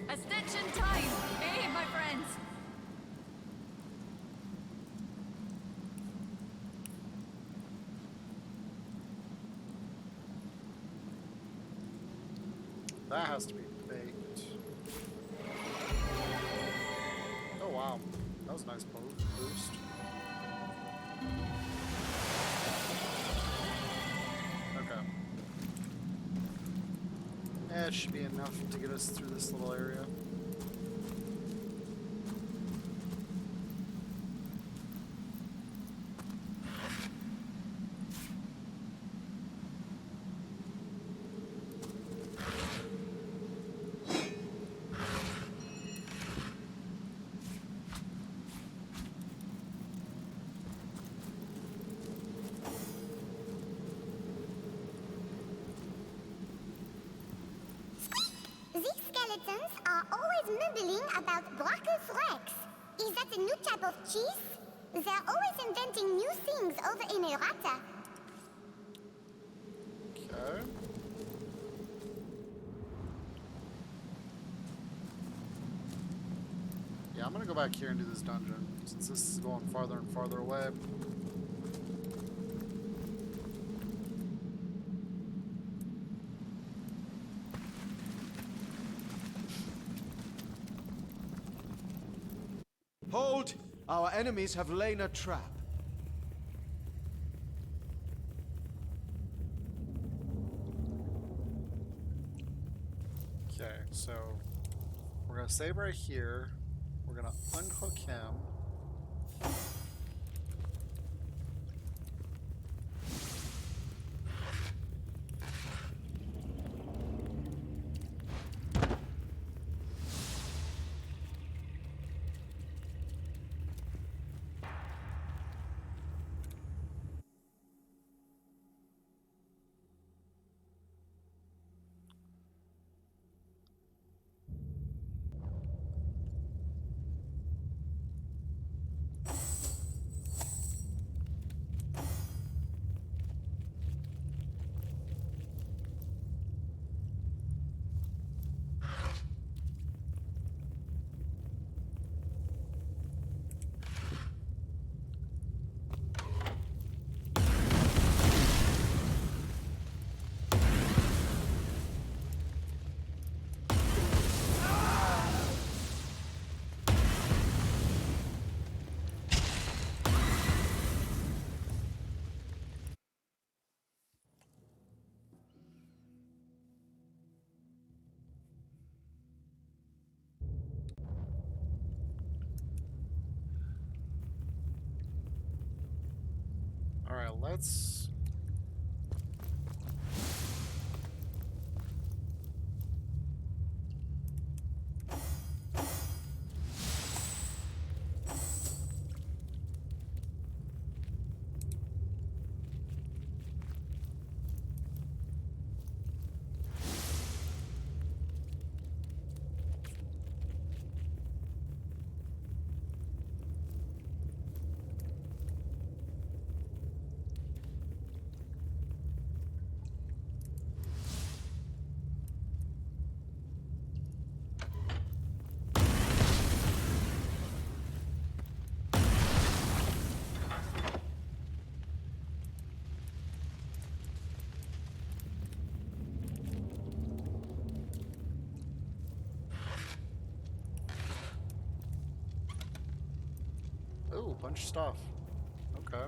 Ascension time! Hey, my friends! That has to be baked. Oh wow, that was a nice boost. Okay. That should be enough to get us through this little area. These skeletons are always mumbling about Brachus Rex. Is that a new type of cheese? They're always inventing new things over in Errata. Okay. Yeah, I'm gonna go back here and do this dungeon, since this is going farther and farther away. Hold! Our enemies have laid a trap. Okay, so we're gonna save right here. We're gonna unhook him. Alright, let's... Ooh, bunch of stuff. Okay.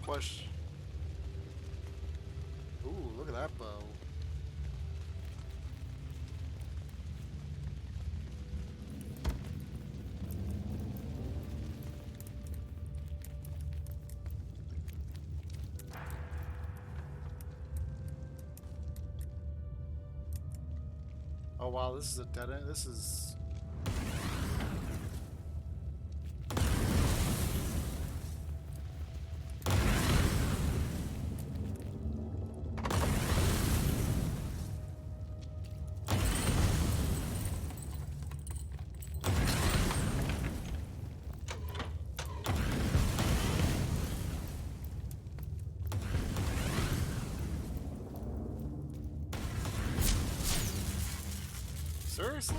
Push. Ooh, look at that bow. Oh wow, this is a dead end. This is... Seriously?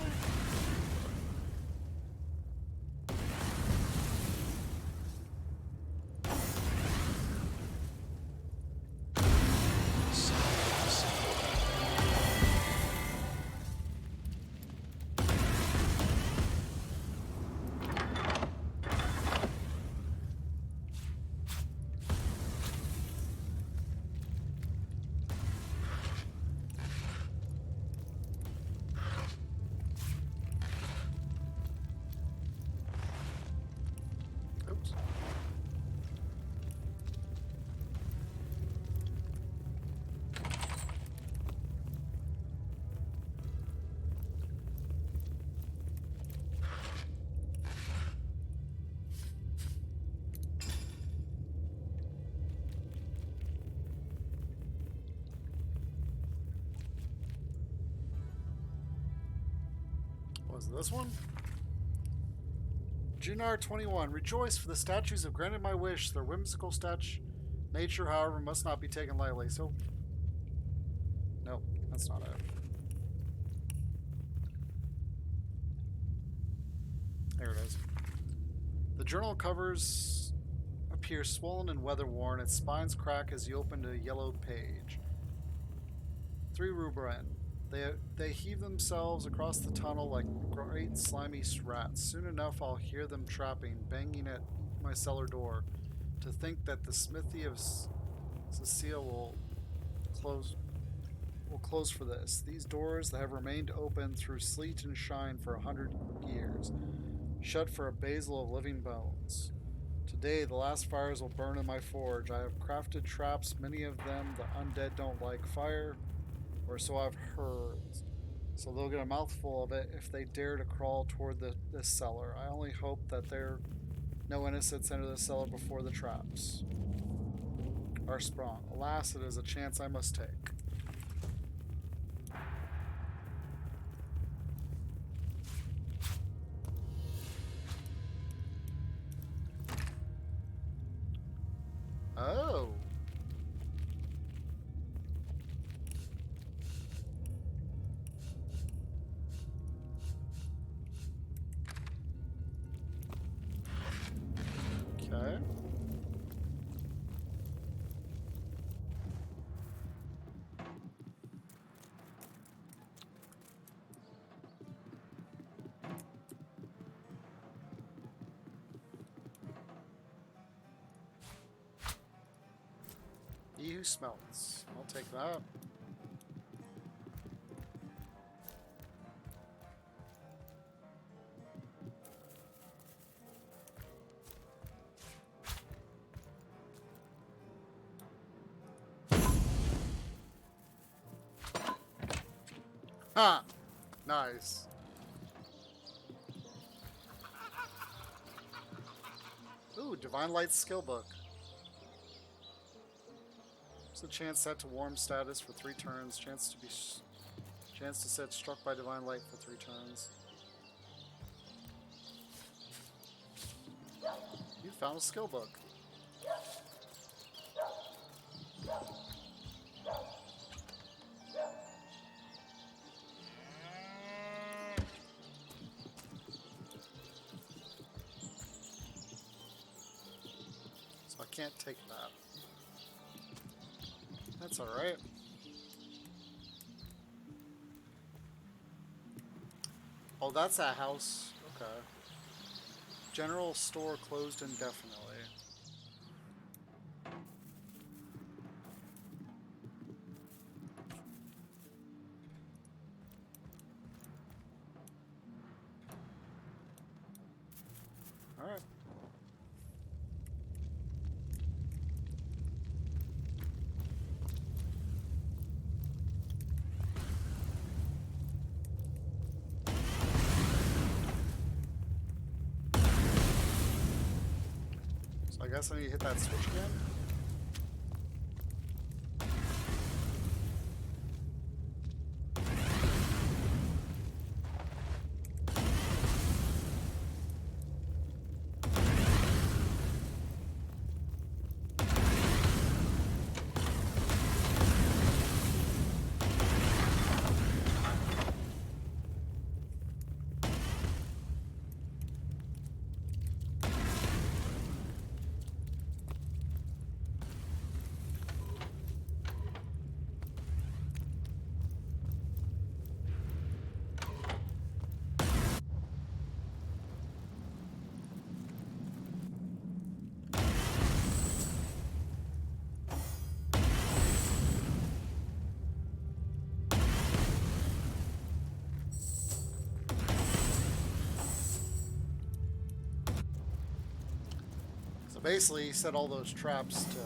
Oops. Was it this one? Junar 21. Rejoice, for the statues have granted my wish. Their whimsical nature, however, must not be taken lightly. So... Nope, that's not it. There it is. The journal covers appear swollen and weather-worn. Its spines crack as you open a yellow page. 3 Ruberan. They heave themselves across the tunnel like great slimy rats. Soon enough, I'll hear them trapping, banging at my cellar door. To think that the smithy of Cecile will close for this. These doors that have remained open through sleet and shine for 100 years, shut for a basil of living bones. Today, the last fires will burn in my forge. I have crafted traps, many of them the undead don't like fire, or so I've heard. So they'll get a mouthful of it if they dare to crawl toward this cellar. I only hope that there no innocents enter the cellar before the traps are sprung. Alas, it is a chance I must take. Oh. Okay. He who smelts. I'll take that. Ha! Nice. Ooh, Divine Light skill book. There's a chance set to warm status for 3 turns. Chance to set struck by Divine Light for 3 turns. You found a skill book. So I can't take that. That's alright. Oh, that's a house. Okay. General store closed indefinitely. Alright. So I guess I need to hit that switch again. So basically, he set all those traps to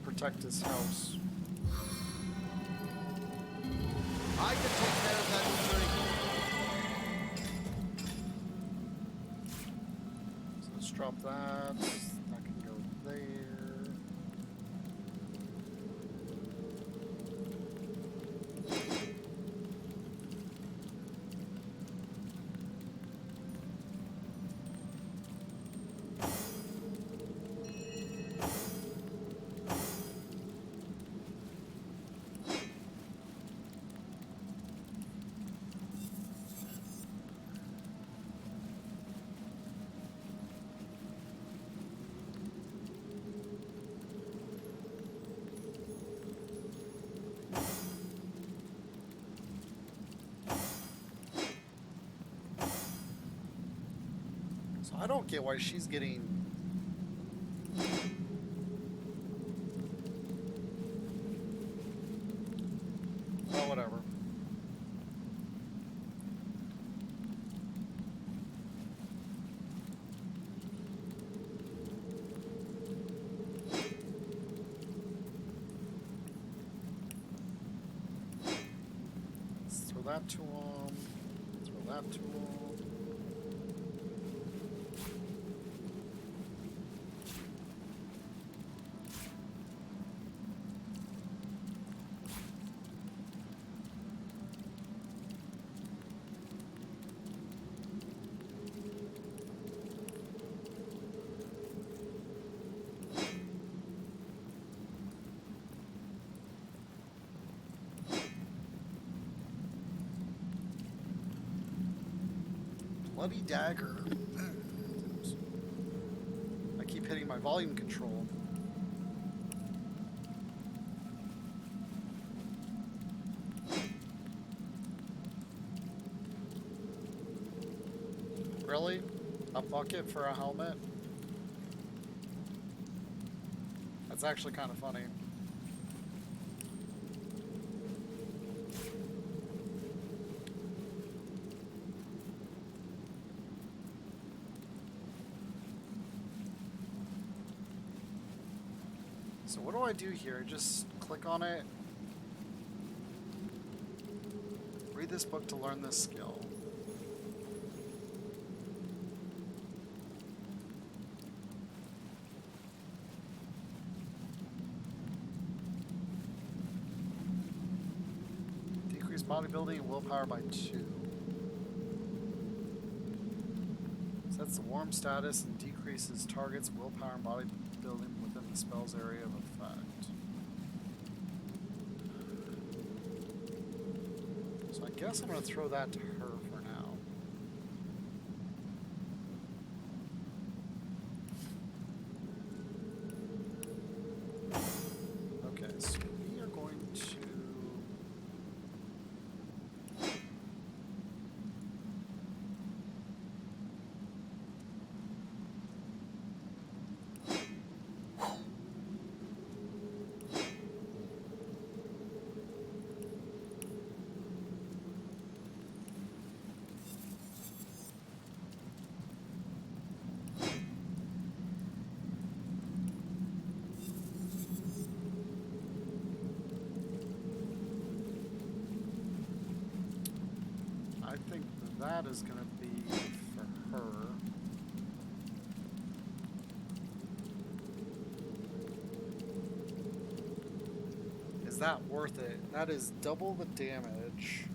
protect his house. I can take care of that drink. So let's drop that. That can go there. I don't get why she's getting... Well, whatever. Throw that to him. Throw that to him. Bloody dagger. Oops. I keep hitting my volume control. Really? A bucket for a helmet? That's actually kind of funny. So what do I do here? Just click on it. Read this book to learn this skill. Decrease bodybuilding and willpower by 2. Sets the warm status and decreases targets' willpower and bodybuilding within the spell's area of effect. So I guess I'm going to throw that to her for now. Okay, so we are going to... I think that is going to be for her. Is that worth it? That is double the damage.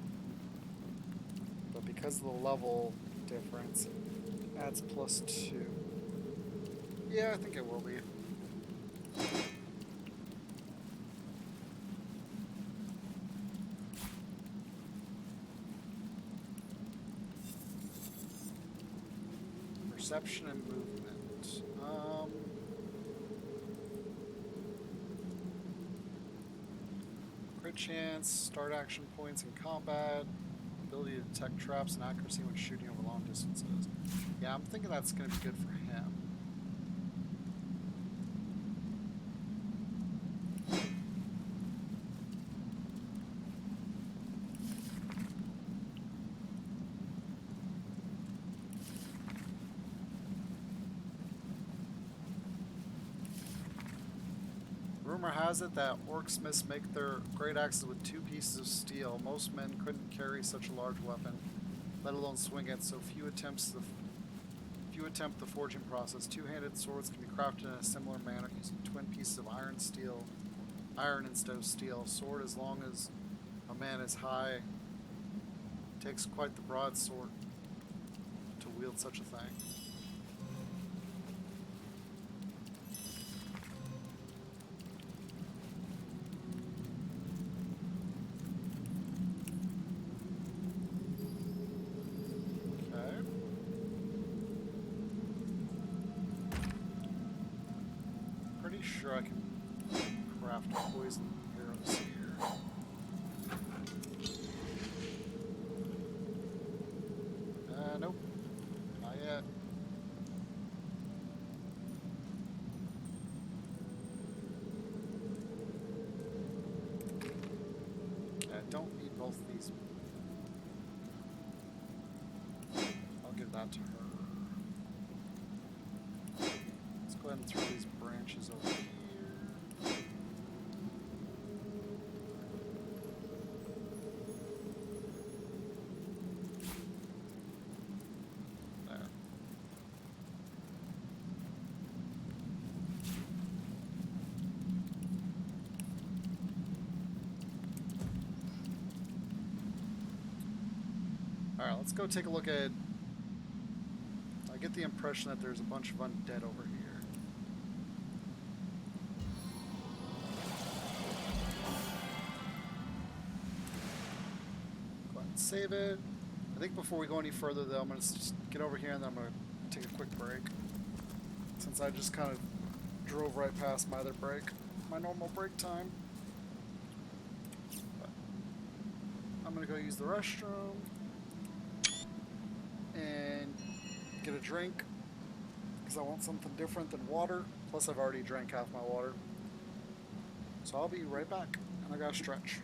But because of the level difference, it adds +2. Yeah, I think it will be. Perception and movement. Crit chance, start action points in combat, ability to detect traps and accuracy when shooting over long distances. Yeah, I'm thinking that's going to be good for him. Rumor has it that orcsmiths make their great axes with 2 pieces of steel. Most men couldn't carry such a large weapon, let alone swing it, so few attempt the forging process. 2-handed swords can be crafted in a similar manner using twin pieces of iron instead of steel. Sword, as long as a man is high, takes quite the broadsword to wield such a thing. Sure I can craft poison arrows here. Nope. Not yet. health these. I'll give that to her. Let's go ahead and throw these branches over here. There. Alright, let's go take a look at... I get the impression that there's a bunch of undead over here. Go ahead and save it. I think before we go any further though, I'm going to just get over here and then I'm going to take a quick break. Since I just kind of drove right past my other break, my normal break time. But I'm going to go use the restroom and get a drink because I want something different than water. Plus I've already drank half my water. So I'll be right back and I gotta stretch.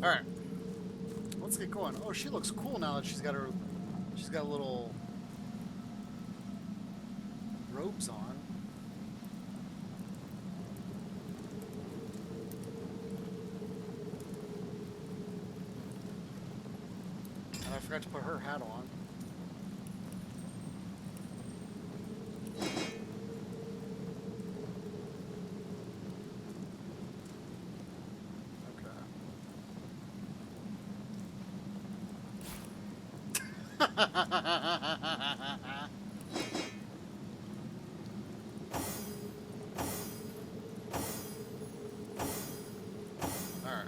Alright. Let's get going. Oh, she looks cool now that she's got little robes on. And I forgot to put her hat on. Alright.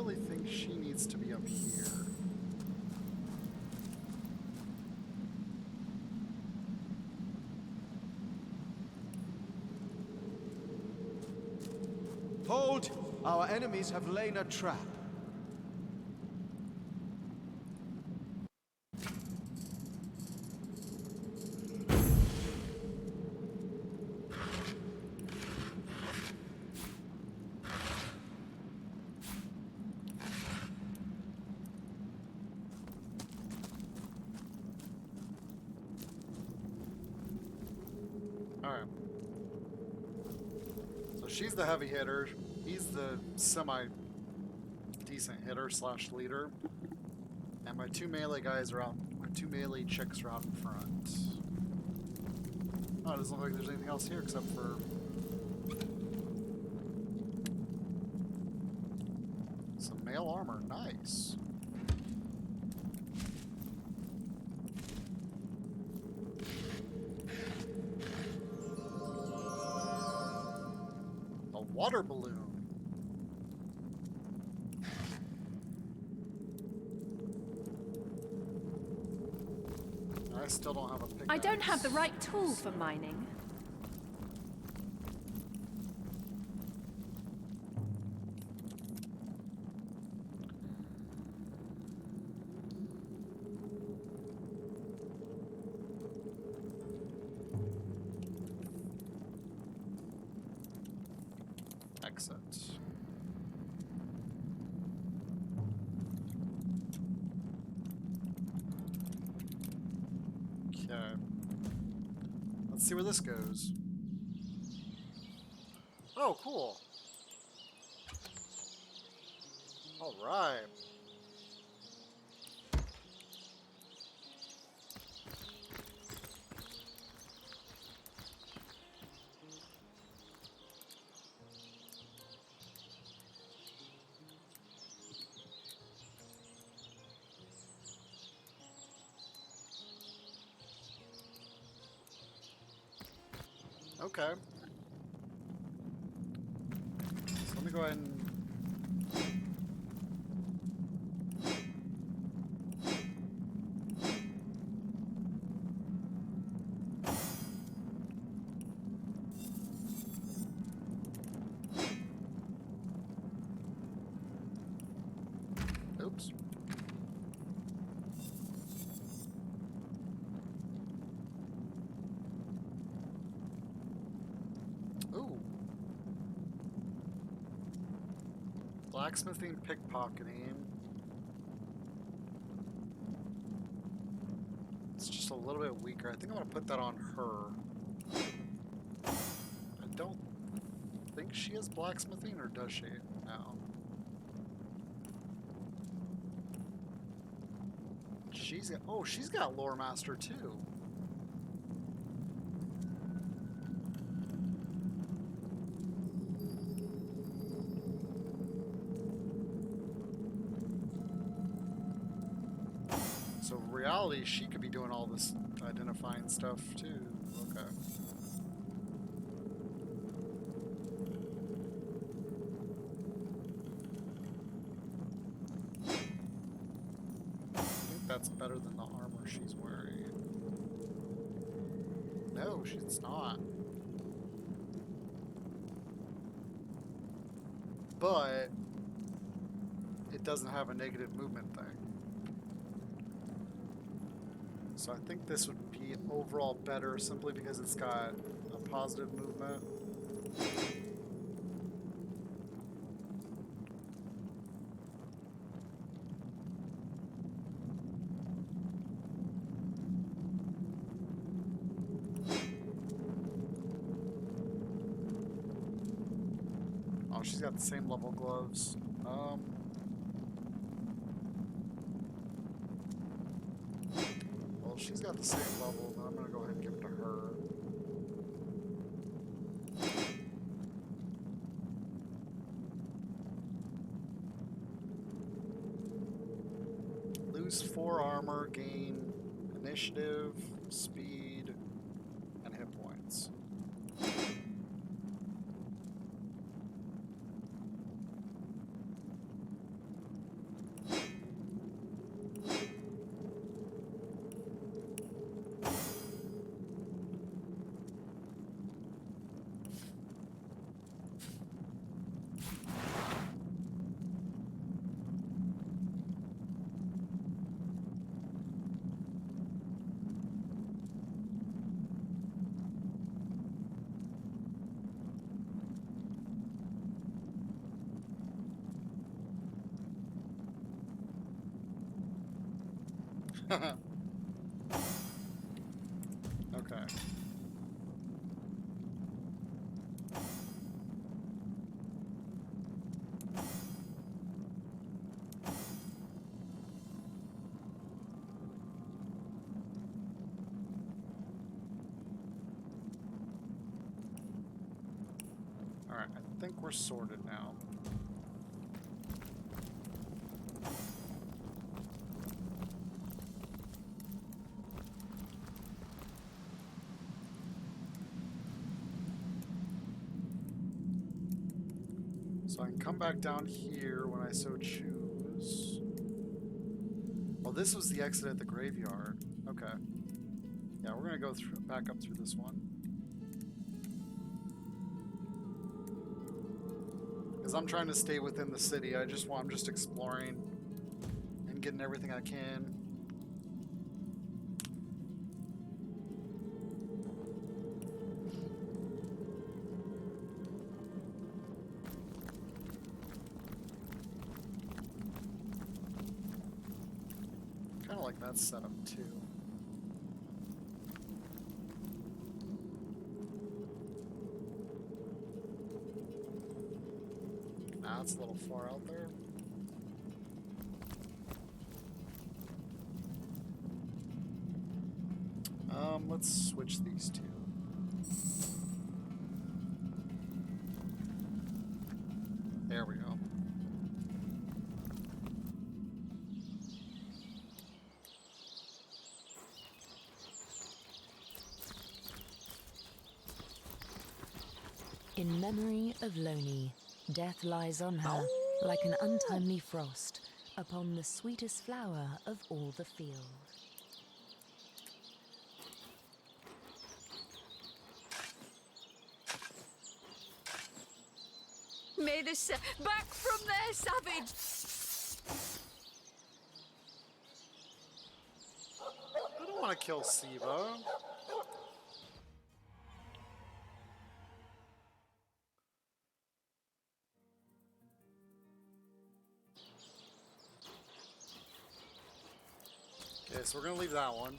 really think she needs to be up here. Hold! Our enemies have laid a trap. Alright. So she's the heavy hitter. He's the semi-decent hitter slash leader. And my two melee guys are out. My two melee chicks are out in front. Oh, it doesn't look like there's anything else here except for some male armor. Nice. A water balloon. I still don't have a pickaxe. I don't have the right tool for mining. Exit. Okay. Let's see where this goes. Oh, cool. All right. Okay. So let me go ahead and... Oops. Ooh. Blacksmithing, pickpocketing. It's just a little bit weaker. I think I'm gonna put that on her. I don't think she has blacksmithing, or does she? No. She's got, oh, she's got lore master too. So in reality, she could be doing all this identifying stuff too. Okay. I think that's better than the armor she's wearing. No, she's not. But it doesn't have a negative movement thing. So I think this would be overall better simply because it's got a positive movement. Oh, she's got the same level gloves. Well, she's got the same level, but I'm gonna go ahead and give it to her. Lose 4 armor, gain initiative, speed, and hit points. Okay. Alright, I think we're sorted now. So I can come back down here when I so choose. Well, this was the exit at the graveyard. Okay. Yeah, we're gonna go back up through this one. Because I'm trying to stay within the city. I'm just exploring and getting everything I can. Kind of like that setup too. Nah, it's a little far out there. Let's switch these two. There we go. In memory of Loni, death lies on her like an untimely frost upon the sweetest flower of all the field. May this back from there, savage! I don't want to kill Siva. Okay, so we're gonna leave that one.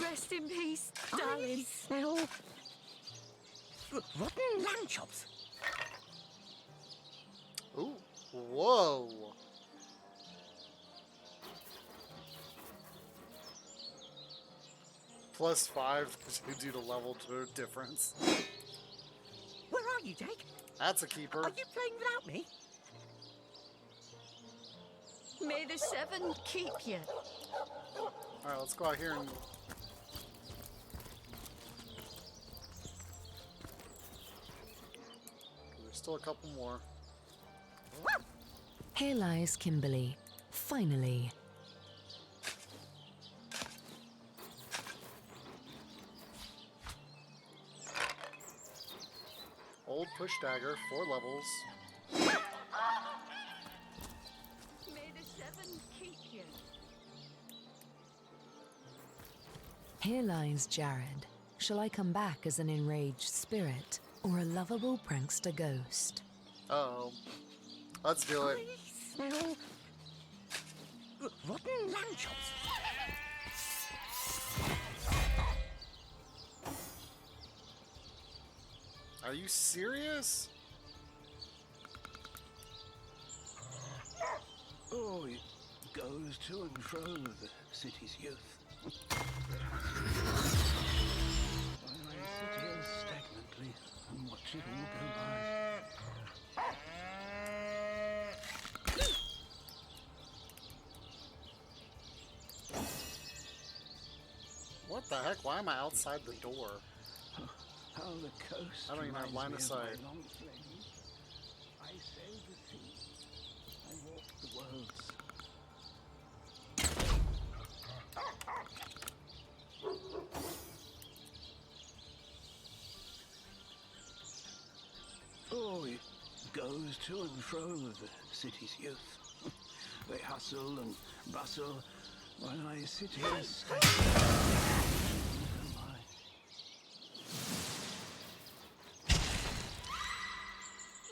Rest in peace, darling. Smell rotten lamb chops. Ooh, whoa. +5 due to level difference. Where are you, Jake? That's a keeper. Are you playing without me? May the seven keep you. Alright, let's go out here and... There's still a couple more. Here lies Kimberly, finally. Old push dagger, 4 levels. May the seven keep you. Here lies Jared. Shall I come back as an enraged spirit or a lovable prankster ghost? Uh-oh. Let's do it. Smell rotten lamb chops. Are you serious? Oh, it goes to and fro the city's youth. While I sit here stagnantly and watch it all go by. What the heck? Why am I outside the door? How the coast I don't even have line of reminds me sight. my long flames. I sailed the sea. I walked the worlds. Oh, it goes to and fro the city's youth. They hustle and bustle while I sit here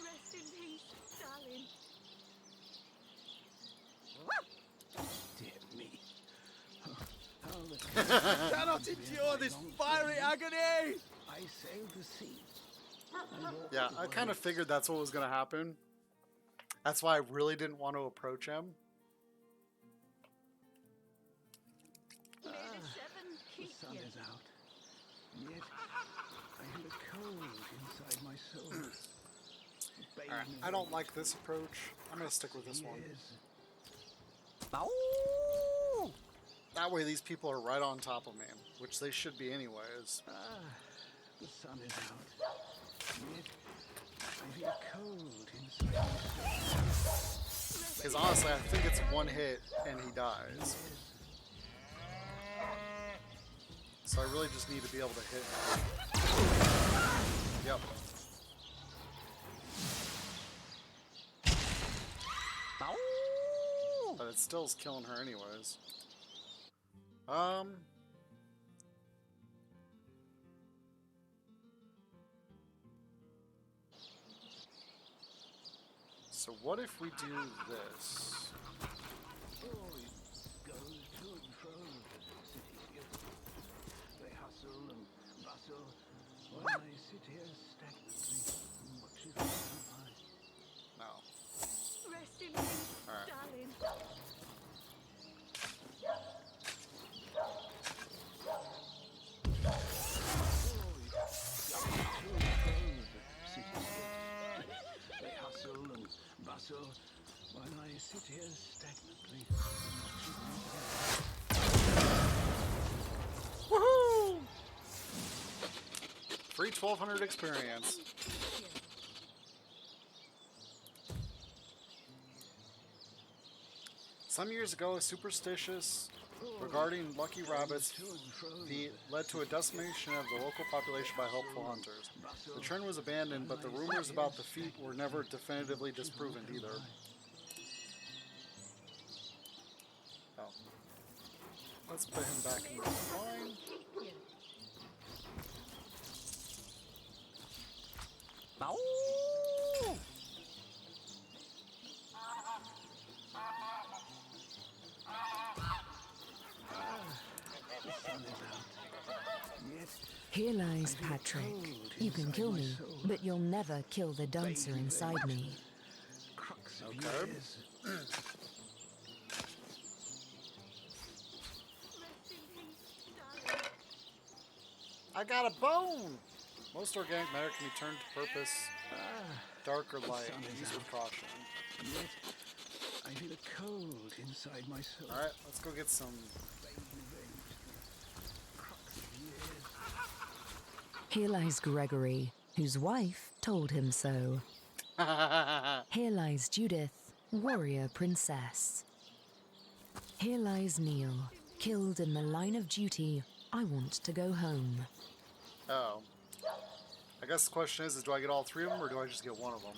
Rest in peace, darling. cannot endure this fiery agony! I sailed the sea. Yeah, I kind of figured that's what was going to happen. That's why I really didn't want to approach him. The sun is out. Yet I feel a cold inside my soul. Alright, I don't like this approach. I'm going to stick with this one. That way these people are right on top of me, which they should be anyways. The sun is out. Yet I feel cold inside my soul. Because honestly, I think it's one hit and he dies. So I really just need to be able to hit him. Yep. But it still is killing her anyways. So what if we do this? Goes to and fro the city's youth. They hustle and bustle while I sit here stagnantly and watch it go by. No. Rest in peace, Alright. darling. They hustle and bustle while I sit here stagnantly. Woohoo! Free 1200 experience. Some years ago, a superstitious regarding lucky rabbits led to a decimation of the local population by helpful hunters. The trend was abandoned, but the rumors about the feat were never definitively disproven either. Oh. Let's put him back in the line. Here lies Patrick. You can kill me, but you'll never kill the dancer inside me. Okay. I got a bone! Most organic matter can be turned to purpose, dark or light. Use with caution. Yet I feel a cold inside my soul. Alright, let's go get some. Here lies Gregory, whose wife told him so. Here lies Judith, warrior princess. Here lies Neil, killed in the line of duty. I want to go home. Oh. I guess the question is do I get all three of them or do I just get one of them?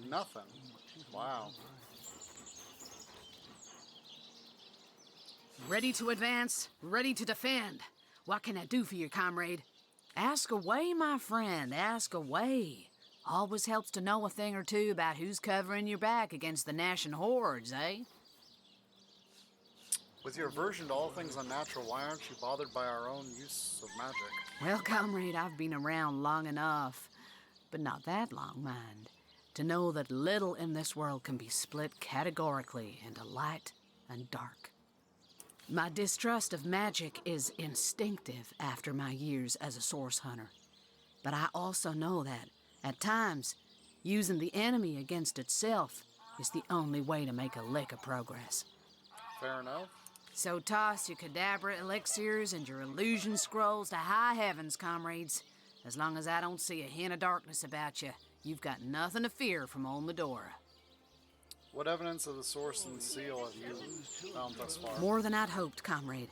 Nothing. Wow. Ready to advance, ready to defend. What can I do for you, comrade? Ask away, my friend, ask away. Always helps to know a thing or two about who's covering your back against the gnashing hordes, eh? With your aversion to all things unnatural, why aren't you bothered by our own use of magic? Well, comrade, I've been around long enough, but not that long, mind, to know that little in this world can be split categorically into light and dark. My distrust of magic is instinctive after my years as a source hunter. But I also know that, at times, using the enemy against itself is the only way to make a lick of progress. Fair enough. So toss your cadabra elixirs and your illusion scrolls to high heavens, comrades. As long as I don't see a hint of darkness about you, you've got nothing to fear from old Medora. What evidence of the source and seal have you found thus far? More than I'd hoped, comrade.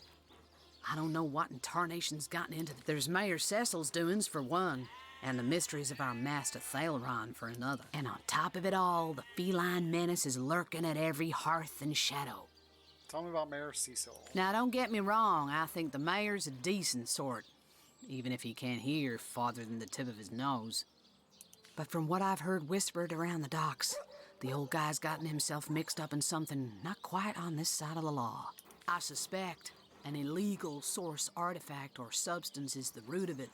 I don't know what in tarnation's gotten into There's Mayor Cecil's doings for one, and the mysteries of our master Thaleron for another. And on top of it all, the feline menace is lurking at every hearth and shadow. Tell me about Mayor Cecil. Now, don't get me wrong, I think the mayor's a decent sort, even if he can't hear farther than the tip of his nose. But from what I've heard whispered around the docks, the old guy's gotten himself mixed up in something not quite on this side of the law. I suspect an illegal source artifact or substance is the root of it,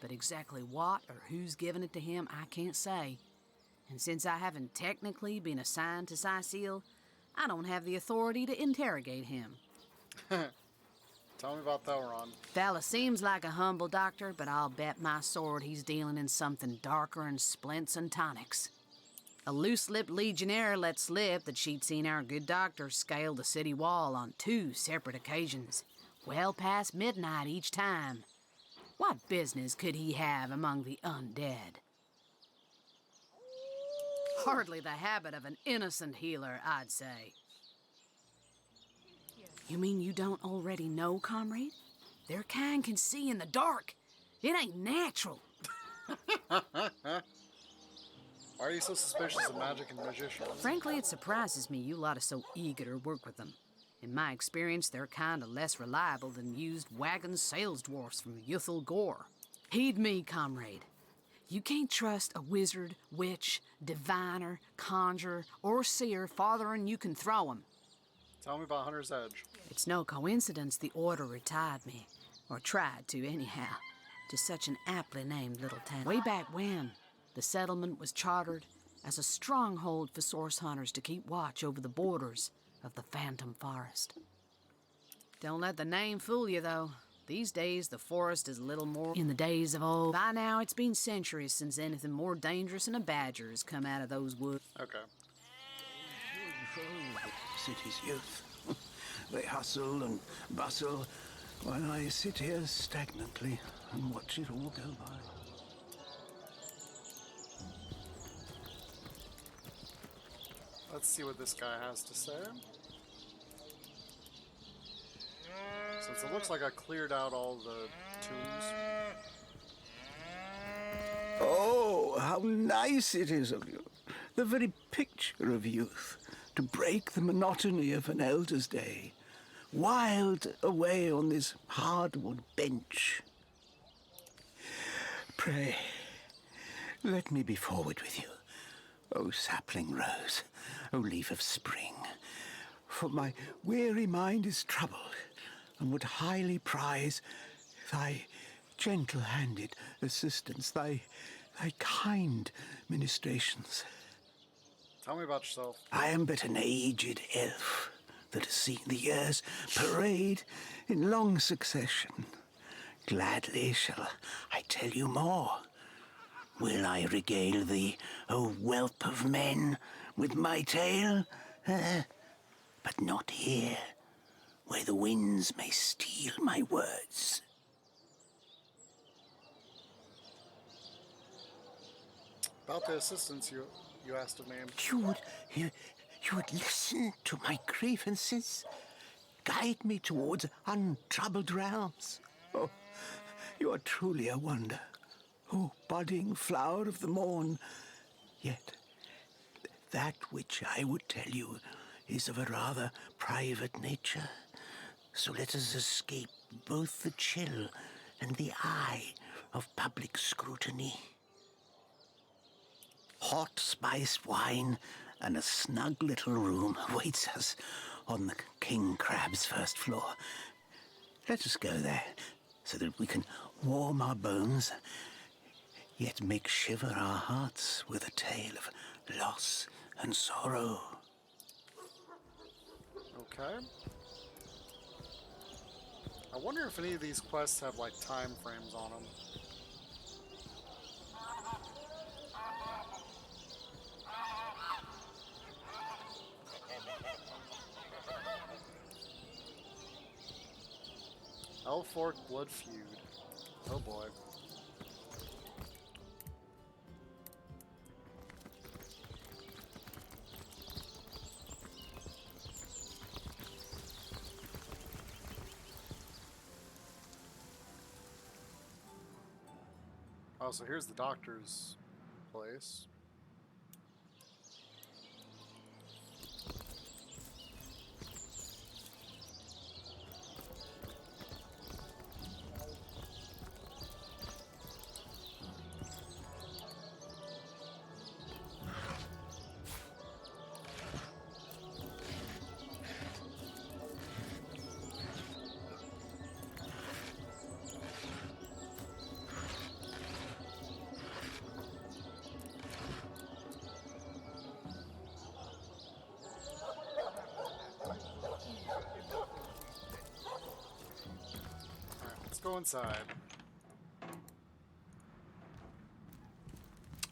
but exactly what or who's given it to him, I can't say. And since I haven't technically been assigned to Cecile, I don't have the authority to interrogate him. Tell me about that, Ron. Fella seems like a humble doctor, but I'll bet my sword he's dealing in something darker than splints and tonics. A loose-lipped legionnaire let slip that she'd seen our good doctor scale the city wall on 2 separate occasions, well past midnight each time. What business could he have among the undead? Hardly the habit of an innocent healer, I'd say. You mean you don't already know, comrade? Their kind can see in the dark. It ain't natural. Why are you so suspicious of magic and magicians? Frankly, it surprises me you lot are so eager to work with them. In my experience, they're kinda less reliable than used wagon sales dwarfs from Yuthel Gore. Heed me, comrade. You can't trust a wizard, witch, diviner, conjurer, or seer farther than you can throw 'em. Tell me about Hunter's Edge. It's no coincidence the Order retired me, or tried to anyhow, to such an aptly named little town. Way back when, the settlement was chartered as a stronghold for source hunters to keep watch over the borders of the Phantom Forest. Don't let the name fool you, though. These days, the forest is little more in the days of old. By now, it's been centuries since anything more dangerous than a badger has come out of those woods. Okay. City's youth. They hustle and bustle while I sit here stagnantly and watch it all go by. Let's see what this guy has to say. Since it looks like I cleared out all the tombs. Oh, how nice it is of you. The very picture of youth. To break the monotony of an elder's day. Wild away on this hardwood bench. Pray, let me be forward with you. O sapling rose, O leaf of spring. For my weary mind is troubled, and would highly prize thy gentle-handed assistance, thy kind ministrations. Tell me about yourself. I am but an aged elf that has seen the years parade in long succession. Gladly shall I tell you more. Will I regale thee, O whelp of men, with my tale? But not here, where the winds may steal my words. About the assistance you asked of me. You would listen to my grievances, guide me towards untroubled realms. Oh, you are truly a wonder. Oh, budding flower of the morn. Yet, that which I would tell you is of a rather private nature. So let us escape both the chill and the eye of public scrutiny. Hot spiced wine and a snug little room awaits us on the King Crab's first floor. Let us go there so that we can warm our bones, yet make shiver our hearts with a tale of loss and sorrow. Okay. I wonder if any of these quests have, like, time frames on them. Elfork Blood Feud. Oh boy. Oh, so here's the doctor's place. go inside.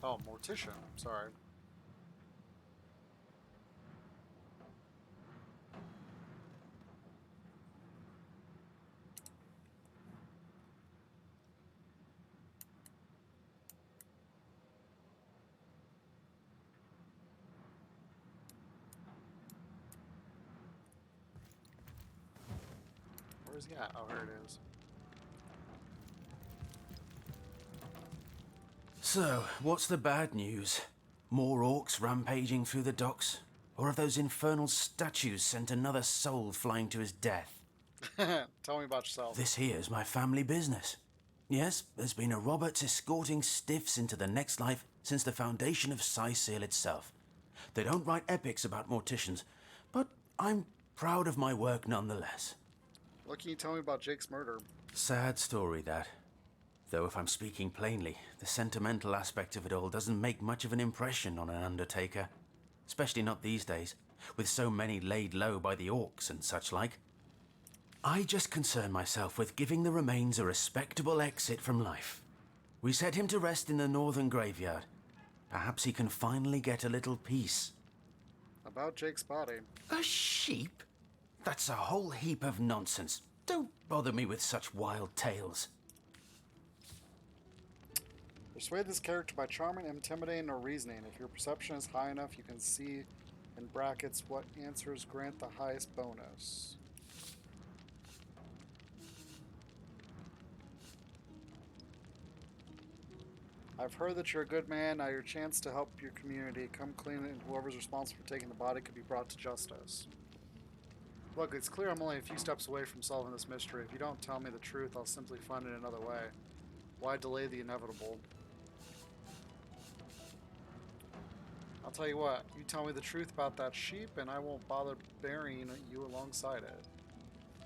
Oh, mortician. Sorry. Where's he at? Oh, here it is. So, what's the bad news? More orcs rampaging through the docks? Or have those infernal statues sent another soul flying to his death? Tell me about yourself. This here's my family business. Yes, there's been a Roberts escorting stiffs into the next life since the foundation of Seal itself. They don't write epics about morticians, but I'm proud of my work nonetheless. What can you tell me about Jake's murder? Sad story, that. Though if I'm speaking plainly, the sentimental aspect of it all doesn't make much of an impression on an undertaker. Especially not these days, with so many laid low by the orcs and such like. I just concern myself with giving the remains a respectable exit from life. We set him to rest in the northern graveyard. Perhaps he can finally get a little peace. About Jake's body. A sheep? That's a whole heap of nonsense. Don't bother me with such wild tales. Persuade this character by charming, intimidating, or reasoning. If your perception is high enough, you can see in brackets what answers grant the highest bonus. I've heard that you're a good man. Now your chance to help your community. Come clean it, and whoever's responsible for taking the body could be brought to justice. Look, it's clear I'm only a few steps away from solving this mystery. If you don't tell me the truth, I'll simply find it another way. Why delay the inevitable? I'll tell you what, you tell me the truth about that sheep, and I won't bother burying you alongside it.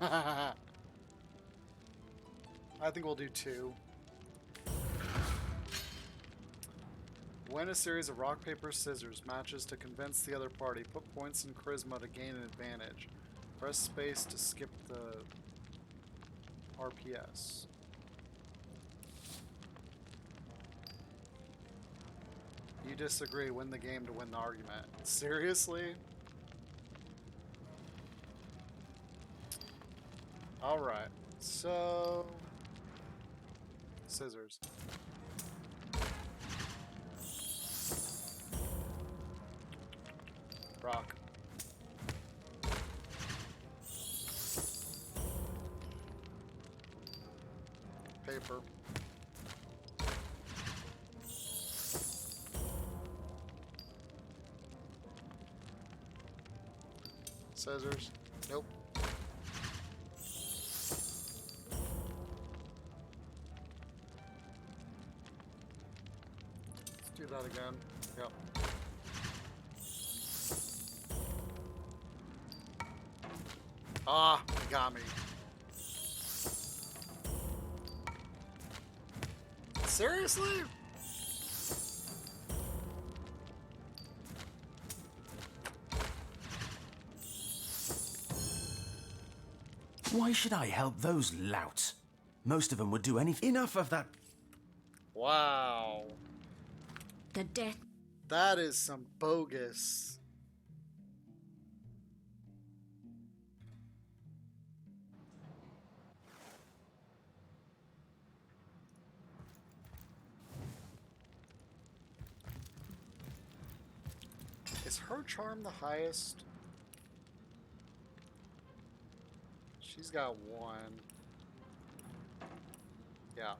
I think we'll do 2. Win a series of rock, paper, scissors matches to convince the other party. Put points in charisma to gain an advantage. Press space to skip the RPS. You disagree, win the game to win the argument. Seriously? Alright, so... Scissors. Rock. Paper. Scissors. Nope. Let's do that again. Yep. Ah, you got me. Seriously? Why should I help those louts? Most of them would do anything. Enough of that. Wow. The death. That is some bogus. Is her charm the highest? She's got 1. Yeah,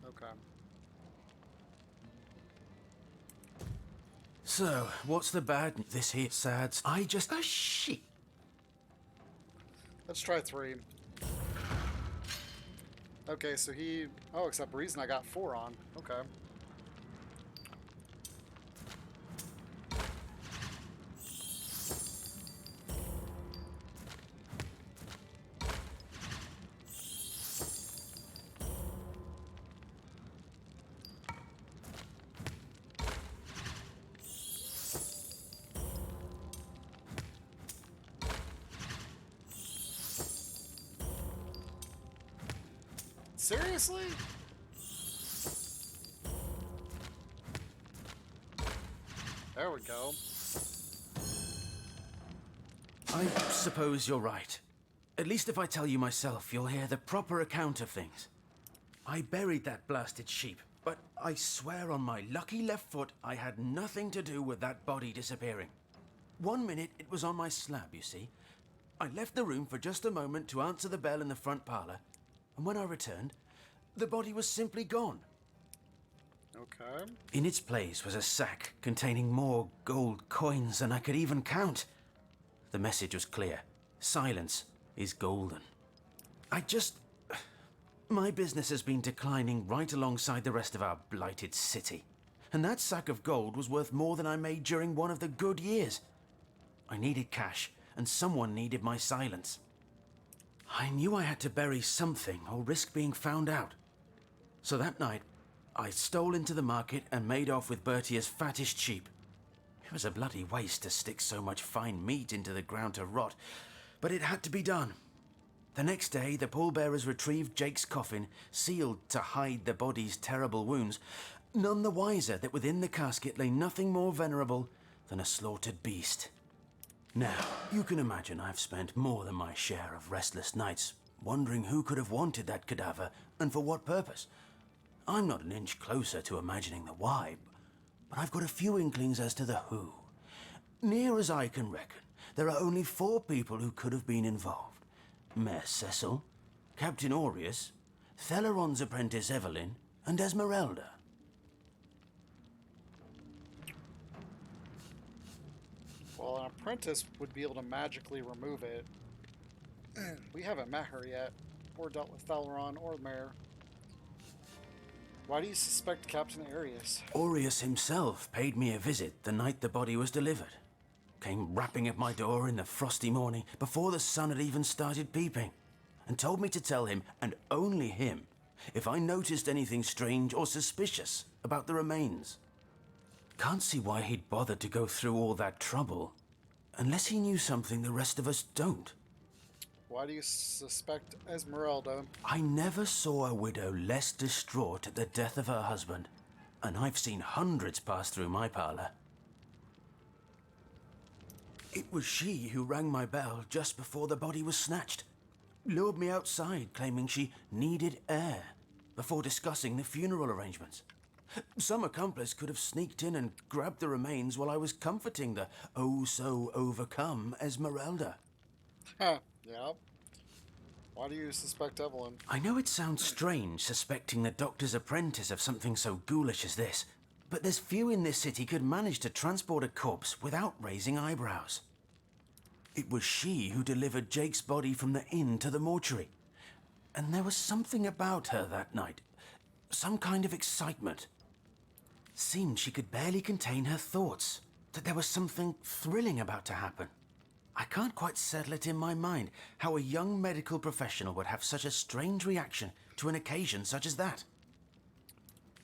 okay. So, what's the bad? This here sad. I just. A sheep. Let's try 3. Okay, so he... Oh, except reason I got 4 on. Okay. Seriously? There we go. I suppose you're right. At least if I tell you myself, you'll hear the proper account of things. I buried that blasted sheep, but I swear on my lucky left foot I had nothing to do with that body disappearing. 1 minute it was on my slab, you see. I left the room for just a moment to answer the bell in the front parlour, and when I returned, the body was simply gone. Okay. In its place was a sack containing more gold coins than I could even count. The message was clear. Silence is golden. My business has been declining right alongside the rest of our blighted city. And that sack of gold was worth more than I made during one of the good years. I needed cash, and someone needed my silence. I knew I had to bury something or risk being found out. So that night, I stole into the market and made off with Bertia's fattest sheep. It was a bloody waste to stick so much fine meat into the ground to rot, but it had to be done. The next day, the pallbearers retrieved Jake's coffin, sealed to hide the body's terrible wounds, none the wiser that within the casket lay nothing more venerable than a slaughtered beast. Now, you can imagine I've spent more than my share of restless nights wondering who could have wanted that cadaver and for what purpose. I'm not an inch closer to imagining the why, but I've got a few inklings as to the who. Near as I can reckon, there are only 4 people who could have been involved. Mayor Cecil, Captain Aureus, Theleron's apprentice Evelyn, and Esmeralda. Well, an apprentice would be able to magically remove it. We haven't met her yet, or dealt with Theleron or the mayor. Why do you suspect Captain Aureus? Aureus himself paid me a visit the night the body was delivered. Came rapping at my door in the frosty morning before the sun had even started peeping, and told me to tell him, and only him, if I noticed anything strange or suspicious about the remains. Can't see why he'd bothered to go through all that trouble, unless he knew something the rest of us don't. Why do you suspect Esmeralda? I never saw a widow less distraught at the death of her husband, and I've seen hundreds pass through my parlour. It was she who rang my bell just before the body was snatched, lured me outside claiming she needed air, before discussing the funeral arrangements. Some accomplice could have sneaked in and grabbed the remains while I was comforting the oh-so-overcome Esmeralda. Huh, yeah. Why do you suspect Evelyn? I know it sounds strange suspecting the doctor's apprentice of something so ghoulish as this, but there's few in this city could manage to transport a corpse without raising eyebrows. It was she who delivered Jake's body from the inn to the mortuary, and there was something about her that night, some kind of excitement. Seemed she could barely contain her thoughts, that there was something thrilling about to happen. I can't quite settle it in my mind how a young medical professional would have such a strange reaction to an occasion such as that.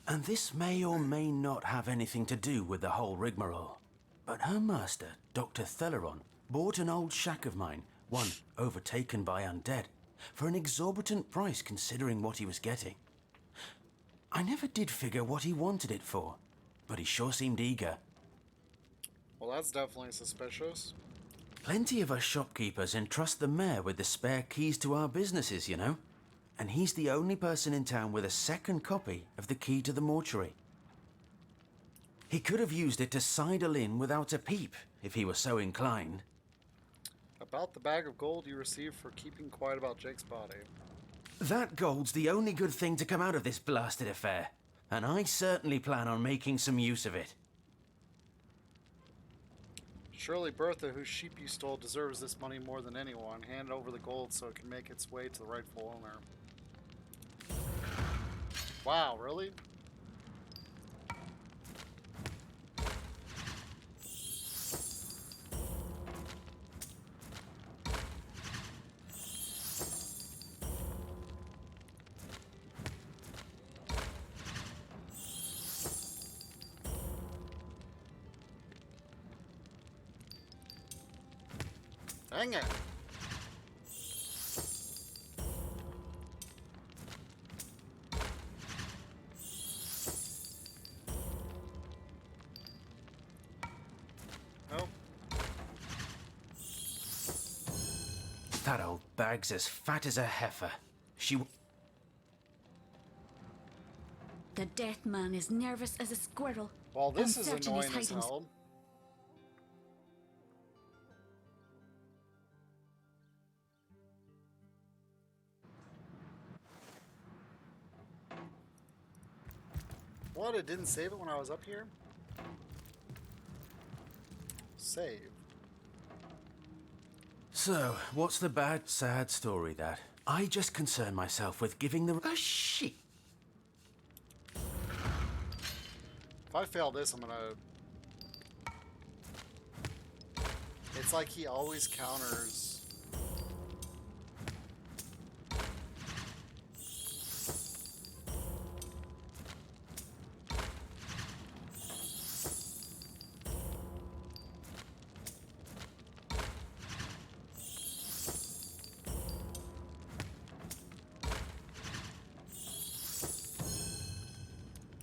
And this may or may not have anything to do with the whole rigmarole, but her master, Dr. Theleron, bought an old shack of mine, one overtaken by undead, for an exorbitant price considering what he was getting. I never did figure what he wanted it for, but he sure seemed eager. Well, that's definitely suspicious. Plenty of us shopkeepers entrust the mayor with the spare keys to our businesses, you know. And he's the only person in town with a second copy of the key to the mortuary. He could have used it to sidle in without a peep, if he were so inclined. About the bag of gold you received for keeping quiet about Jake's body. That gold's the only good thing to come out of this blasted affair, and I certainly plan on making some use of it. Surely Bertha, whose sheep you stole, deserves this money more than anyone. Hand over the gold so it can make its way to the rightful owner. Wow, really? Dang it. That old bag's as fat as a heifer. The death man is nervous as a squirrel. Well, this is Uncertain annoying his as hiding hell. What? It didn't save it when I was up here? Save. So, what's the bad, sad story that? I just concern myself with giving the... shit! If I fail this, I'm gonna... It's like he always counters...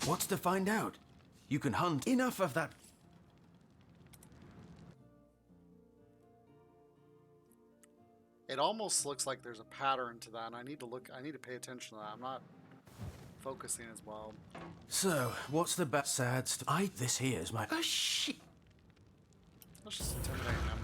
What's to find out? You can hunt enough of that... It almost looks like there's a pattern to that, and I need to pay attention to that. I'm not focusing as well. So, what's the bad, sad this here is my... shit! Let's just intimidate him.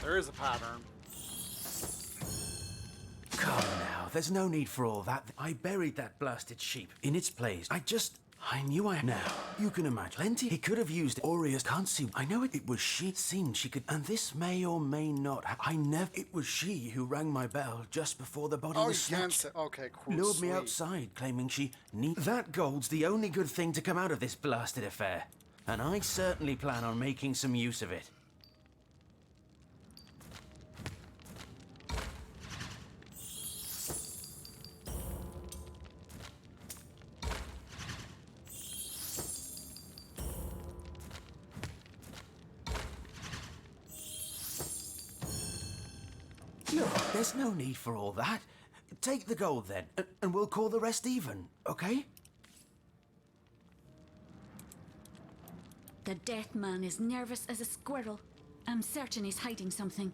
There is a pattern. Come now, there's no need for all that. I buried that blasted sheep in its place. I knew I... Now, you can imagine. Plenty. He could have used Aureus. Can't see. I know it. It was she. Seemed she could... And this may or may not... I never... It was she who rang my bell just before the body was snatched. Okay, cool. Lured me outside, claiming she need... That gold's the only good thing to come out of this blasted affair. And I certainly plan on making some use of it. Look, there's no need for all that. Take the gold then, and we'll call the rest even, okay? The death man is nervous as a squirrel. I'm certain he's hiding something.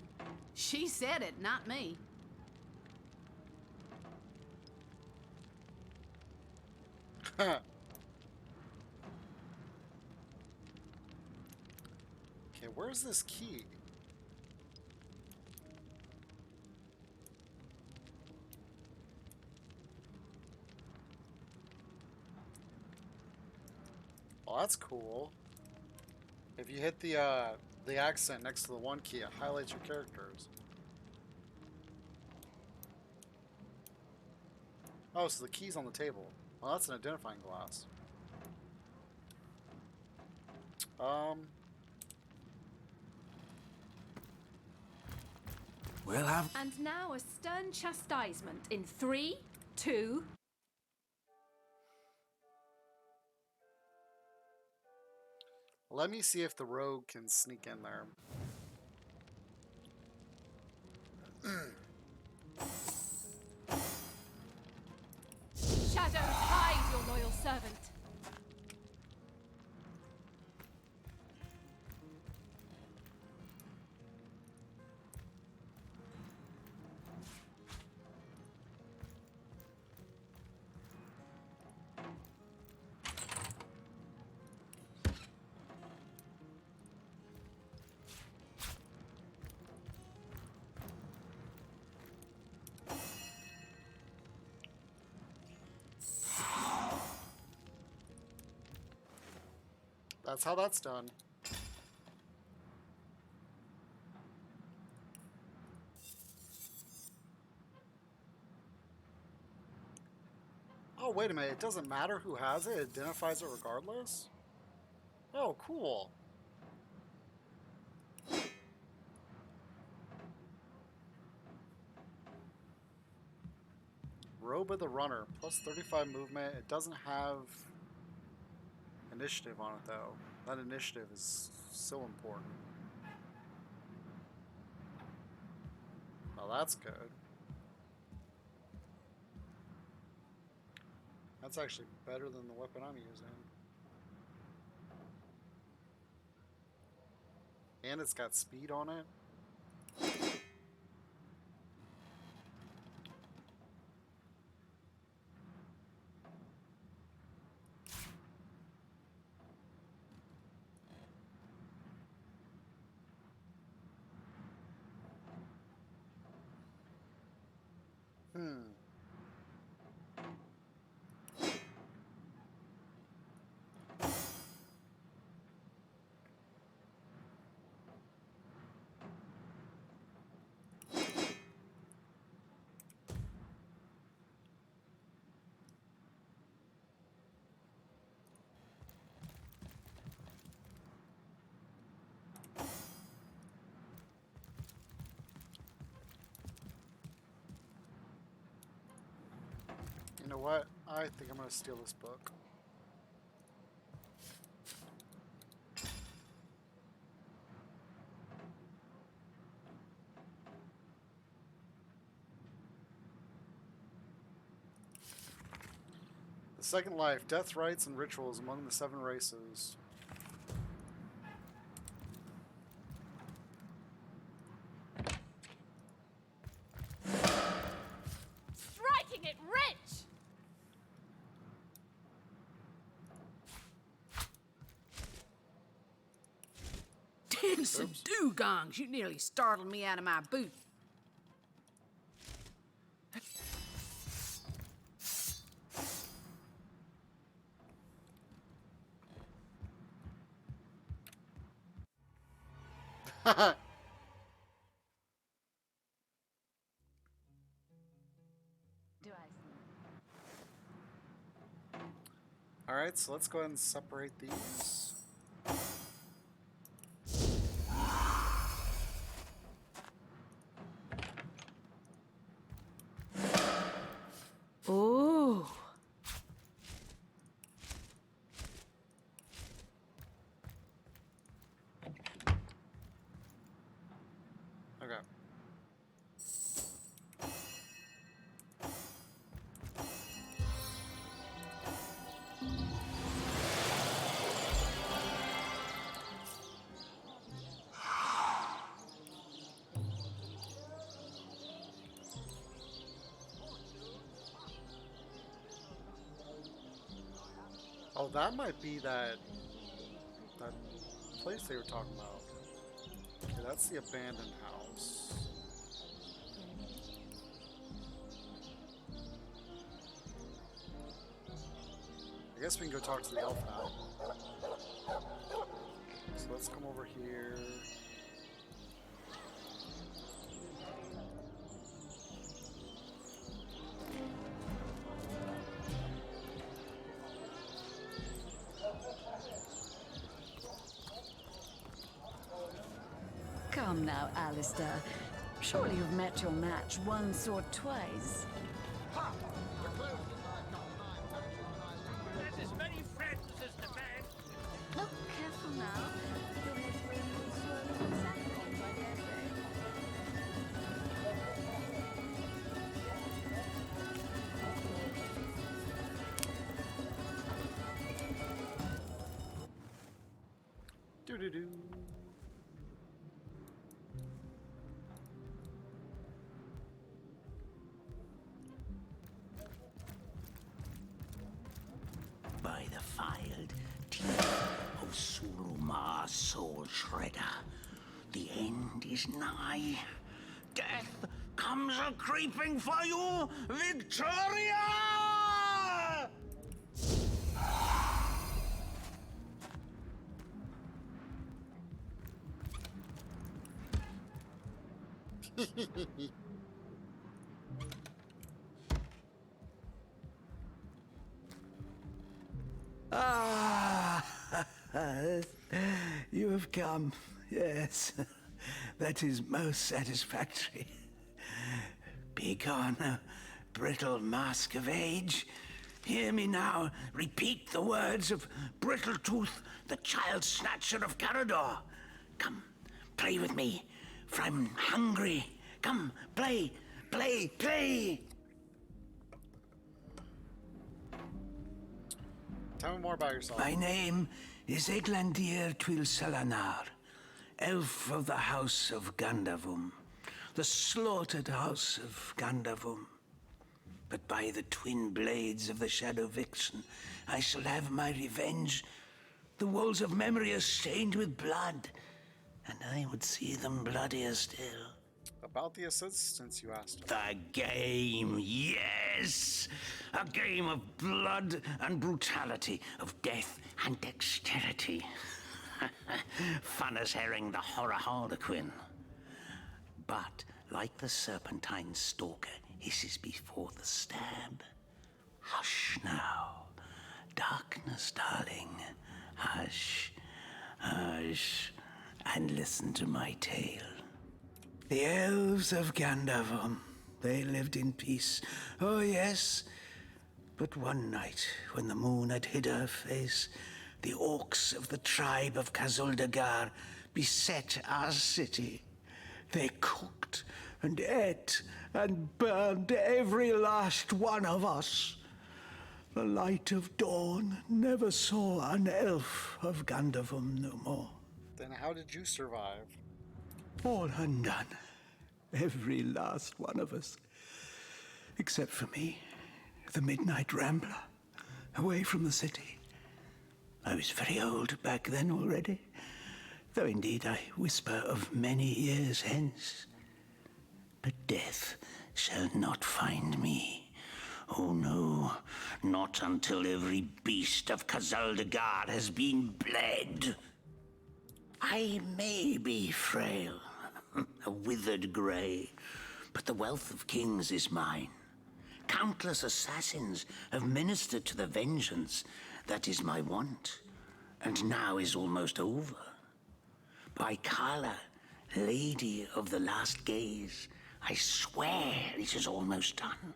She said it, not me. Okay, where's this key? Well, that's cool. If you hit the accent next to the one key, it highlights your characters. Oh, so the key's on the table. Well, that's an identifying glass. We'll have... And now a stern chastisement in 3, 2... Let me see if the rogue can sneak in there. Shadows hide your loyal servant. That's how that's done. Oh, wait a minute. It doesn't matter who has it. It identifies it regardless? Oh, cool. Robe of the Runner. Plus 35 movement. It doesn't have initiative on it, though. That initiative is so important. Well, that's good. That's actually better than the weapon I'm using. And it's got speed on it. You know what? I think I'm going to steal this book. The Second Life, Death, Rites, and Rituals Among the Seven Races. Striking it rich! Dancing dugongs, you nearly startled me out of my boot. Alright, so let's go ahead and separate these. Ooh. Okay. Oh, that might be that place they were talking about. Okay, that's the abandoned house. I guess we can go talk to the elf now. So let's come over here. Come now, Alistair. Surely you've met your match once or twice. There's as many friends as the man. Oh, careful now. Doo-doo-doo. By the filed teeth of Suruma Soul Shredder, the end is nigh. Death comes a creeping for you, Victoria! Ah, you have come. Yes, that is most satisfactory. Begone, brittle mask of age. Hear me now repeat the words of Brittletooth, the child snatcher of Carador. Come, play with me, for I'm hungry. Come, play, play, play! Tell me more about yourself. My name is Eglandir Twilsalanar, elf of the House of Gandavum, the slaughtered House of Gandavum. But by the twin blades of the Shadow Vixen, I shall have my revenge. The walls of memory are stained with blood, and I would see them bloodier still. About the assistance you asked. The game, yes! A game of blood and brutality, of death and dexterity. Fun as herring the horror harlequin. But, like the serpentine stalker hisses before the stab, hush now. Darkness, darling. Hush, hush, and listen to my tale. The elves of Gandavum, they lived in peace. Oh, yes. But one night, when the moon had hid her face, the orcs of the tribe of Kazuldagar beset our city. They cooked and ate and burned every last one of us. The light of dawn never saw an elf of Gandavum no more. Then how did you survive? All undone. Every last one of us. Except for me, the Midnight Rambler, away from the city. I was very old back then already, though indeed I whisper of many years hence. But death shall not find me. Oh no, not until every beast of Kazuldagar has been bled. I may be frail, a withered grey, but the wealth of kings is mine. Countless assassins have ministered to the vengeance that is my want, and now is almost over. By Kala, Lady of the Last Gaze, I swear it is almost done.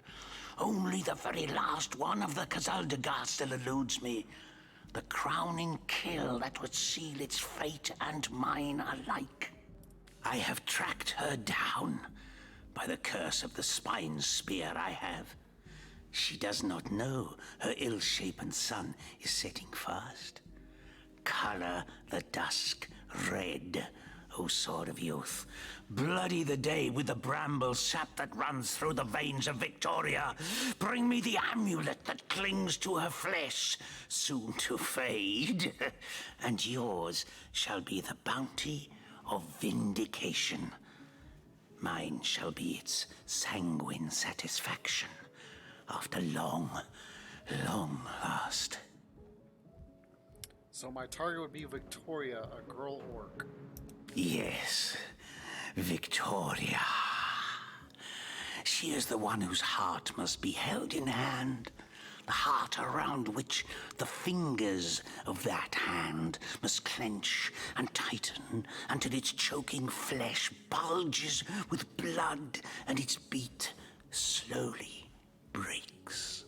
Only the very last one of the Kazuldagar still eludes me. The crowning kill that would seal its fate and mine alike. I have tracked her down by the curse of the spine spear I have. She does not know her ill-shapen sun is setting fast. Color the dusk red, O sword of youth. Bloody the day with the bramble sap that runs through the veins of Victoria. Bring me the amulet that clings to her flesh, soon to fade. And yours shall be the bounty of vindication. Mine shall be its sanguine satisfaction after long, long last. So my target would be Victoria, a girl orc. Yes, Victoria. She is the one whose heart must be held in hand. The heart around which the fingers of that hand must clench and tighten until its choking flesh bulges with blood and its beat slowly breaks.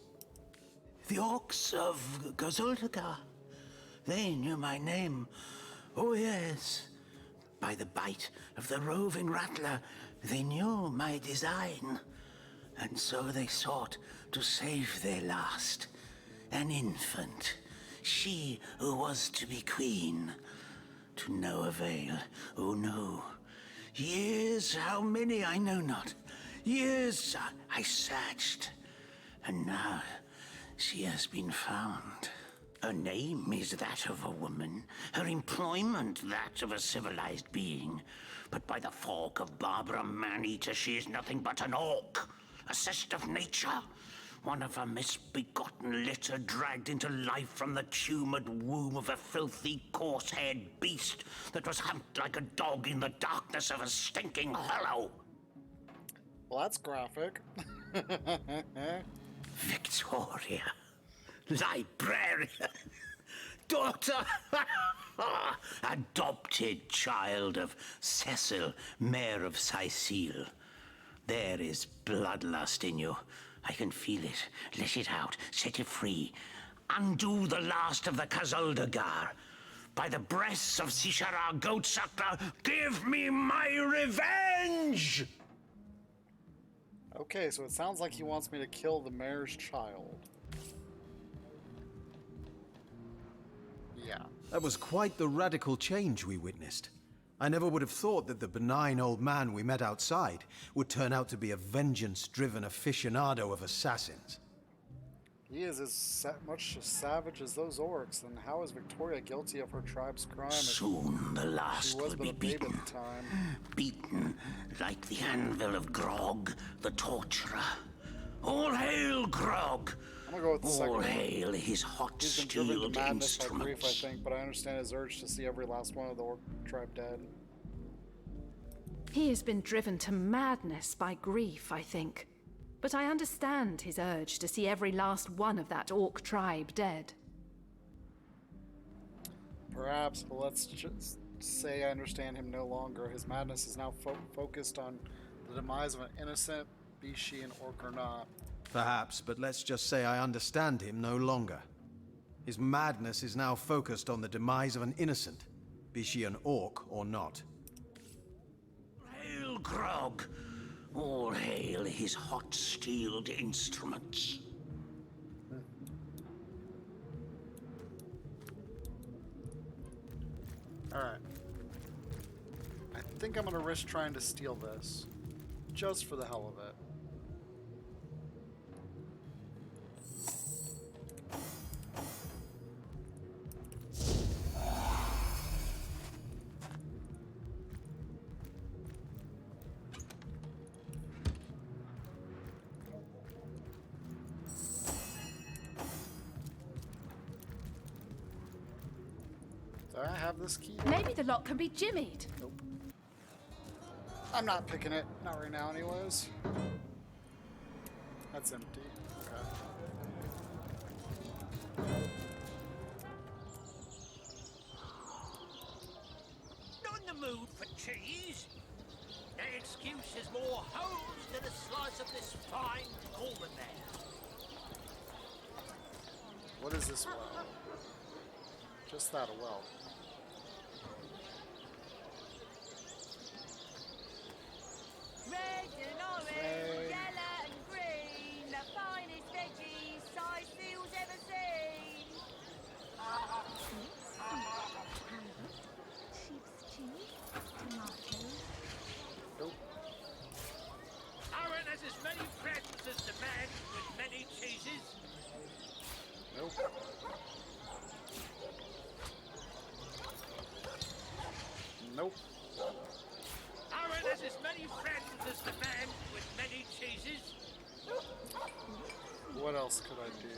The orcs of Kazuldagar, they knew my name. Oh yes. By the bite of the roving rattler, they knew my design. And so they sought to save their last, an infant, she who was to be queen. To no avail, oh no. Years, how many I know not. Years I searched, and now she has been found. Her name is that of a woman, her employment that of a civilized being. But by the fork of Barbara Maneater, she is nothing but an orc, a cyst of nature, one of a misbegotten litter dragged into life from the tumored womb of a filthy, coarse-haired beast that was humped like a dog in the darkness of a stinking hollow. Well, that's graphic. Victoria. Librarian, daughter, adopted child of Cecil, Mayor of Sicile. There is bloodlust in you, I can feel it. Let it out. Set it free. Undo the last of the Kazuldagar. By the breasts of Sishara Goatsuckler, give me my revenge! Okay, so it sounds like he wants me to kill the mayor's child. Yeah. That was quite the radical change we witnessed. I never would have thought that the benign old man we met outside would turn out to be a vengeance-driven aficionado of assassins. He is as much a savage as those orcs, then how is Victoria guilty of her tribe's crime? Soon the last She was will but be a babe beaten. at the time. Beaten like the anvil of Grog, the torturer. All hail, Grog! I'm gonna go with the second All one. hail his hot He's been driven to steeled madness by grief, I instruments. think, but I understand his urge to see every last one of the orc tribe dead. He has been driven to madness by grief, I think. But I understand his urge to see every last one of that orc tribe dead. Perhaps, but let's just say I understand him no longer. His madness is now focused on the demise of an innocent, be she an orc or not. Perhaps, but let's just say I understand him no longer. His madness is now focused on the demise of an innocent, be she an orc or not. Hail, Grog! All hail his hot steeled instruments. Alright. I think I'm gonna risk trying to steal this. Just for the hell of it. Do I have this key? Maybe the lock can be jimmied. Nope. I'm not picking it. Not right now, anyways. That's empty. Okay. Not in the mood for cheese. The excuse is more holes than a slice of this fine almond there. What is this well? Just that, a well. Red and orange, yellow and green, the finest veggies Sicilia's ever seen. Sheep's cheese, tomatoes. Nope. Aaron has as many friends as the man with many cheeses. Nope. Nope. Aaron has as many friends as the man with many cheeses. What else could I do?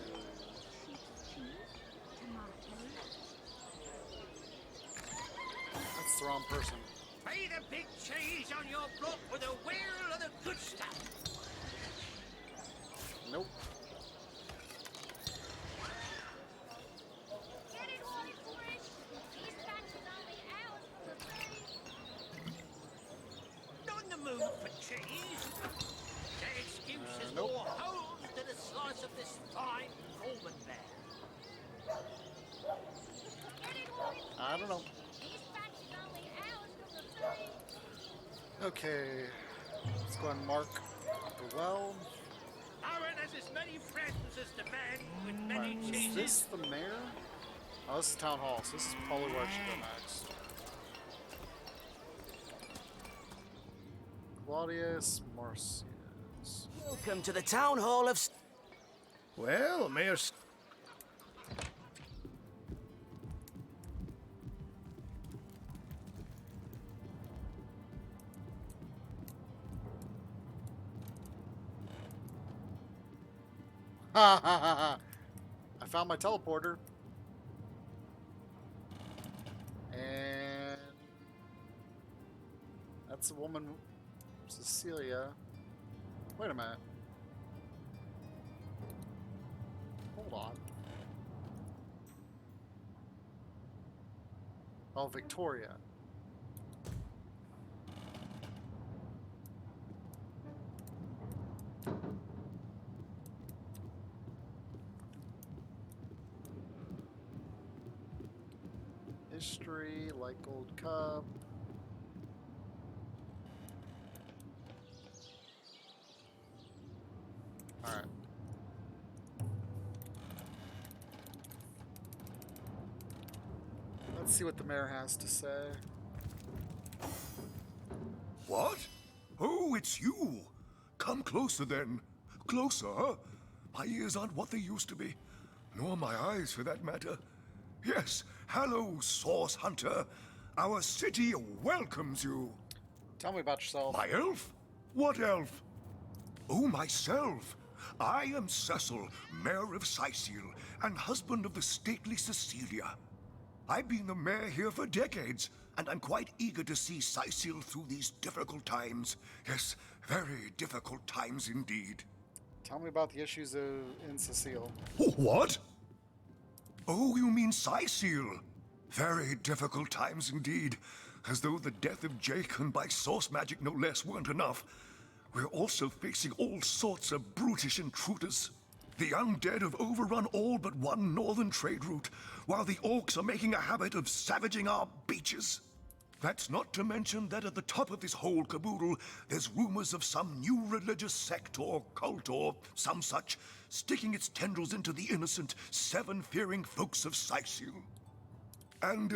That's the wrong person. Pay the big cheese on your block with a wheel of the good stuff. Nope. Not in the mood for cheese. The excuse is nope. more holes than a slice of this fine almond there. I don't know. Okay. Let's go and mark the well. Aaron has as many friends as the man with many Is cheeses. this the mayor? Oh, this is town hall, so this is probably where I should go next. Claudius Marcius. Welcome to the town hall of... Well, Mayor... Ha ha ha ha! I found my teleporter. And that's the woman, Cecilia. Wait a minute. Hold on. Oh, Victoria. history, like Gold Cup. Alright. Let's see what the mayor has to say. What? Oh, it's you. Come closer then. Closer, huh? My ears aren't what they used to be. Nor my eyes, for that matter. Yes, hello, Source Hunter. Our city welcomes you. Tell me about yourself. My elf? What elf? Oh, myself. I am Cecil, Mayor of Sicil, and husband of the stately Cecilia. I've been the mayor here for decades, and I'm quite eager to see Sicil through these difficult times. Yes, very difficult times indeed. Tell me about the issues in Cecile. What? Oh, you mean Sicil? Very difficult times indeed. As though the death of Jake, and by source magic no less, weren't enough. We're also facing all sorts of brutish intruders. The undead have overrun all but one northern trade route, while the orcs are making a habit of savaging our beaches. That's not to mention that at the top of this whole caboodle, there's rumors of some new religious sect or cult or some such sticking its tendrils into the innocent, seven-fearing folks of Sicil. And,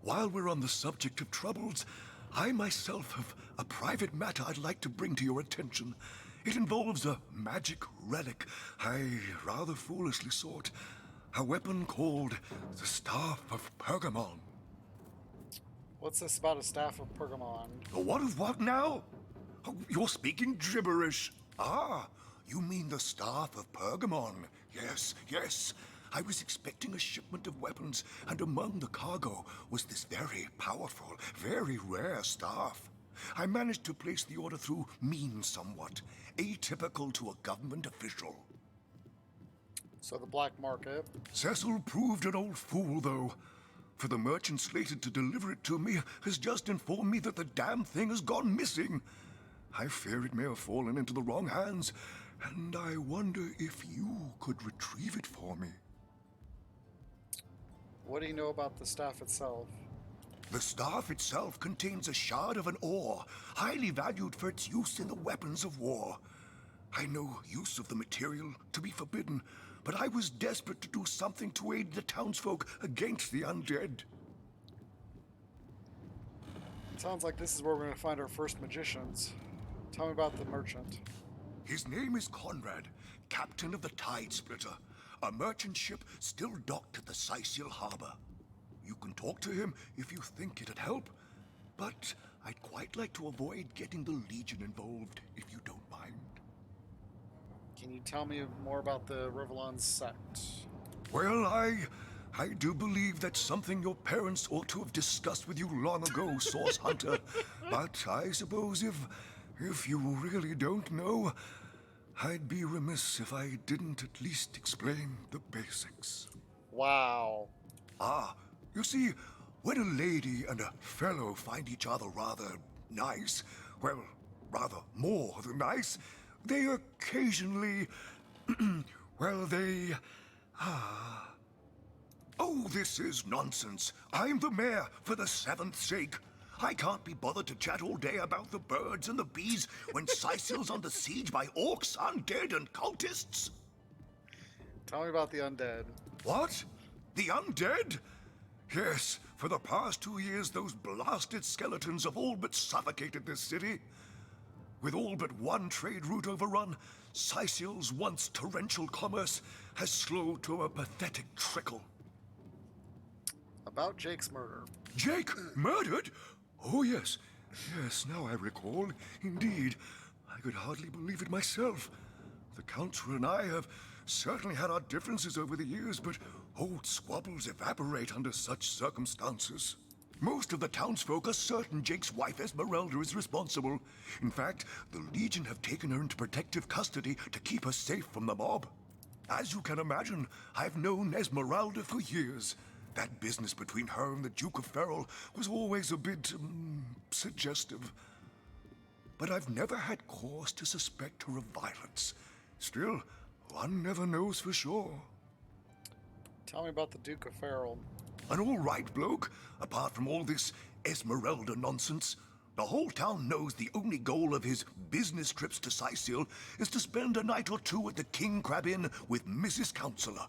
while we're on the subject of troubles, I myself have a private matter I'd like to bring to your attention. It involves a magic relic I rather foolishly sought. A weapon called the Staff of Pergamon. What's this about a Staff of Pergamon? What of what now? Oh, you're speaking gibberish. Ah, you mean the Staff of Pergamon. Yes, yes. I was expecting a shipment of weapons, and among the cargo was this very powerful, very rare staff. I managed to place the order through means somewhat, atypical to a government official. So the black market. Cecil proved an old fool, though. For the merchant slated to deliver it to me has just informed me that the damn thing has gone missing. I fear it may have fallen into the wrong hands, and I wonder if you could retrieve it for me. What do you know about the staff itself? The staff itself contains a shard of an ore, highly valued for its use in the weapons of war. I know use of the material to be forbidden, but I was desperate to do something to aid the townsfolk against the undead. Sounds like this is where we're going to find our first magicians. Tell me about the merchant. His name is Conrad, captain of the Tide Splitter, a merchant ship still docked at the Sicil harbor. You can talk to him if you think it'd help, but I'd quite like to avoid getting the Legion involved, if you don't mind. Can you tell me more about the Rivellon sect? Well, I do believe that's something your parents ought to have discussed with you long ago, Source Hunter. But I suppose if you really don't know, I'd be remiss if I didn't at least explain the basics. Wow. Ah, you see, when a lady and a fellow find each other rather nice, well, rather more than nice, they occasionally, well, they, Oh, this is nonsense. I'm the mayor for the seventh sake. I can't be bothered to chat all day about the birds and the bees when Sicil's under siege by orcs, undead, and cultists. Tell me about the undead. What? The undead? Yes, for the past 2 years, those blasted skeletons have all but suffocated this city. With all but one trade route overrun, Sicil's once torrential commerce has slowed to a pathetic trickle. About Jake's murder. Jake murdered? Oh, yes. Yes, now I recall. Indeed. I could hardly believe it myself. The Council and I have certainly had our differences over the years, but old squabbles evaporate under such circumstances. Most of the townsfolk are certain Jake's wife Esmeralda is responsible. In fact, the Legion have taken her into protective custody to keep her safe from the mob. As you can imagine, I've known Esmeralda for years. That business between her and the Duke of Ferrol was always a bit, suggestive. But I've never had cause to suspect her of violence. Still, one never knows for sure. Tell me about the Duke of Ferrol. An all right bloke, apart from all this Esmeralda nonsense. The whole town knows the only goal of his business trips to Sicil is to spend a night or two at the King Crab Inn with Mrs. Counselor.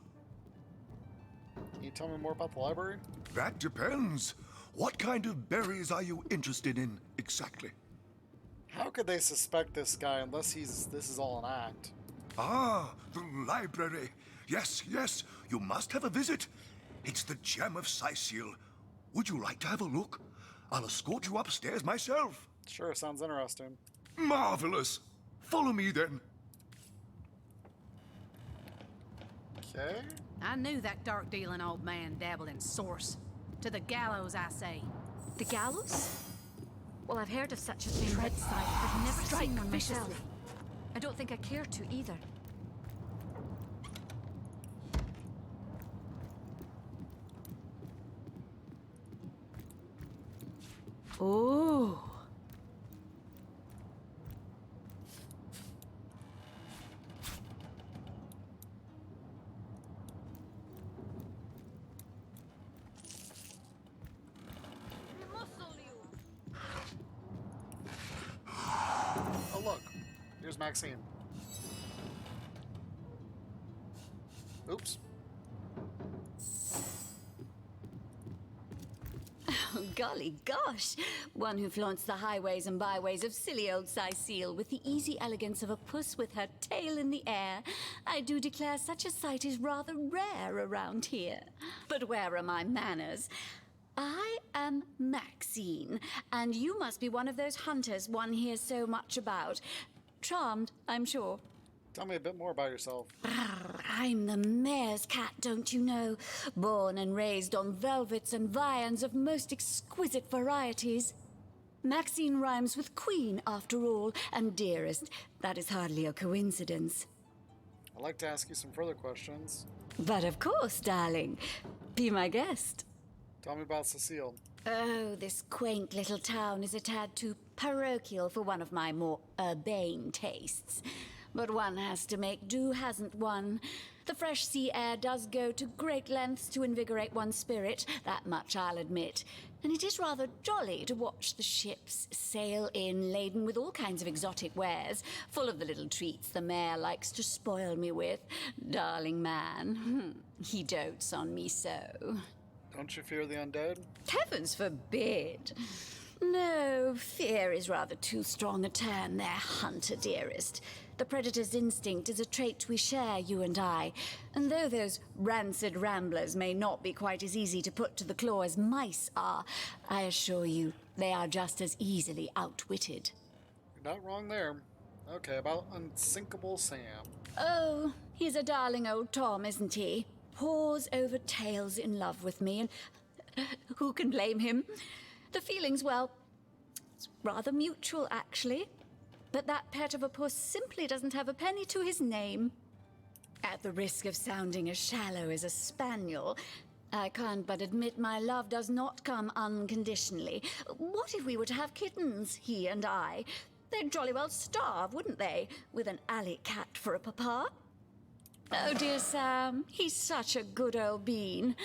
Can you tell me more about the library? That depends. What kind of berries are you interested in, exactly? How could they suspect this guy unless this is all an act? Ah, the library. Yes, yes, you must have a visit. It's the gem of Sicil. Would you like to have a look? I'll escort you upstairs myself. Sure, sounds interesting. Marvelous. Follow me then. Okay. I knew that dark-dealing old man dabbled in source. To the gallows, I say. The gallows? Well, I've heard of such a thing. Tread silent. I've never seen one myself. I don't think I care to either. Oh. Oh, look. Here's Maxine. Oops. Oh, golly gosh! One who flaunts the highways and byways of silly old Sicil with the easy elegance of a puss with her tail in the air. I do declare such a sight is rather rare around here. But where are my manners? I am Maxine, and you must be one of those hunters one hears so much about. Charmed, I'm sure. Tell me a bit more about yourself. I'm the mayor's cat, don't you know? Born and raised on velvets and viands of most exquisite varieties. Maxine rhymes with queen, after all, and dearest. That is hardly a coincidence. I'd like to ask you some further questions. But of course, darling. Be my guest. Tell me about Cecile. Oh, this quaint little town is a tad too parochial for one of my more urbane tastes. But one has to make do, hasn't one? The fresh sea air does go to great lengths to invigorate one's spirit, that much I'll admit. And it is rather jolly to watch the ships sail in laden with all kinds of exotic wares, full of the little treats the mayor likes to spoil me with. Darling man, he dotes on me so. Don't you fear the undead? Heavens forbid! No, fear is rather too strong a term there, hunter dearest. The predator's instinct is a trait we share, you and I. And though those rancid ramblers may not be quite as easy to put to the claw as mice are, I assure you, they are just as easily outwitted. You're not wrong there. Okay, about Unsinkable Sam. Oh, he's a darling old Tom, isn't he? Paws over tails in love with me, and who can blame him? The feeling's, well, it's rather mutual, actually. But that pet of a puss simply doesn't have a penny to his name. At the risk of sounding as shallow as a spaniel, I can't but admit my love does not come unconditionally. What if we were to have kittens, he and I? They'd jolly well starve, wouldn't they, with an alley cat for a papa? Oh, dear Sam, he's such a good old bean.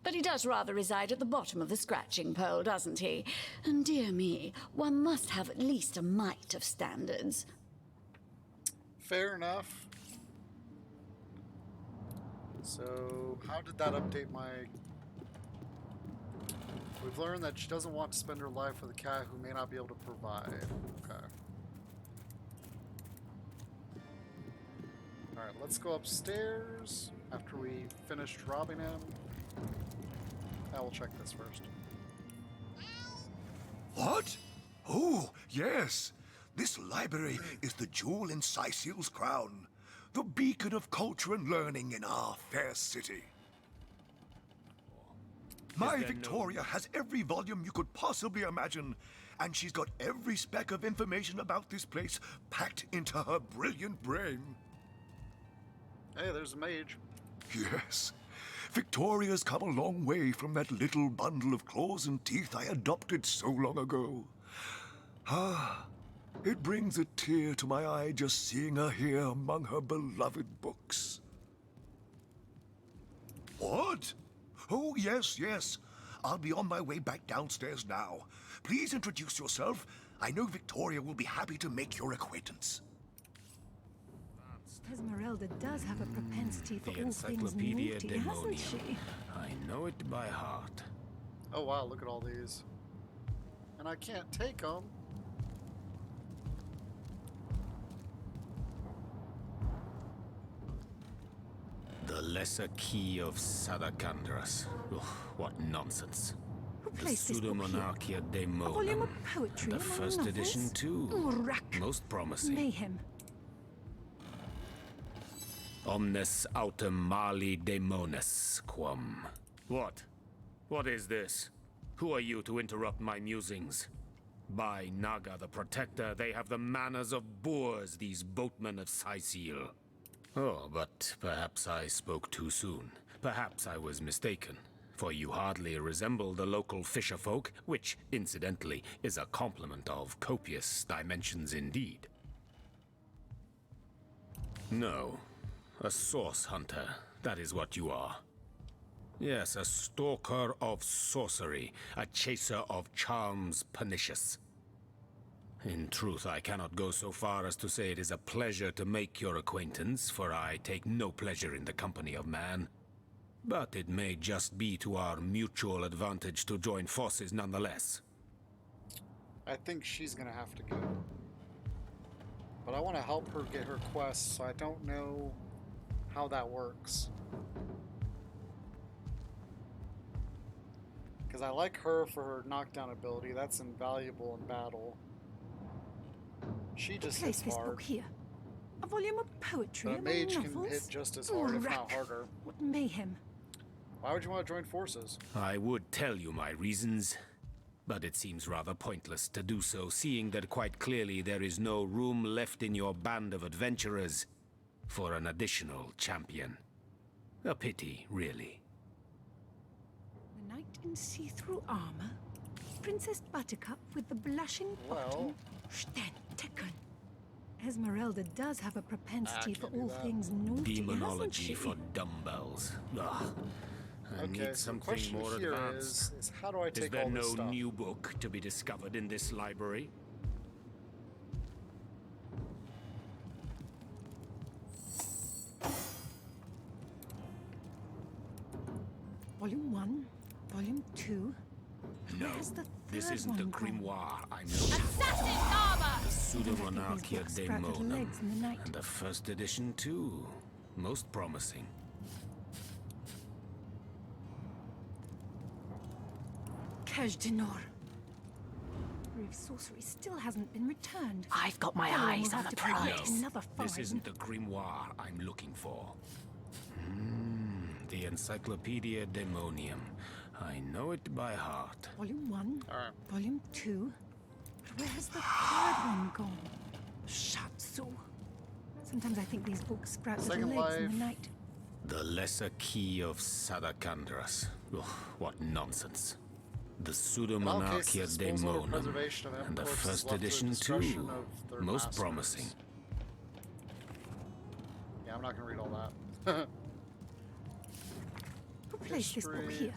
But he does rather reside at the bottom of the scratching pole, doesn't he? And dear me, one must have at least a mite of standards. Fair enough. So, how did that update my... We've learned that she doesn't want to spend her life with a cat who may not be able to provide. Okay. Alright, let's go upstairs after we finished robbing him. I will check this first. What? Oh, yes. This library is the jewel in Sicil's crown, the beacon of culture and learning in our fair city. My Victoria has every volume you could possibly imagine, and she's got every speck of information about this place packed into her brilliant brain. Hey, there's a mage. Yes. Victoria's come a long way from that little bundle of claws and teeth I adopted so long ago. Ah, it brings a tear to my eye just seeing her here among her beloved books. What? Oh, yes, yes. I'll be on my way back downstairs now. Please introduce yourself. I know Victoria will be happy to make your acquaintance. Esmeralda does have a propensity for The all things Encyclopedia naughty, hasn't Demonium. she? I know it by heart. Oh wow, look at all these. And I can't take them. The Lesser Key of Sadakandras. Ugh, what nonsense. Who The placed this book here? Pseudomonarchia A volume Daemonum. of poetry And the among first novels? edition too. Urak. Most promising. Mayhem. Omnes autem mali daemonis quam. What? What is this? Who are you to interrupt my musings? By Naga the Protector, they have the manners of boors, these boatmen of Sicil. Oh, but perhaps I spoke too soon. Perhaps I was mistaken, for you hardly resemble the local fisher folk, which, incidentally, is a compliment of copious dimensions indeed. No, a source hunter, that is what you are. Yes, a stalker of sorcery, a chaser of charms pernicious. In truth, I cannot go so far as to say it is a pleasure to make your acquaintance, for I take no pleasure in the company of man. But it may just be to our mutual advantage to join forces nonetheless. I think she's gonna have to go. But I want to help her get her quest, so I don't know how that works. Because I like her for her knockdown ability. That's invaluable in battle. She just Place hits this hard. book here. A volume of poetry But a among mage can novels? hit just as hard, if not Urak. harder. What mayhem. Why would you want to join forces? I would tell you my reasons, but it seems rather pointless to do so, seeing that quite clearly there is no room left in your band of adventurers for an additional champion. A pity, really. The knight in see-through armor? Princess Buttercup with the blushing bottom? Stenteken. Esmeralda does have a propensity for all things naughty, hasn't Demonology she? for dumbbells. Ugh. I Okay, need so the something question more here advanced. is how do I take Is there all no this stuff? new book to be discovered in this library? Volume 1, Volume 2. No, Where's the this third isn't the one gone? grimoire I'm looking for. The Pseudomonarchia Daemonum. And the first edition too. Most promising. Cache d'Nor. If sorcery still hasn't been returned. I've got my Everyone eyes will on have the to pay yet prize. another This fine. isn't the grimoire I'm looking for. The Encyclopedia Daemonium. I know it by heart. Volume 1, Volume 2. But where's the third one gone? Shatsu. Sometimes I think these books sprout little Second legs in Life. the night. The Lesser Key of Sadakandras. Ugh, what nonsense. The In all Pseudomonarchia cases, disposal or Daemonum. preservation of And the corpses first left to the edition discretion too. of their Most masters. promising. Yeah, I'm not going to read all that. Who placed this book History. here?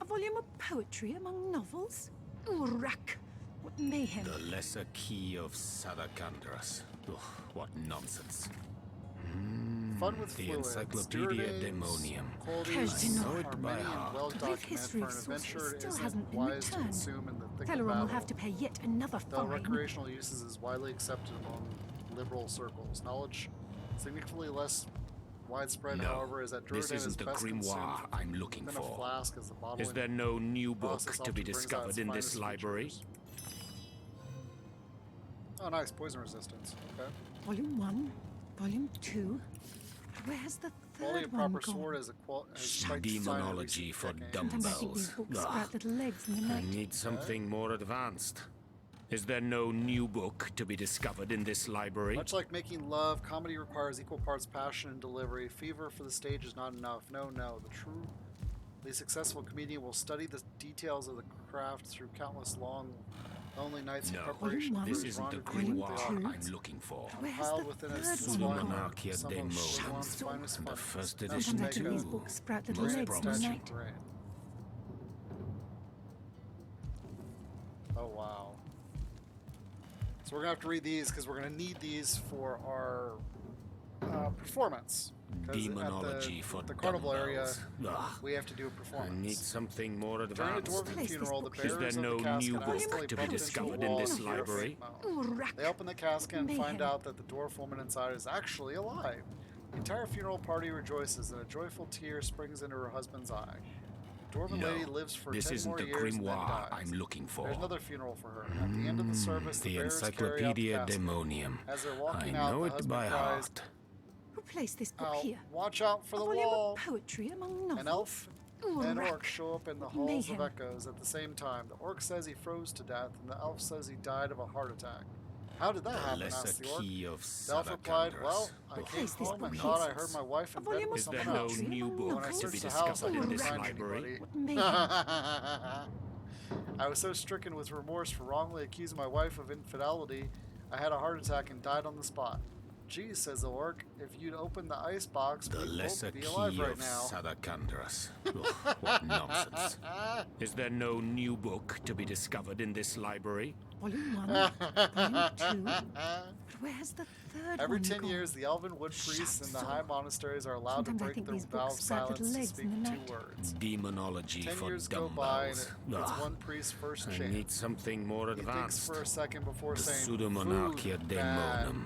A volume of poetry among novels? Urak. What mayhem. The Lesser Key of Sadakandras. Ugh, what nonsense. Fun with The fluids, Encyclopedia stewardess, Daemonium. qualities I know are it by many and heart. well Brief documented history for of an sorcery adventurer. It still isn't hasn't been wise to returned. consume in the thick of Teleron will battle. have to pay yet another Though fine. recreational uses is widely accepted among liberal circles. Knowledge significantly less widespread, No, however, is that this Druidan is isn't the best grimoire consumed I'm looking within a for. flask as the bottling Is there no new book process to be often brings out discovered its in finest this library? features. Oh, nice. Poison resistance. Okay. Volume 1, Volume 2. Where's the Quality third of one proper gone? sword is quite Demonology for Sometimes I think these dumbbells. books Ugh. sprout little legs in the I night. need something more advanced. Is there no new book to be discovered in this library? Much like making love, comedy requires equal parts passion and delivery. Fever for the stage is not enough. No, no. The successful comedian will study the details of the craft through countless long, lonely nights No, of preparation. for this his isn't the rendezvous with grimoire the I'm looking for. Piled within its third supply one? Pseudomonarchia some of Daemonum. Shalom's finest And the funnies. first Enough to edition make Sometimes I think a these books sprout little Most legs in the promising. night. brain. Oh, wow. So we're going to have to read these because we're going to need these for our performance. Demonology at for the carnival area, dumbbells. we have to do a performance. I need something more During a advanced. dwarven funeral, the Is bearers there no of the casket new book accidentally to be bumped into discovered a in wall this and hear a library? faint moan. They open the casket and find out that the dwarf woman inside is actually alive. The entire funeral party rejoices, and a joyful tear springs into her husband's eye. The dwarven lady lives for 10 more years and then dies. I'm looking for. There's another funeral for her. At the end of the service, the The bearers carry out Encyclopedia the casket. Demonium. As they're walking I out, know the it husband by cries, heart. Who placed this book "Ow, here? watch out for the A volume wall!" of poetry among novels. An elf and orc show up in the halls of mayhem. echoes at the same time. The orc says he froze to death, and the elf says he died of a heart attack. How did that happen? asked the orc. The elf replied, "Well, I came home and thought I heard my wife in bed with someone else. When I searched the house, I didn't find anybody." I was so stricken with remorse for wrongly accusing my wife of infidelity, I had a heart attack and died on the spot. "Geez," says the orc, "if you'd opened the ice box, The we'd lesser both be key alive right of now." Sadakandras. What nonsense. Is there no new book to be discovered in this library? Volume 1, Volume 2. But where's the third Every one 10 gone? years, the elven wood priests in the high monasteries are allowed Sometimes to I break think their these vow of books sprout little silence to legs speak in the 2 night. words. Demonology 10 for years go by, and dumbbells. it's one priest's first I chant. need something more He thinks advanced. for a second before The saying, Pseudomonarchia "Food, bad." Daemonum.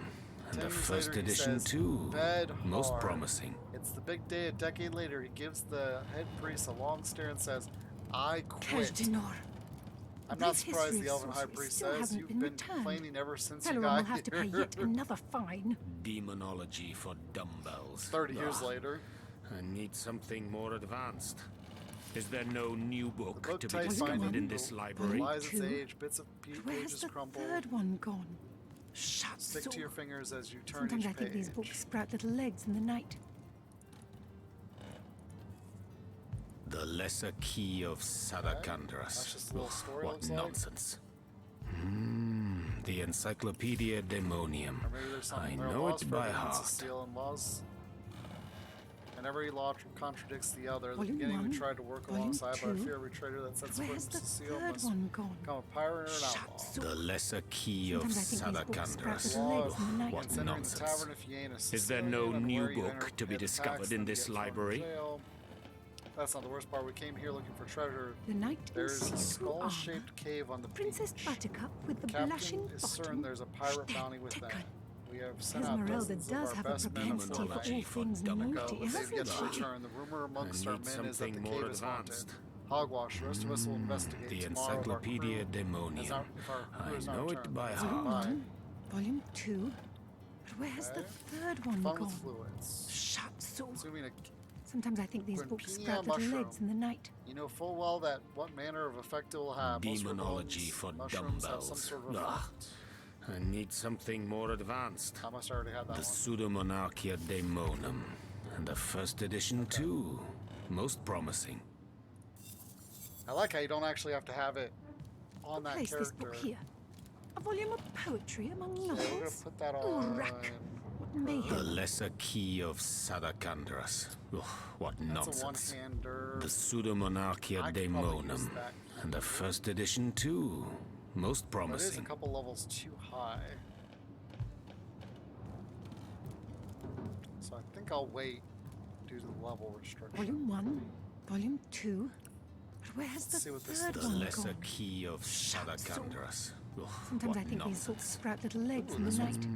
And 10 the years first later, he edition says, too. "Bed Most hard." promising. It's the big day. A decade later, he gives the head priest a long stare and says, "I quit." I'm not This surprised history the of elven high sorcery priest still says hasn't you've been been returned. complaining ever since you Fellow got will have to pay here." yet another fine. Demonology for dumbbells. 30 years later. I need something more advanced. Is there no new book, Book to be type discovered binding in this library? lies its 2. age, bits of Where's pages the crumple. third one gone? Shut Stick to your fingers as you turn Sometimes each I think these page. books sprout little legs in the night. The lesser key of Sadakandras. That's just a little story, What looks like. nonsense. The Encyclopedia Demonium. Or maybe there's something I there are know laws it for by evidence of heart. seal and laws. And every law contradicts the other. At the Volume beginning, we 1, tried to work Volume alongside, but I 2. fear every traitor that sets foot Where's into the seal third must one gone? become a pirate or an outlaw. The lesser key of Sometimes I think these books sprout Sadakandras. little legs in the night. What Once entering the nonsense. tavern of Fianus, Is there no Sicilian, and new where you book enter to be head discovered tax, in then this get thrown in library? jail. That's not the worst part. We came here looking for treasure. The night in There's a see-through armor. skull-shaped cave on the Princess beach. Buttercup with the Captain blushing is bottom. certain there's a pirate bounty within. We have sent out Esmeralda dozens does of have our a best men propensity for all afoot. things Go, naughty, but they've yet hasn't to she? return. The rumor amongst I our need men is that the something more cave is haunted. advanced. Hogwash. The rest of us will investigate The tomorrow. If our Encyclopedia crew Demonium. if our crew I is not know it returned. by That's heart. goodbye. Volume 2. But where's the third one Fun gone? with fluids. Shut so. Assuming a Sometimes I think these books Quinpinia sprout little mushroom. legs in the night. You know full well that what manner of effect it will have. Most Demonology bones, for mushrooms have some dumbbells. sort of Ah, effect. I need something more advanced. I must already have that The one. Pseudomonarchia Daemonum. And the first edition too. Most promising. I like how you don't actually have to have it on that Place character. this book here. A volume of poetry among Okay, we're gonna novels. put that on. Urak. What The mayhem. lesser key of Sadakandras. Ugh, what That's a nonsense. one-hander. The Pseudomonarchia I could probably use Daemonum. that. And the first edition too. Most But it is a promising. couple levels too high. So I think I'll wait due to the level restriction. Volume 1. Volume 2. But where's the see what this third The one lesser gone? key of Sadakandras. Ugh, Sometimes what I think these books nonsense. sprout little legs in the night.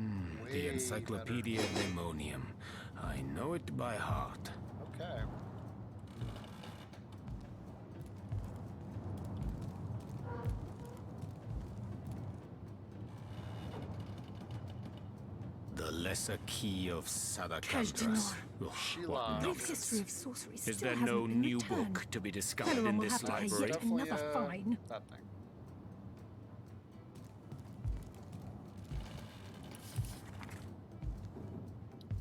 The Encyclopedia Demonium. I know it by heart. Okay. The lesser key of Sadakandras. Ugh, Sheila. what Brief history nonsense. of sorcery Is still there hasn't no been new returned. book to be discovered Fellow in will this have to pay library? yet another Definitely, fine. that thing.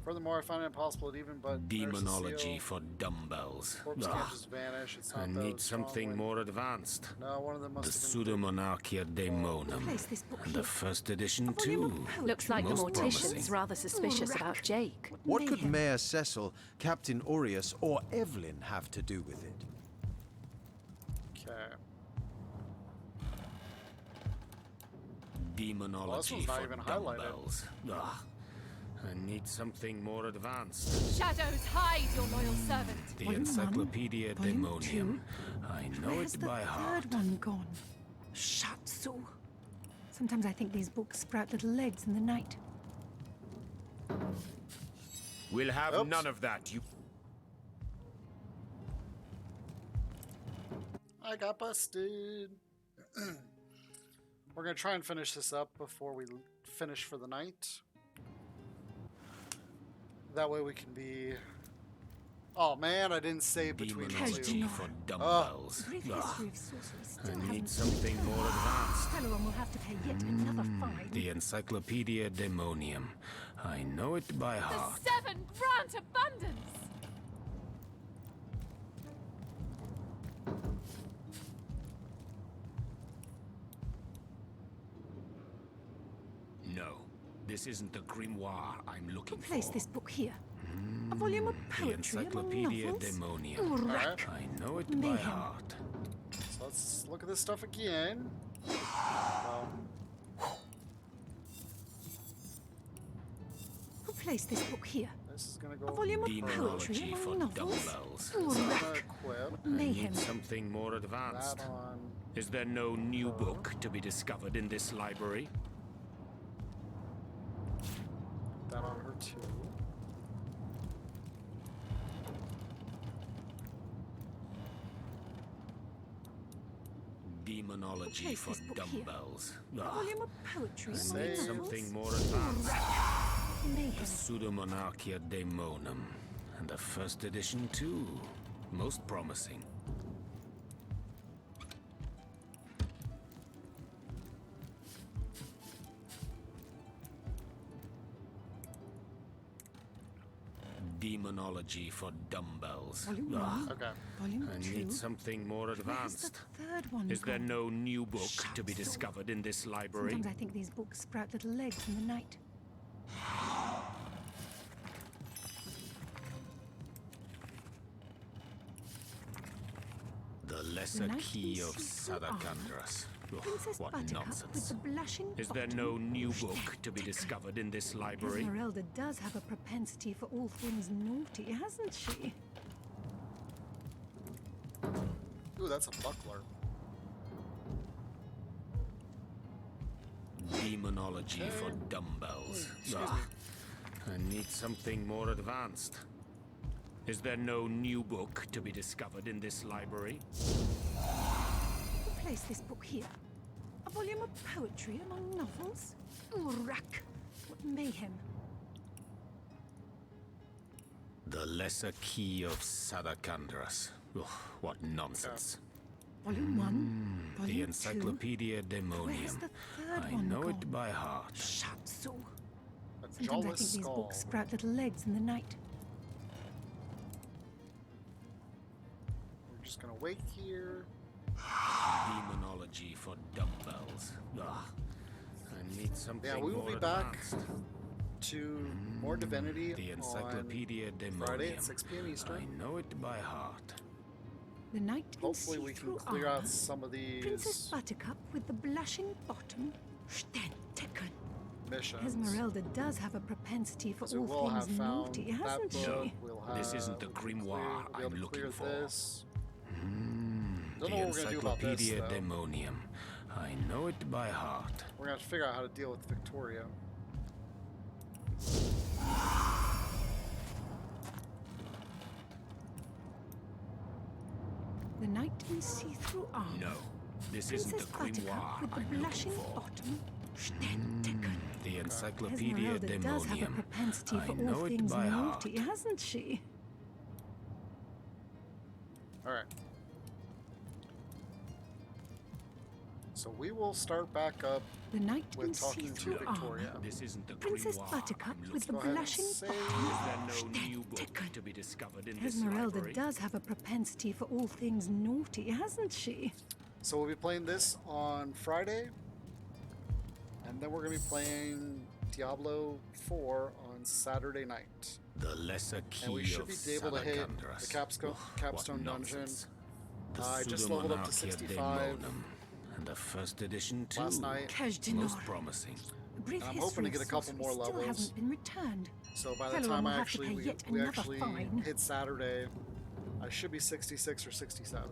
Furthermore, I find it impossible to even but Demonology for dumbbells. Corpse Ugh, can't just vanish. It's I not need those something strong more advanced. No, one of them The must have been. Pseudomonarchia Daemonum. Place this book And the here. first edition too. Looks like the Most mortician's promising. rather suspicious about Jake. What could Mayor Cecil, Captain Aureus, or Evelyn have to do with it? Okay. Demonology one's not for even dumb highlighted. bells. Ugh. I need something more advanced. Shadows, hide your loyal servant. The Volume Encyclopedia one, volume Demonium. two. I know Where's it the by heart. third one gone? Shatsu. Sometimes I think these books sprout little legs in the night. We'll have Oops. none of that, you... I got busted. We're gonna try and finish this up before we finish for the night. That way we can be... Oh man, I didn't save between the Demonology two. for dumbbells. Brief Ugh. history of sorcery still I haven't need seen something it. more advanced. Fellow will have to pay yet another fine. The Encyclopedia Demonium. I know it by heart. The seven grant abundance. No, this isn't the grimoire I'm looking for. Place this book here. A volume of The poetry among Encyclopedia novels. Demonium. Urack. I know it by Mayhem. heart. So let's look at this stuff again. Who placed this book here? This is gonna go. A volume of poetry Demonology for among novels. dumbbells. Urack. Equip. Mayhem. Need something more advanced. That on. Is there no new book to be discovered in this library? That on her too. Demonology Place for this book here. dumbbells. A volume of poetry I among need novels. something more advanced. Mayhem. The Pseudomonarchia Daemonum. And the first edition too. Most promising. Demonology for dumbbells. Volume Ugh. one. Okay. Volume I two. need something more Where's the advanced. third one Is there gone? no new book to be discovered in this library? Sometimes I think these books sprout little legs in the night. The Lesser The Night Key in of See-Through Armor. Sadakandras. Ugh, Princess what Buttercup nonsense. with the blushing Is there bottom. no new book to be discovered in this library? Esmeralda does have a propensity for all things naughty, hasn't she? Ooh, that's a buckler. Demonology for dumbbells. Ugh. I need something more advanced. Is there no new book to be discovered in this library? Who placed this book here? A volume of poetry among novels? Urack! What mayhem! The Lesser Key of Sadakandras. Ugh, what nonsense. Volume one, The volume Encyclopedia two. Where's Demonium. the third I one know gone? it by heart. Shatsu. A Sometimes I jawless think these skull. books sprout little legs in the night. We're just gonna wait here. Demonology for dumbbells. Ugh. I need something Yeah, we will more be back advanced. to more Divinity The on Encyclopedia Demonium. Friday at 6 p.m. I Eastern. know it by heart. The night in Hopefully we can see-through clear armor. out some of Princess these Buttercup with the blushing bottom. Stenteken. missions. Esmeralda does have a propensity for So all we'll have things found naughty, that hasn't book. she? We'll have, This isn't the we can grimoire we'll be able I'm to looking clear for. This. The Don't know what we're gonna do about this, Encyclopedia though. Demonium. I know it by heart. We're gonna have to figure out how to deal with Victoria. The night in see-through armor. No, this isn't Princess the Buttercup grimoire with the I'm looking blushing for. bottom. Stenteken. The Encyclopedia Esmeralda does have a Demonium. propensity I for know all it things by heart. naughty, hasn't she? Alright. So we will start back up The night in with talking to see-through Victoria. armor. This isn't the Princess grimoire Buttercup I'm with the looking for. blushing Save. bottom. Is there no new book to be discovered in this Esmeralda library? does have a propensity for all things naughty, hasn't she? So we'll be playing this on Friday. And then we're gonna be playing Diablo 4 on Saturday night. The Lesser Key And we should of be able to hit Salakandras. the capstone What dungeon. nonsense. The I just leveled up to Pseudomonarchia 65. Daemonum. And a first edition too. last night. Most promising. And I'm hoping to get a couple more levels. Still hasn't been returned. So by the Fellow time will I have to pay actually yet we another actually fine. hit Saturday, I should be 66 or 67.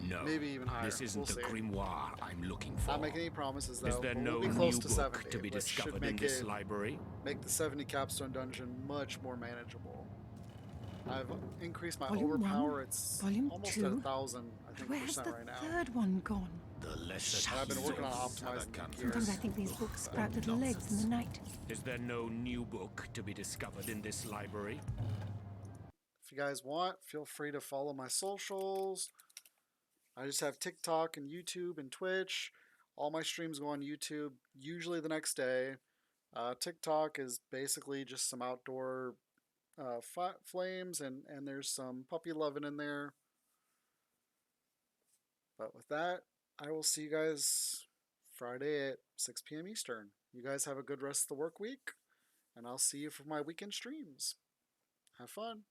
No, maybe even higher. This isn't We'll the see. grimoire I'm looking for. Not making any promises though. Is there but no we'll be close new to book 70, to be which should discovered make in this it- library? Make the 70 capstone dungeon much more manageable. I've increased my Volume overpower. 1, It's Volume almost 2. at 1,000, I think, Where has percent the right now. third one gone? The lesser And I've been working on souls have optimizing accounted Sometimes I gears. think these books sprout little legs in the night. Is there no new book to be discovered in this library? If you guys want, feel free to follow my socials. I just have TikTok and YouTube and Twitch. All my streams go on YouTube, usually the next day. TikTok is basically just some outdoor flames, and there's some puppy loving in there. But with that, I will see you guys Friday at 6 p.m. Eastern. You guys have a good rest of the work week, and I'll see you for my weekend streams. Have fun.